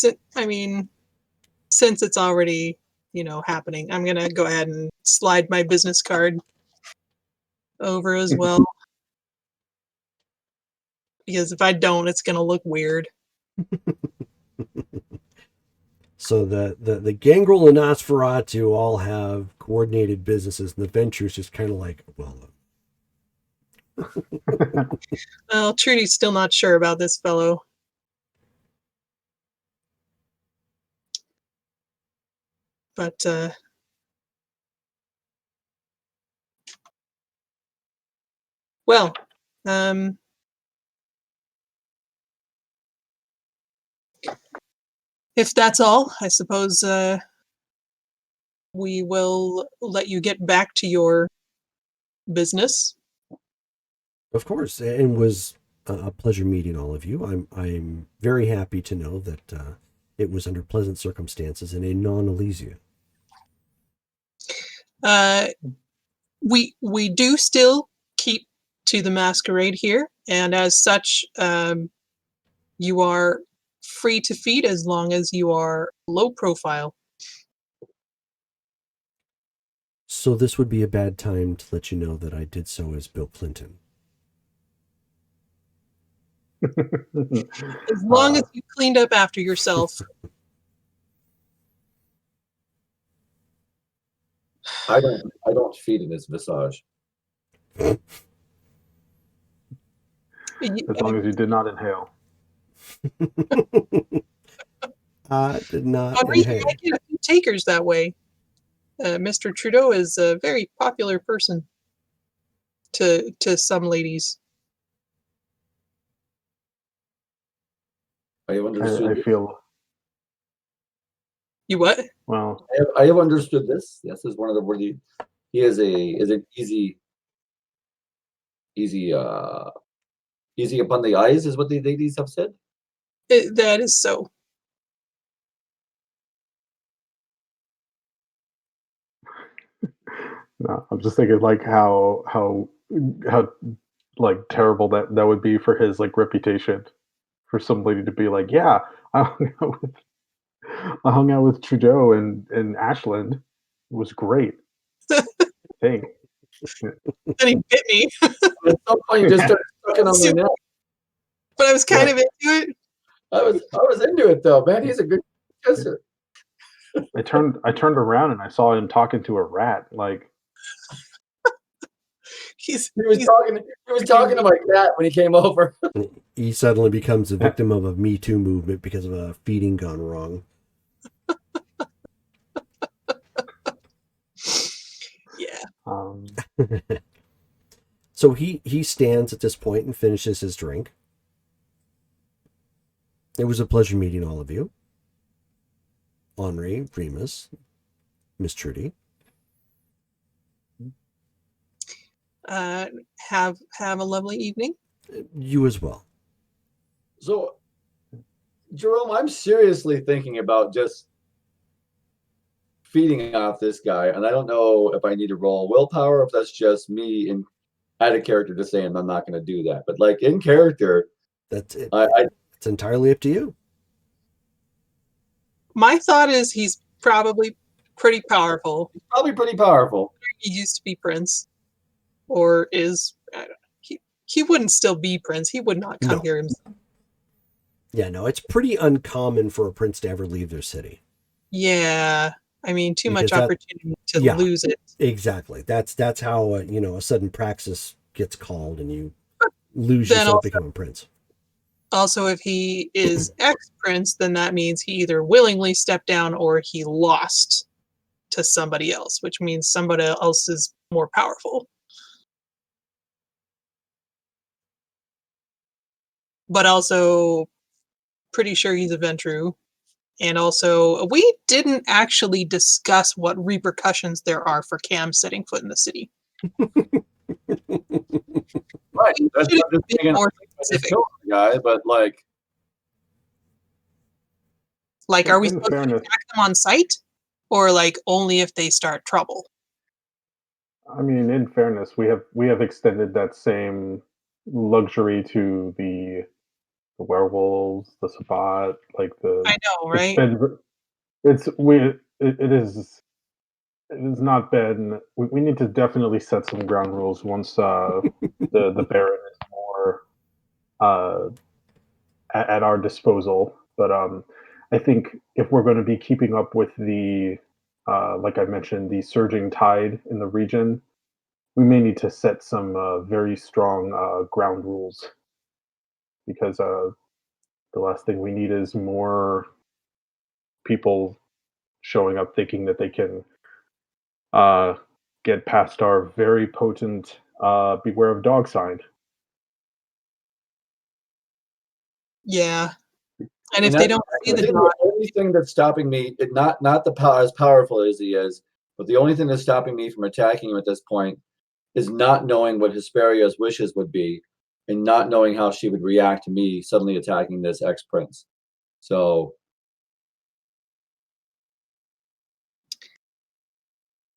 since it's already, happening, I'm going to go ahead and slide my business card over as well. Because if I don't, it's going to look weird. So the Gangrel and Nosferatu all have coordinated businesses, and the Venture's just kind of like, well. Well, Trudy's still not sure about this fellow. But, well, if that's all, I suppose we will let you get back to your business. Of course, and was a pleasure meeting all of you. I'm very happy to know that it was under pleasant circumstances in a non-Elysia. We do still keep to the masquerade here, and as such, you are free to feed as long as you are low profile. So this would be a bad time to let you know that I did so as Bill Clinton. As long as you cleaned up after yourself. I don't feed in his visage. As long as you did not inhale. I did not Henri, inhale. I get a few takers that way. Mr. Trudeau is a very popular person to some ladies. I have understood. I feel. You what? Well, I have understood this. Yes, is one of the worthy. He is an easy upon the eyes, is what the ladies have said. That is so. no, I'm just thinking like how like terrible that would be for his like reputation, for some lady to be like, yeah, I hung out with Trudeau in Ashland. It was great. Thing. And he bit me. At some point, you just started sucking on my neck. But I was kind of into it. I was into it though, man. He's a good kisser. I turned around and I saw him talking to a rat. Like He was talking to my cat when he came over. He suddenly becomes a victim of a Me Too movement because of a feeding gone wrong. Yeah. So he stands at this point and finishes his drink. It was a pleasure meeting all of you. Henri, Remus, Miss Trudy. Have a lovely evening. You as well. So, Jerome, I'm seriously thinking about just feeding off this guy, and I don't know if I need to roll willpower, if that's just me in out of character just saying I'm not going to do that. But like in character, that's it. It's entirely up to you. My thought is he's probably pretty powerful. He's probably pretty powerful. He used to be Prince, or is. He wouldn't still be Prince. He would not come here himself. Yeah, no, it's pretty uncommon for a prince to ever leave their city. Yeah, I mean, too much opportunity to lose it. Exactly. That's how a sudden praxis gets called and you lose yourself becoming prince. Also, if he is ex-prince, then that means he either willingly stepped down or he lost to somebody else, which means somebody else is more powerful. But also, pretty sure he's a Ventru. And also, we didn't actually discuss what repercussions there are for Cam setting foot in the city. Right. We That's should I'm just be thinking more like, specific. kill the guy, but like, Like, are we In supposed to fairness, attack them on sight? Or, like, only if they start trouble? I mean, in fairness, we have extended that same luxury to the werewolves, the Sabbat, like I know, it's right? been it's we it is it has not been. We need to definitely set some ground rules once the Baron is more uh, at our disposal. But I think if we're going to be keeping up with the like I mentioned, the surging tide in the region, we may need to set some very strong ground rules because the last thing we need is more people showing up thinking that they can uh, get past our very potent beware of dog sign. Yeah. And if and they that, don't see I the think dog, the only thing that's stopping me, not the as powerful as he is, but the only thing that's stopping me from attacking him at this point is not knowing what Hesperia's wishes would be, and not knowing how she would react to me suddenly attacking this ex-prince. So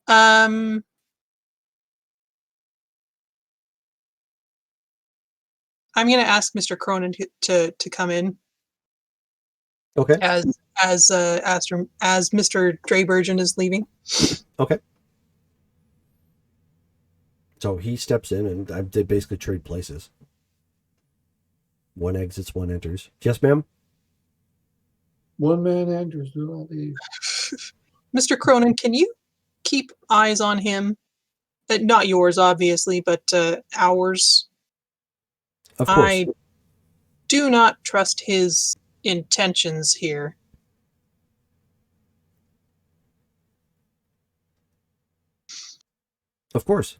um, I'm going to ask Mr. Cronin to come in Okay. as Mr. Drayburgeon is leaving. Okay. So he steps in, and they basically trade places. One exits, one enters. Yes, ma'am? one man enters, do not leave. Mr. Cronin, can you keep eyes on him? Not yours, obviously, but ours. Of course. I do not trust his intentions here. Of course.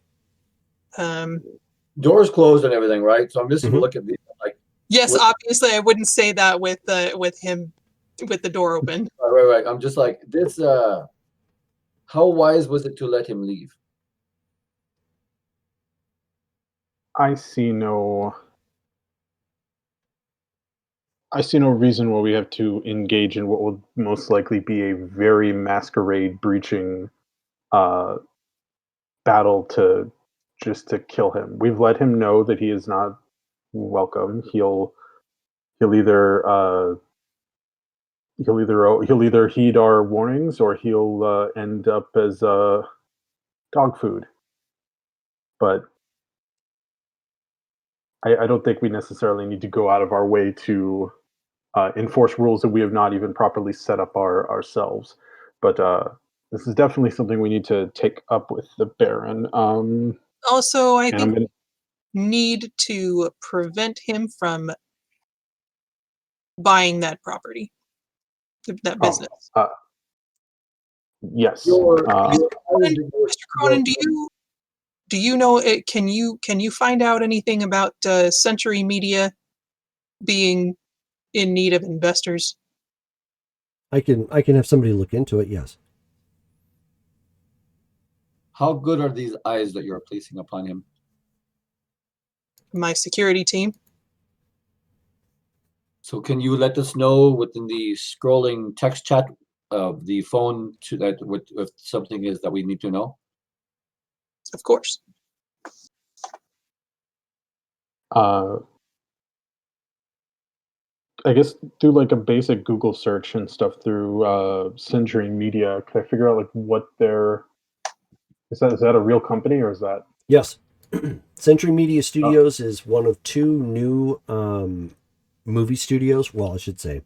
Doors closed and everything, right? So I'm just Mhm. gonna look at the like. Yes, What- obviously, I wouldn't say that with him with the door open. Right. I'm just like this. How wise was it to let him leave? I see no. I see no reason why we have to engage in what will most likely be a very masquerade breaching uh, battle to just to kill him. We've let him know that he is not welcome. He'll either he'll either heed our warnings or he'll end up as dog food. But I don't think we necessarily need to go out of our way to enforce rules that we have not even properly set up ourselves. But this is definitely something we need to take up with the Baron. Also, I And think I'm gonna. we need to prevent him from buying that property, that business. Oh, yes. Mr. Cronin, do you know it? Can you find out anything about Century Media being in need of investors? I can have somebody look into it, yes. How good are these eyes that you're placing upon him? My security team. So can you let us know within the scrolling text chat of the phone to that what if something is that we need to know? Of course. Uh, I guess do like a basic Google search and stuff through Century Media. Can I figure out like what their is that a real company or is that Yes. Century Media Studios is one of two new movie studios. Well, I should say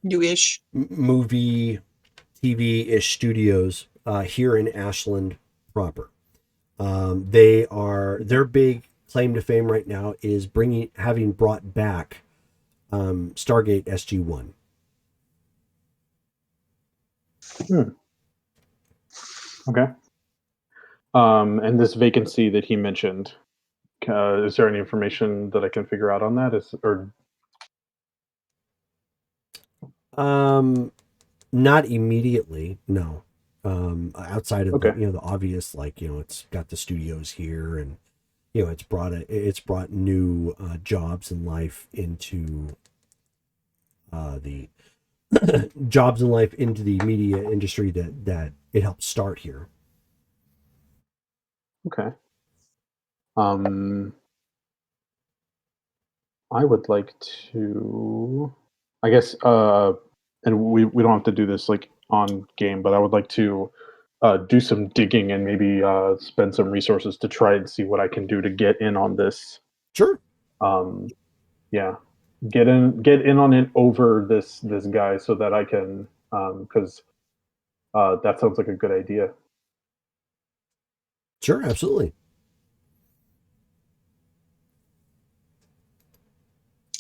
New-ish. movie TV-ish studios here in Ashland proper. Their big claim to fame right now is having brought back Stargate SG-1. okay? And this vacancy that he mentioned, is there any information that I can figure out on that? Is or Not immediately, no. Outside of Okay. the obvious, like, it's got the studios here, and it's brought new jobs in life into the jobs in life into the media industry that it helped start here. Okay. I would like to, I guess, and we don't have to do this like on game, but I would like to do some digging and maybe spend some resources to try and see what I can do to get in on this. Sure. Um, yeah, get in on it over this guy so that I can, because that sounds like a good idea. Sure, absolutely.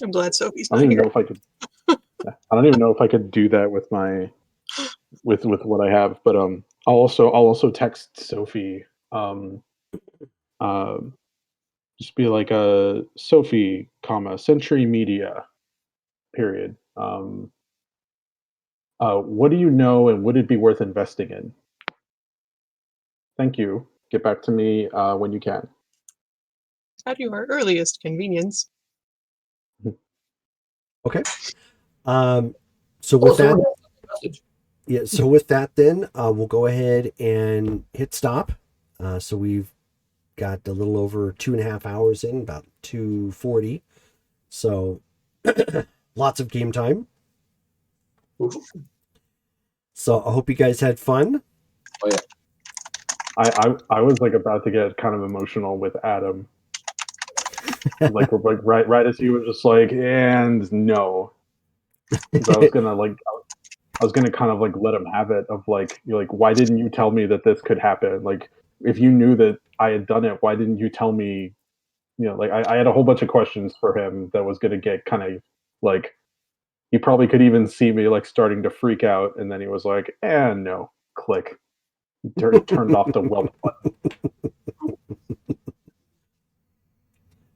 I'm glad Sophie's I not don't even here. know if I could. I don't even know if I could do that with my with what I have, but I'll also text Sophie. Um, um, just be like a Sophie, comma Century Media, period. What do you know, and would it be worth investing in? Thank you. Get back to me when you can. At your earliest convenience. Okay. So with that, yeah. So with that, then we'll go ahead and hit stop. So we've got a little over 2.5 hours in, about 2:40. So lots of game time. So I hope you guys had fun. Oh yeah. I was like about to get kind of emotional with Adam, like right as he was just like, and no, 'cause I was gonna kind of like let him have it of like, you're like, why didn't you tell me that this could happen? Like, if you knew that I had done it, why didn't you tell me? Like I had a whole bunch of questions for him that was gonna get kind of like, he probably could even see me like starting to freak out, and then he was like, and no, click, turned off the whelp button.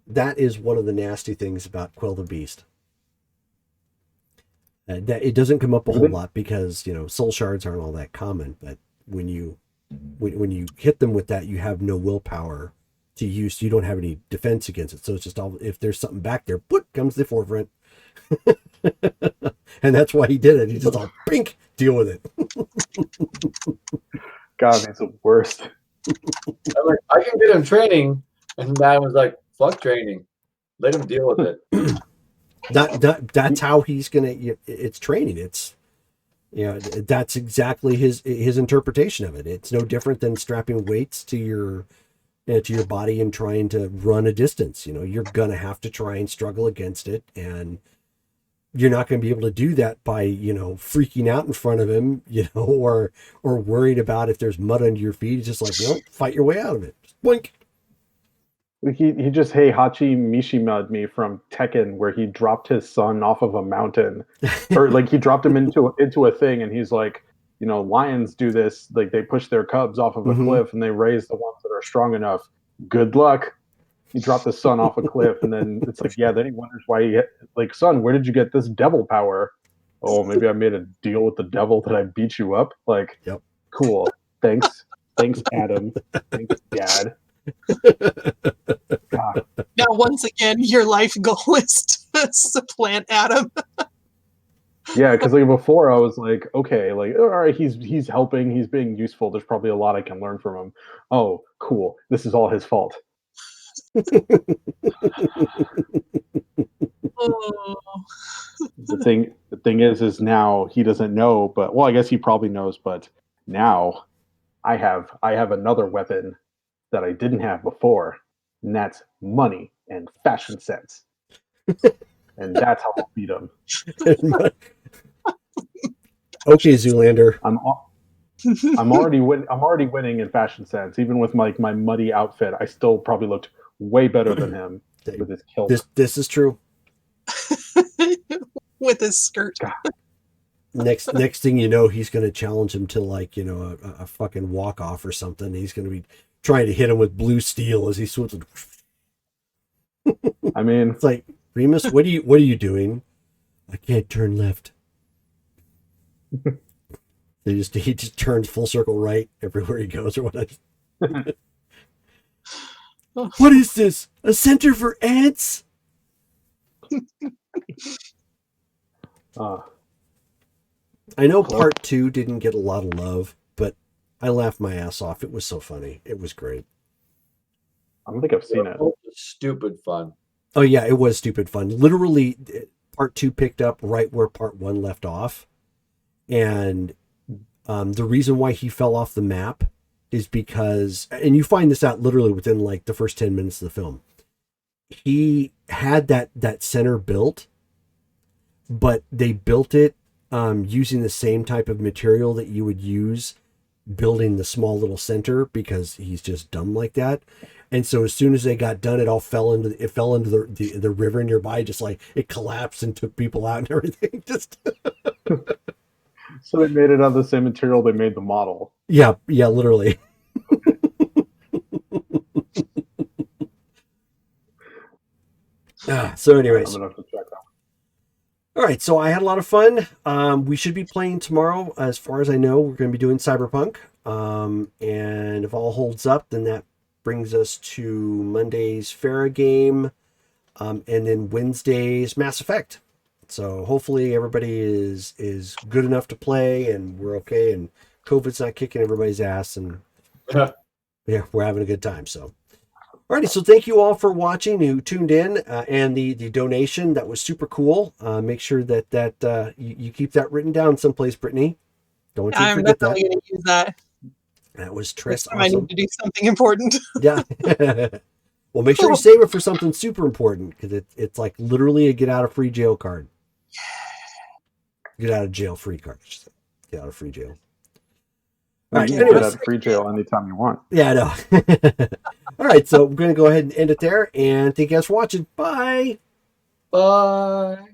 That is one of the nasty things about Quill the Beast. That it doesn't come up a whole lot because soul shards aren't all that common. But when you hit them with that, you have no willpower to use. So you don't have any defense against it. So it's just all, if there's something back there, put comes the forefront. And that's why he did it. He just all pink, deal with it. God, he's the worst. I'm like, I can get him training, and Matt was like, "Fuck training, let him deal with it." That's how he's gonna. It's training. It's that's exactly his interpretation of it. It's no different than strapping weights to your body and trying to run a distance. You're gonna have to try and struggle against it, and you're not going to be able to do that by freaking out in front of him, or worried about if there's mud under your feet. It's just like, fight your way out of it. Just blink. He just Heihachi Mishima'd me from Tekken, where he dropped his son off of a mountain, or like he dropped him into a thing, and he's like, lions do this, like they push their cubs off of a cliff and they raise the ones that are strong enough. Good luck. He dropped his son off a cliff, and then it's like, yeah. Then he wonders why like, son, where did you get this devil power? Oh, maybe I made a deal with the devil that I beat you up. Like, yep. Cool. Thanks, Adam. Thanks, Dad. God. Now, once again, your life goal is to supplant Adam. Yeah, because like before, I was like, okay, like, all right, he's helping, he's being useful. There's probably a lot I can learn from him. Oh, cool. This is all his fault. Oh. The thing is now he doesn't know, but well, I guess he probably knows, but now I have another weapon that I didn't have before, and that's money and fashion sense. And that's how I'll beat him. Okay, Zoolander. I'm already winning in fashion sense. Even with my muddy outfit, I still probably looked way better than him with his kilt. This is true. With his skirt. God. Next thing you know, he's going to challenge him to like a fucking walk off or something. He's going to be trying to hit him with blue steel as he swoops. I mean, it's like, Remus, what are you doing? I can't turn left. He just turns full circle right everywhere he goes or whatever. What is this? A center for ants? I know part 2 didn't get a lot of love, but I laughed my ass off. It was so funny. It was great. I don't think I've seen it. Stupid fun. Oh yeah, it was stupid fun. Literally, part 2 picked up right where part 1 left off, and the reason why he fell off the map is because, and you find this out literally within like the first 10 minutes of the film. He had that center built, but they built it using the same type of material that you would use building the small little center, because he's just dumb like that. And so as soon as they got done, it fell into the river nearby, just like it collapsed and took people out and everything. Just so they made it out of the same material they made the model. Yeah, literally. So anyways, I'm gonna have to check that. All right, so I had a lot of fun. We should be playing tomorrow. As far as I know, we're going to be doing Cyberpunk. And if all holds up, then that brings us to Monday's Farah game, and then Wednesday's Mass Effect. So hopefully everybody is good enough to play, and we're okay, and COVID's not kicking everybody's ass, and yeah, we're having a good time. So, alrighty, so thank you all for watching, who tuned in, and the donation. That was super cool. Make sure that you keep that written down someplace, Brittany. Don't want you to forget that. I'm definitely going to use that. That was Triss. Awesome. I need to do something important. Yeah. Well, make sure you save it for something super important, because it's like literally a get out of free jail card. Get out of jail free card. Get out of free jail. All right. Get out of free jail anytime you want. Yeah, I know. All right. So I'm going to go ahead and end it there. And thank you guys for watching. Bye. Bye.